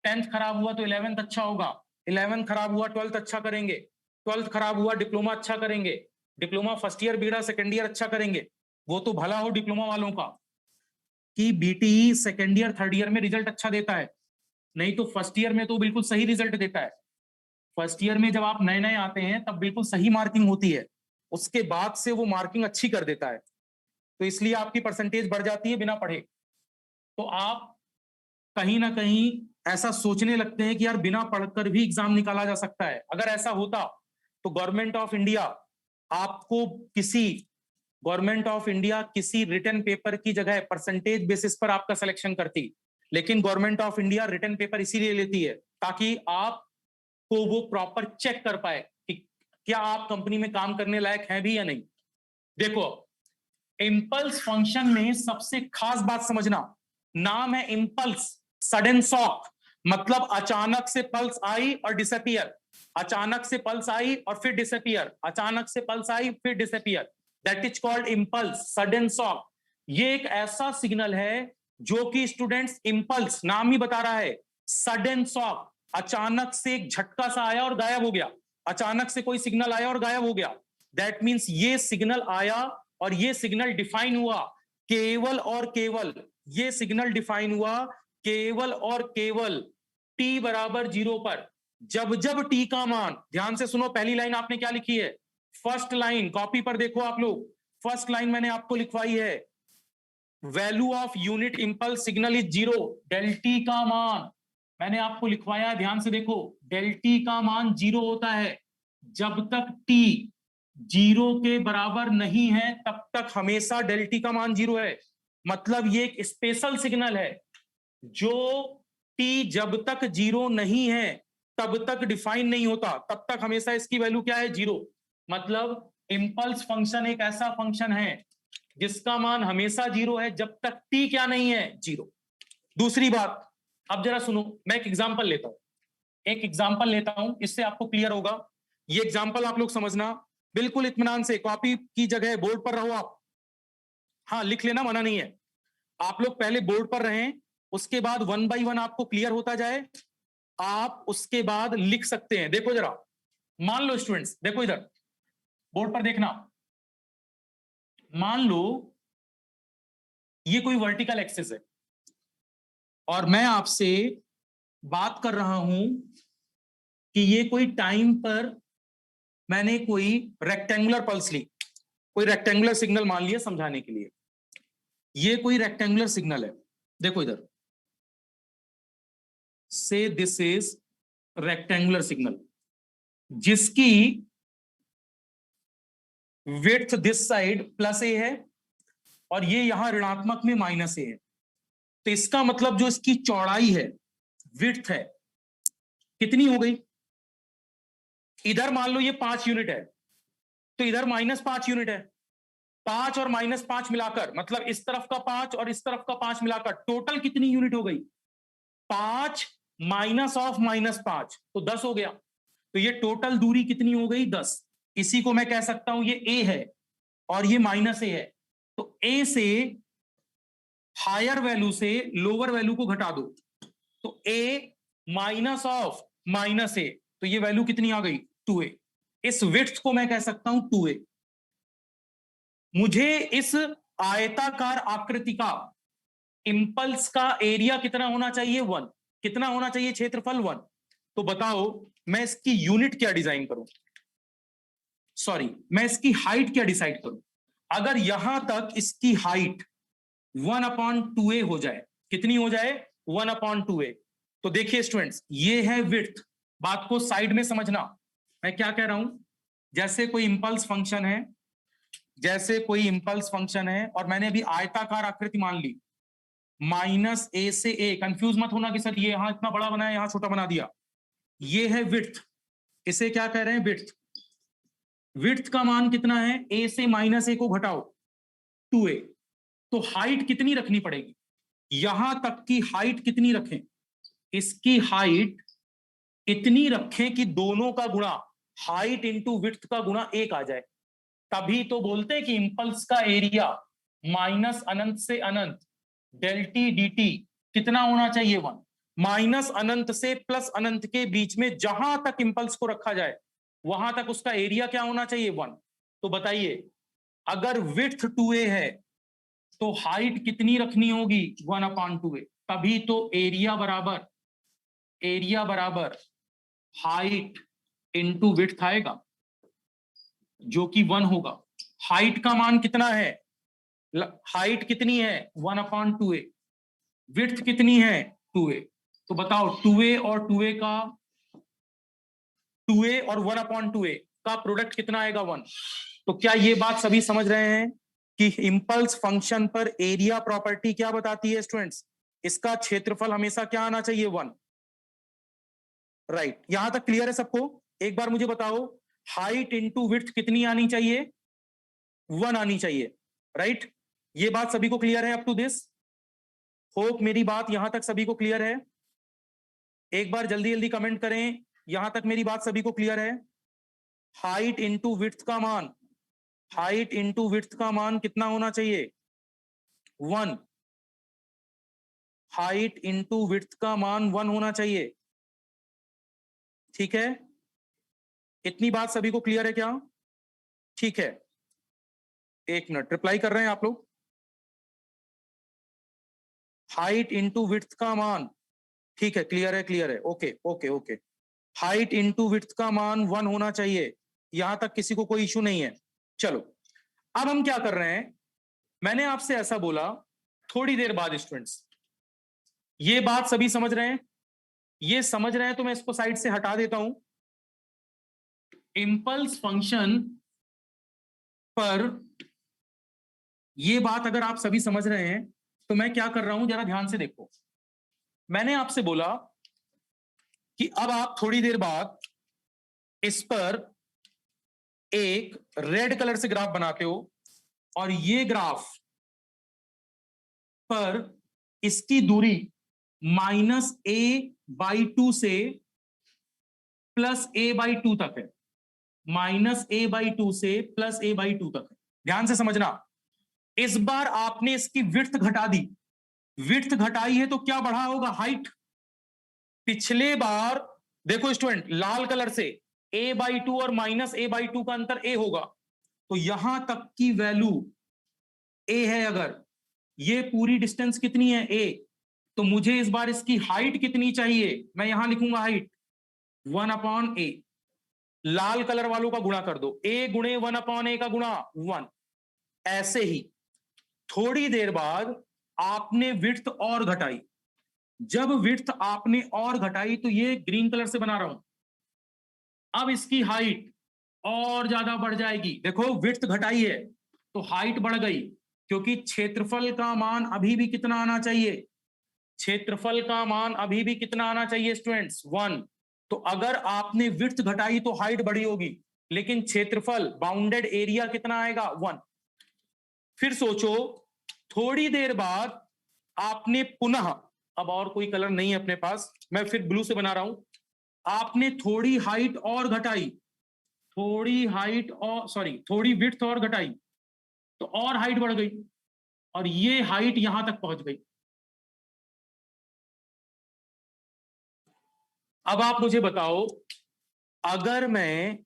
10th खराब हुआ तो 11th अच्छा होगा, 11th खराब हुआ 12th अच्छा करेंगे, 12th खराब हुआ डिप्लोमा अच्छा करेंगे, डिप्लोमा फर्स्ट ईयर बिगड़ा सेकेंड ईयर अच्छा करेंगे। वो तो भला हो डिप्लोमा वालों का कि BTE second year third year में रिजल्ट अच्छा देता है, नहीं तो फर्स्ट ईयर में तो बिल्कुल सही रिजल्ट देता है। फर्स्ट ईयर में जब आप नए नए आते हैं तब बिल्कुल सही मार्किंग होती है, उसके बाद से वो मार्किंग अच्छी कर देता है, तो इसलिए आपकी परसेंटेज बढ़ जाती है बिना पढ़े। तो आप कहीं ना कहीं ऐसा सोचने लगते हैं कि यार बिना पढ़कर भी एग्जाम निकाला जा सकता है। अगर ऐसा होता तो गवर्नमेंट ऑफ इंडिया आपको गवर्नमेंट ऑफ इंडिया किसी रिटन पेपर की जगह परसेंटेज बेसिस पर आपका सिलेक्शन करती। लेकिन government of India written paper इसीलिए लेती है ताकि आप को वो प्रॉपर चेक कर पाए कि क्या आप कंपनी में काम करने लायक हैं भी या नहीं। देखो, इंपल्स फंक्शन में सबसे खास बात समझना, नाम है इंपल्स, सडन शॉक, मतलब अचानक से पल्स आई और डिसअपियर, अचानक से पल्स आई और फिर डिसअपियर, अचानक से पल्स आई फिर disappear, that is called impulse, sudden shock. ये एक ऐसा सिग्नल है जो कि स्टूडेंट्स, इंपल्स नाम ही बता रहा है, सडन शॉक, अचानक से एक झटका सा आया और गायब हो गया, अचानक से कोई सिग्नल आया और गायब हो गया। दैट मीन्स ये सिग्नल आया और ये सिग्नल डिफाइन हुआ केवल और केवल, ये सिग्नल डिफाइन हुआ केवल और केवल t बराबर 0 पर। जब जब t का मान, ध्यान से सुनो, पहली लाइन आपने क्या लिखी है, फर्स्ट लाइन कॉपी पर देखो आप लोग, फर्स्ट लाइन मैंने आपको लिखवाई है, value of unit impulse signal is 0, del t का मान मैंने आपको लिखवाया, ध्यान से देखो, डेल टी का मान 0 होता है जब तक t जीरो के बराबर नहीं है तब तक हमेशा डेल टी का मान जीरो है। मतलब ये एक स्पेशल सिग्नल है जो टी जब तक जीरो नहीं है तब तक डिफाइन नहीं होता, तब तक हमेशा इसकी वैल्यू क्या है, जीरो। मतलब इंपल्स फंक्शन एक ऐसा फंक्शन है जिसका मान हमेशा जीरो है जब तक टी क्या नहीं है, जीरो। दूसरी बात, अब जरा सुनो, मैं एक एग्जांपल लेता हूं, एक एग्जांपल लेता हूं, इससे आपको क्लियर होगा। ये एग्जांपल आप लोग समझना बिल्कुल इत्मीनान से, कॉपी की जगह बोर्ड पर रहो आप। हाँ लिख लेना, मना नहीं है। आप लोग पहले बोर्ड पर रहें, उसके बाद वन बाय वन आपको क्लियर होता जाए, आप उसके बाद लिख सकते हैं। देखो जरा, मान लो स्टूडेंट्स, देखो इधर बोर्ड पर देखना, मान लो ये कोई वर्टिकल एक्सिस है और मैं आपसे बात कर रहा हूं कि ये कोई टाइम पर मैंने कोई रेक्टेंगुलर पल्स ली, कोई रेक्टेंगुलर सिग्नल मान लिया समझाने के लिए। ये कोई रेक्टेंगुलर सिग्नल है, देखो इधर, से दिस इज रेक्टेंगुलर सिग्नल जिसकी विड्थ दिस साइड प्लस ए है और ये यहां ऋणात्मक में माइनस ए है। तो इसका मतलब जो इसकी चौड़ाई है, विड्थ है, कितनी हो गई? इधर मान लो ये 5 यूनिट है तो इधर -5 यूनिट है। 5 और -5 मिलाकर, मतलब इस तरफ का 5 और इस तरफ का 5 मिलाकर टोटल कितनी यूनिट हो गई? 5 माइनस ऑफ -5 तो 10 हो गया। तो ये टोटल दूरी कितनी हो गई? 10। इसी को मैं कह सकता हूं ये ए है और ये -a है। तो ए से हायर वैल्यू से लोअर वैल्यू को घटा दो तो a माइनस ऑफ -a, तो ये वैल्यू कितनी आ गई? 2a। इस विड्थ को मैं कह सकता हूं 2a। मुझे इस आयताकार आकृति का इंपल्स का एरिया कितना होना चाहिए? 1। कितना होना चाहिए क्षेत्रफल? 1। तो बताओ मैं इसकी यूनिट क्या डिजाइन करूं, सॉरी मैं इसकी हाइट क्या डिसाइड करूं? अगर यहां तक इसकी हाइट 1/2a हो जाए, कितनी हो जाए? 1/2a। तो देखिए स्टूडेंट्स, ये है विड्थ। बात को साइड में समझना, मैं क्या कह रहा हूं। जैसे कोई इंपल्स फंक्शन है, जैसे कोई इंपल्स फंक्शन है और मैंने अभी आयताकार आकृति मान ली, -a से a, कंफ्यूज मत होना कि सर ये यहां इतना बड़ा बनाया यहां छोटा बना दिया। ये है विड्थ, इसे क्या कह रहे हैं? विड्थ। विड्थ का मान कितना है? a से -a को घटाओ 2a। तो हाइट कितनी रखनी पड़ेगी? यहां तक की हाइट कितनी रखें? इसकी हाइट इतनी रखें कि दोनों का गुणा, हाइट इंटू विड्थ का गुणा 1 आ जाए। तभी तो बोलते हैं कि इंपल्स का एरिया माइनस अनंत से अनंत डेल टी डी टी कितना होना चाहिए? 1। माइनस अनंत से प्लस अनंत के बीच में जहां तक इंपल्स को रखा जाए वहां तक उसका एरिया क्या होना चाहिए? 1। तो बताइए, अगर विड्थ 2a है तो हाइट कितनी रखनी होगी? 1/2a। तभी तो एरिया बराबर हाइट इंटू विड्थ आएगा जो कि 1 होगा। हाइट का मान कितना है? हाइट कितनी है? 1/2a। विड्थ कितनी है? 2a। तो बताओ 2a और 2a का, 2a और 1/2a का प्रोडक्ट कितना आएगा? 1। तो क्या ये बात सभी समझ रहे हैं कि इंपल्स फंक्शन पर एरिया प्रॉपर्टी क्या बताती है स्टूडेंट्स? इसका क्षेत्रफल हमेशा क्या आना चाहिए? 1। राइट, यहां तक क्लियर है सबको? एक बार मुझे बताओ, हाइट इंटू विड्थ कितनी आनी चाहिए? 1 आनी चाहिए। राइट, ये बात सभी को क्लियर है अप टू दिस? होप मेरी बात यहां तक सभी को क्लियर है? एक बार जल्दी जल्दी कमेंट करें, यहां तक मेरी बात सभी को क्लियर है? हाइट इंटू विड्थ का मान, हाइट इंटू विड्थ का मान कितना होना चाहिए? 1। हाइट इंटू विड्थ का मान 1 होना चाहिए। ठीक है, इतनी बात सभी को क्लियर है क्या? ठीक है, एक मिनट, रिप्लाई कर रहे हैं आप लोग? हाइट इंटू विड्थ का मान, ठीक है, क्लियर है, क्लियर है, okay okay okay. Height into width का मान 1 होना चाहिए, यहां तक किसी को कोई इशू नहीं है। चलो, अब हम क्या कर रहे हैं, मैंने आपसे ऐसा बोला थोड़ी देर बाद स्टूडेंट्स, ये बात सभी समझ रहे हैं? ये समझ रहे हैं तो मैं इसको साइड से हटा देता हूं। इंपल्स फंक्शन पर ये बात अगर आप सभी समझ रहे हैं तो मैं क्या कर रहा हूं जरा ध्यान से देखो। मैंने आपसे बोला कि अब आप थोड़ी देर बाद इस पर एक रेड कलर से ग्राफ बनाते हो और ये ग्राफ पर इसकी दूरी -a/2 से +a/2 तक है। -a/2 से +a/2 तक है। ध्यान से समझना। इस बार आपने इसकी विड्थ घटा दी, विड्थ घटाई है तो क्या बढ़ा होगा? हाइट। पिछले बार देखो स्टूडेंट, लाल कलर से a/2 और -a/2 का अंतर a होगा, तो यहां तक की वैल्यू a है। अगर ये पूरी डिस्टेंस कितनी है? a, तो मुझे इस बार इसकी हाइट कितनी चाहिए? मैं यहां लिखूंगा हाइट 1/a। लाल कलर वालों का गुणा कर दो, a गुणे 1/a का गुणा 1। ऐसे ही थोड़ी देर बाद आपने विड्थ और घटाई। जब विड्थ आपने और घटाई तो ये ग्रीन कलर से बना रहा हूं, अब इसकी हाइट और ज्यादा बढ़ जाएगी। देखो विड्थ घटाई है तो हाइट बढ़ गई, क्योंकि क्षेत्रफल का मान अभी भी कितना आना चाहिए? क्षेत्रफल का मान अभी भी कितना आना चाहिए स्टूडेंट्स? 1। तो अगर आपने विड्थ घटाई तो हाइट बढ़ी होगी, लेकिन क्षेत्रफल बाउंडेड एरिया कितना आएगा? 1। फिर सोचो, थोड़ी देर बाद आपने पुनः, अब और कोई कलर नहीं है अपने पास, मैं फिर ब्लू से बना रहा हूं, आपने थोड़ी हाइट और घटाई, थोड़ी हाइट और सॉरी थोड़ी विड्थ और घटाई, तो और हाइट बढ़ गई और ये हाइट यहां तक पहुंच गई। अब आप मुझे बताओ, अगर मैं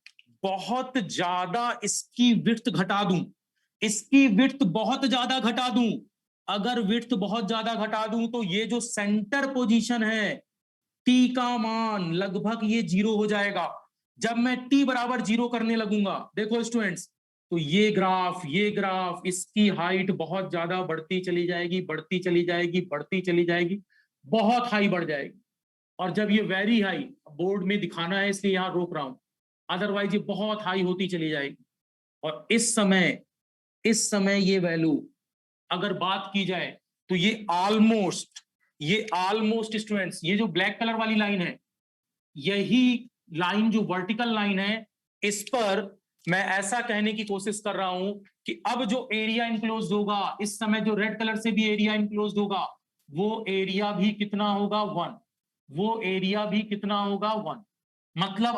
बहुत ज्यादा इसकी विड्थ घटा दूं, इसकी विड्थ बहुत ज्यादा घटा दूं, अगर विड्थ बहुत ज्यादा घटा दूं तो ये जो सेंटर पोजीशन है, टी का मान लगभग ये 0 हो जाएगा। जब मैं टी बराबर 0 करने लगूंगा, देखो स्टूडेंट्स, तो ये ग्राफ इसकी हाइट बहुत ज्यादा बढ़ती चली जाएगी, बढ़ती चली जाएगी, बढ़ती चली जाएगी, बहुत हाई बढ़ जाएगी। और जब ये वेरी हाई, बोर्ड में दिखाना है इसलिए यहां रोक रहा हूं, अदरवाइज ये बहुत हाई होती चली जाएगी। और इस समय ये वैल्यू अगर बात की जाए तो ये ऑलमोस्ट स्टूडेंट्स, ये जो ब्लैक कलर वाली लाइन है, यही लाइन जो वर्टिकल लाइन है, इस पर मैं ऐसा कहने की कोशिश कर रहा हूं कि अब जो एरिया इनक्लोज होगा, इस समय जो रेड कलर से भी एरिया इनक्लोज होगा, वो एरिया भी कितना होगा? 1। वो एरिया भी कितना होगा? 1। मतलब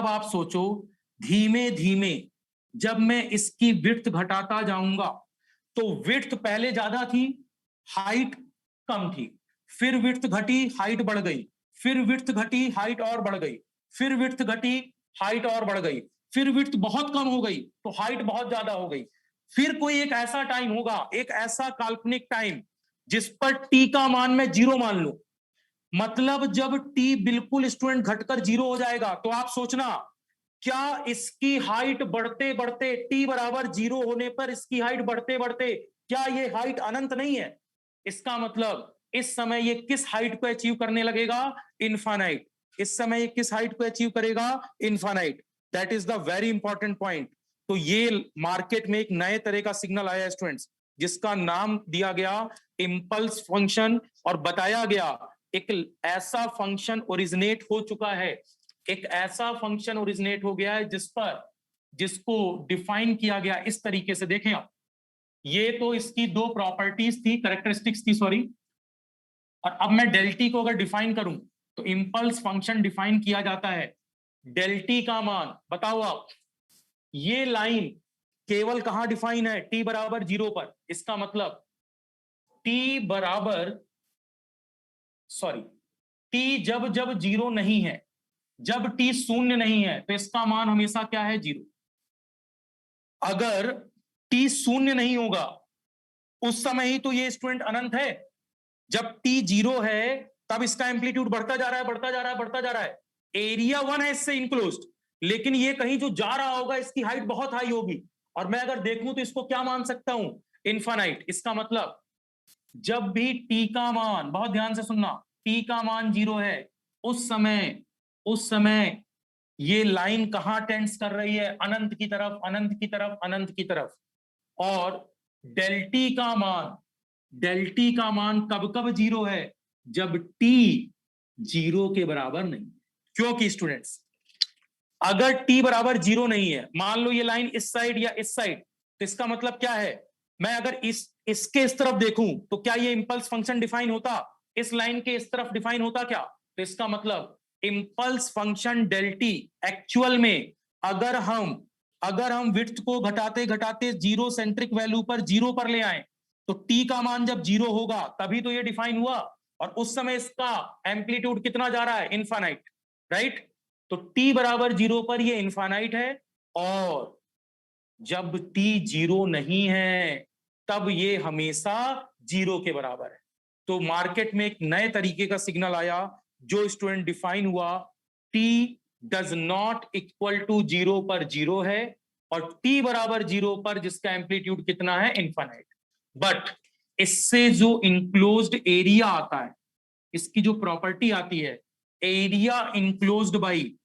आप सोचो धीमे धीमे जब मैं इसकी विड्थ घटाता जाऊंगा, तो विड्थ पहले ज्यादा थी, हाइट कम थी, फिर विड्थ घटी, हाइट बढ़ गई, फिर विड्थ घटी, हाइट और बढ़ गई, फिर विड्थ घटी, हाइट और बढ़ गई, फिर विड्थ बहुत कम हो गई तो हाइट बहुत ज्यादा हो गई। फिर कोई एक ऐसा टाइम होगा, एक ऐसा काल्पनिक टाइम जिस पर टी का मान मैं 0 मान लूं। मतलब जब टी बिल्कुल स्टूडेंट घटकर 0 हो जाएगा, तो आप सोचना, क्या इसकी हाइट बढ़ते बढ़ते टी बराबर 0 होने पर इसकी हाइट बढ़ते बढ़ते, क्या ये हाइट अनंत नहीं है? इसका मतलब इस समय ये किस हाइट को अचीव करने लगेगा? इनफाइनाइट। इस समय ये किस हाइट को अचीव करेगा? Infinite. That is the very important point. तो ये मार्केट में एक नए तरह का सिग्नल आया स्टूडेंट्स, जिसका नाम दिया गया इंपल्स फंक्शन, और बताया गया एक ऐसा फंक्शन ओरिजिनेट हो चुका है, एक ऐसा फंक्शन ओरिजिनेट हो गया है जिसको डिफाइन किया गया इस तरीके से। देखें आप, ये तो इसकी दो प्रॉपर्टीज थी, कैरेक्टरिस्टिक्स थी सॉरी, और अब मैं डेल टी को अगर डिफाइन करूं तो इंपल्स फंक्शन डिफाइन किया जाता है, डेल टी का मान बताओ आप। ये लाइन केवल कहां डिफाइन है? टी बराबर 0 पर। इसका मतलब टी बराबर सॉरी टी जब जब 0 नहीं है, जब टी शून्य नहीं है, तो इसका मान हमेशा क्या है? 0। अगर टी शून्य नहीं होगा उस समय ही तो ये स्टूडेंट अनंत है। जब टी 0 है तब इसका एम्पलीट्यूड बढ़ता जा रहा है, बढ़ता जा रहा है, बढ़ता जा रहा है। एरिया 1 है इससे इनक्लोज्ड, लेकिन ये कहीं जो जा रहा होगा इसकी हाइट बहुत हाई होगी, और मैं अगर देखूं तो इसको क्या मान सकता हूं? इनफाइनाइट। इसका मतलब जब भी टी का मान, बहुत ध्यान से सुनना, टी का मान 0 है, उस समय ये लाइन कहां टेंड्स कर रही है? अनंत की तरफ, अनंत की तरफ, अनंत की तरफ। और डेल्टी का मान, डेल्टी का मान कब कब जीरो है? जब टी जीरो के बराबर नहीं। क्योंकि स्टूडेंट्स, अगर टी बराबर जीरो नहीं है, मान लो ये लाइन इस साइड या इस साइड, तो इसका मतलब क्या है? मैं अगर इसके इस तरफ देखूं तो क्या ये इंपल्स फंक्शन डिफाइन होता? इस लाइन के इस तरफ डिफाइन होता क्या? तो इसका मतलब इंपल्स फंक्शन डेल्टी एक्चुअल में, अगर हम विड्थ को घटाते घटाते जीरो सेंट्रिक वैल्यू पर जीरो पर ले आए, तो टी का मान जब जीरो होगा तभी तो ये डिफाइन हुआ। और उस समय इसका एम्पलीट्यूड कितना जा रहा है? Infinite, right? तो t बराबर जीरो पर ये इनफाइनाइट है। और जब t जीरो नहीं है तब ये हमेशा जीरो के बराबर है। तो मार्केट में एक नए तरीके का सिग्नल आया जो स्टूडेंट डिफाइन हुआ, t does not equal to zero पर जीरो है, और t बराबर जीरो पर जिसका एम्पलीट्यूड कितना है? इनफाइनाइट। बट इससे जो इंक्लोज्ड एरिया आता है, इसकी जो प्रॉपर्टी आती है, एरिया इंक्लोज्ड बाई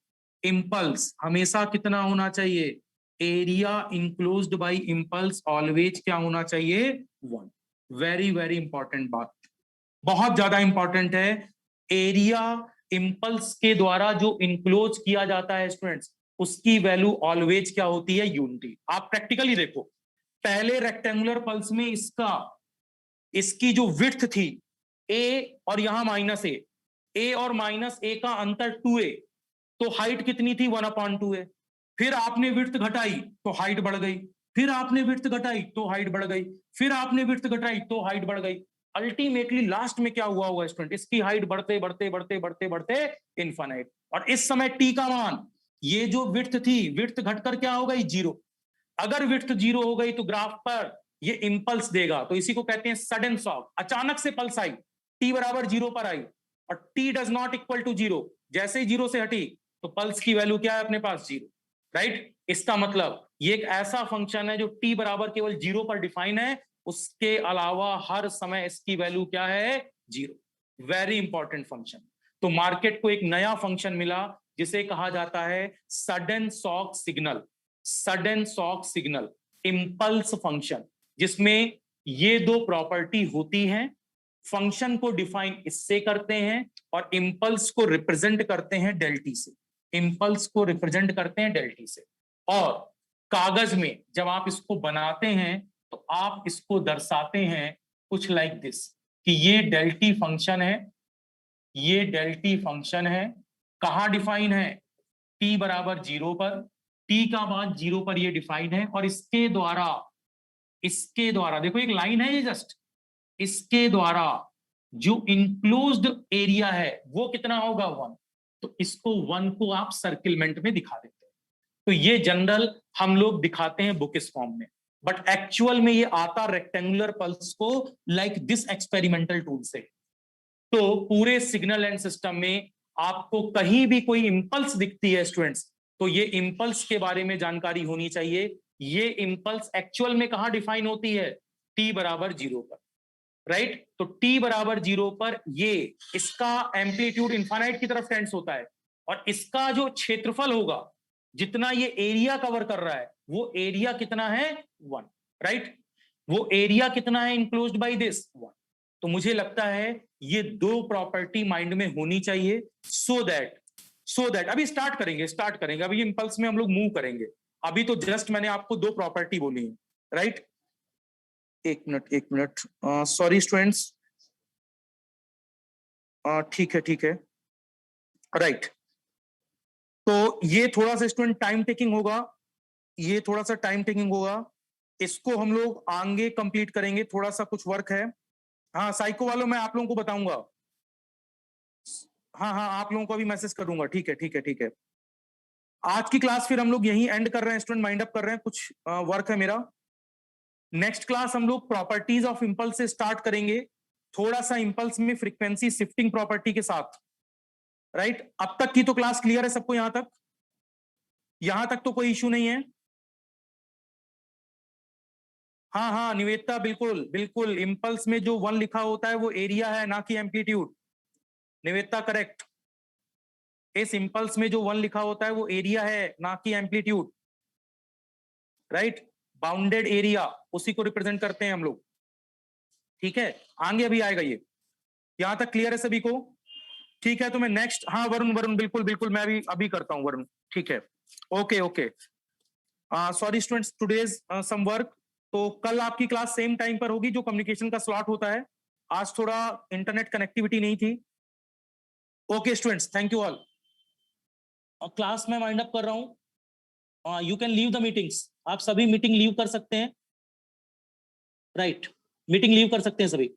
इंपल्स हमेशा कितना होना चाहिए? Area enclosed by impulse always क्या होना चाहिए? वन। वेरी वेरी इंपॉर्टेंट बात, बहुत ज्यादा इंपॉर्टेंट है। एरिया इंपल्स के द्वारा जो इंक्लोज किया जाता है स्टूडेंट्स, उसकी वैल्यू ऑलवेज क्या होती है? यूनिटी। आप प्रैक्टिकली देखो, पहले रेक्टेंगुलर पल्स में इसकी जो विड्थ थी ए और यहां माइनस ए और माइनस ए का अंतर 2a, तो हाइट कितनी थी? 1/2a। फिर आपने विड्थ घटाई तो हाइट बढ़ गई, फिर आपने विड्थ घटाई तो हाइट बढ़ गई, फिर आपने विड्थ घटाई तो हाइट बढ़ गई। अल्टीमेटली लास्ट में क्या हुआ होगा स्टूडेंट? इसकी हाइट बढ़ते बढ़ते बढ़ते बढ़ते बढ़ते इनफाइनाइट। और इस समय टी का मान, ये जो विड्थ थी, विड्थ घटकर क्या हो गई? जीरो। अगर विड्थ जीरो हो गई तो ग्राफ पर ये इंपल्स देगा, तो इसी को कहते हैं सडन शॉक। अचानक से पल्स आई, टी बराबर जीरो पर आई, और t does not equal to zero, जैसे ही जीरो से हटी तो पल्स की वैल्यू क्या है अपने पास? Zero, right? इसका मतलब ये एक ऐसा फंक्शन है जो टी बराबर केवल जीरो पर डिफाइन है, उसके अलावा हर समय इसकी वैल्यू क्या है? जीरो। Very important function. तो मार्केट को एक नया फंक्शन मिला जिसे कहा जाता है sudden shock signal. Sudden shock signal, impulse function, जिसमें ये दो प्रॉपर्टी होती हैं। फंक्शन को डिफाइन इससे करते हैं और इंपल्स को रिप्रेजेंट करते हैं डेल्टी से। इंपल्स को रिप्रेजेंट करते हैं डेल्टी से। और कागज में जब आप इसको बनाते हैं तो आप इसको दर्शाते हैं कुछ लाइक दिस, कि ये डेल्टी फंक्शन है, ये डेल्टी फंक्शन है। कहां डिफाइन है? टी बराबर जीरो पर, टी का मान जीरो पर ये डिफाइन है। और इसके द्वारा देखो एक लाइन है ये जस्ट, इसके द्वारा जो इंक्लोज्ड एरिया है वो कितना होगा? वन। तो इसको वन को आप सर्किलमेंट में दिखा देते हैं। तो ये जनरल हम लोग दिखाते हैं बुक इस फॉर्म में, बट एक्चुअल में ये आता रेक्टेंगुलर पल्स को लाइक दिस एक्सपेरिमेंटल टूल से। तो पूरे सिग्नल एंड सिस्टम में आपको कहीं भी कोई इंपल्स दिखती है स्टूडेंट्स, तो ये इंपल्स के बारे में जानकारी होनी चाहिए। ये इंपल्स एक्चुअल में कहां डिफाइन होती है? टी बराबर जीरो पर, राइट? तो टी बराबर जीरो पर ये, इसका एम्पलीट्यूड इनफाइनाइट की तरफ टेंड्स होता है, और इसका जो क्षेत्रफल होगा, जितना ये एरिया कवर कर रहा है, वो एरिया कितना है? One, right? वो एरिया कितना है इंक्लोज्ड बाय दिस? वन। तो मुझे लगता है ये दो प्रॉपर्टी माइंड में होनी चाहिए, सो दैट अभी स्टार्ट करेंगे अभी इंपल्स में हम लोग मूव करेंगे। अभी तो जस्ट मैंने आपको दो प्रॉपर्टी बोली है, राइट? एक मिनट, सॉरी स्टूडेंट्स, ठीक है, राइट। तो ये थोड़ा सा स्टूडेंट टाइम टेकिंग होगा, ये थोड़ा सा टाइम टेकिंग होगा, इसको हम लोग आगे कंप्लीट करेंगे, थोड़ा सा कुछ वर्क है। हाँ साइको वालों, मैं आप लोगों को बताऊंगा। हाँ हाँ, आप लोगों को अभी मैसेज करूंगा। ठीक है। आज की क्लास फिर हम लोग यहीं एंड कर रहे हैं स्टूडेंट, माइंड अप कर रहे हैं, कुछ वर्क है मेरा। नेक्स्ट क्लास हम लोग प्रॉपर्टीज ऑफ इंपल्स से स्टार्ट करेंगे, थोड़ा सा इंपल्स में फ्रीक्वेंसी शिफ्टिंग प्रॉपर्टी के साथ, राइट? अब तक की तो क्लास क्लियर है सबको? यहां तक तो कोई इश्यू नहीं है? हाँ हाँ निवेदिता, बिल्कुल बिल्कुल, इंपल्स में जो वन लिखा होता है वो एरिया है, ना कि एम्पलीट्यूड। निवेदिता करेक्ट। इस इम्पल्स में जो 1 लिखा होता है वो एरिया है, ना कि एम्पलीट्यूड, राइट? बाउंडेड एरिया, उसी को रिप्रेजेंट करते हैं हम लोग, ठीक है? आगे अभी आएगा ये। यहां तक क्लियर है सभी को? ठीक है, तो मैं नेक्स्ट, हाँ वरुण, वरुण बिल्कुल बिल्कुल, मैं अभी करता हूँ वरुण, ठीक है, okay okay. Sorry students, today's some work. तो कल आपकी क्लास सेम टाइम पर होगी जो कम्युनिकेशन का स्लॉट होता है। आज थोड़ा इंटरनेट कनेक्टिविटी नहीं थी। Okay students, thank you all. Class में वाइंड अप कर रहा हूं। You can leave the meetings, आप सभी मीटिंग लीव कर सकते हैं, राइट? मीटिंग लीव कर सकते हैं सभी।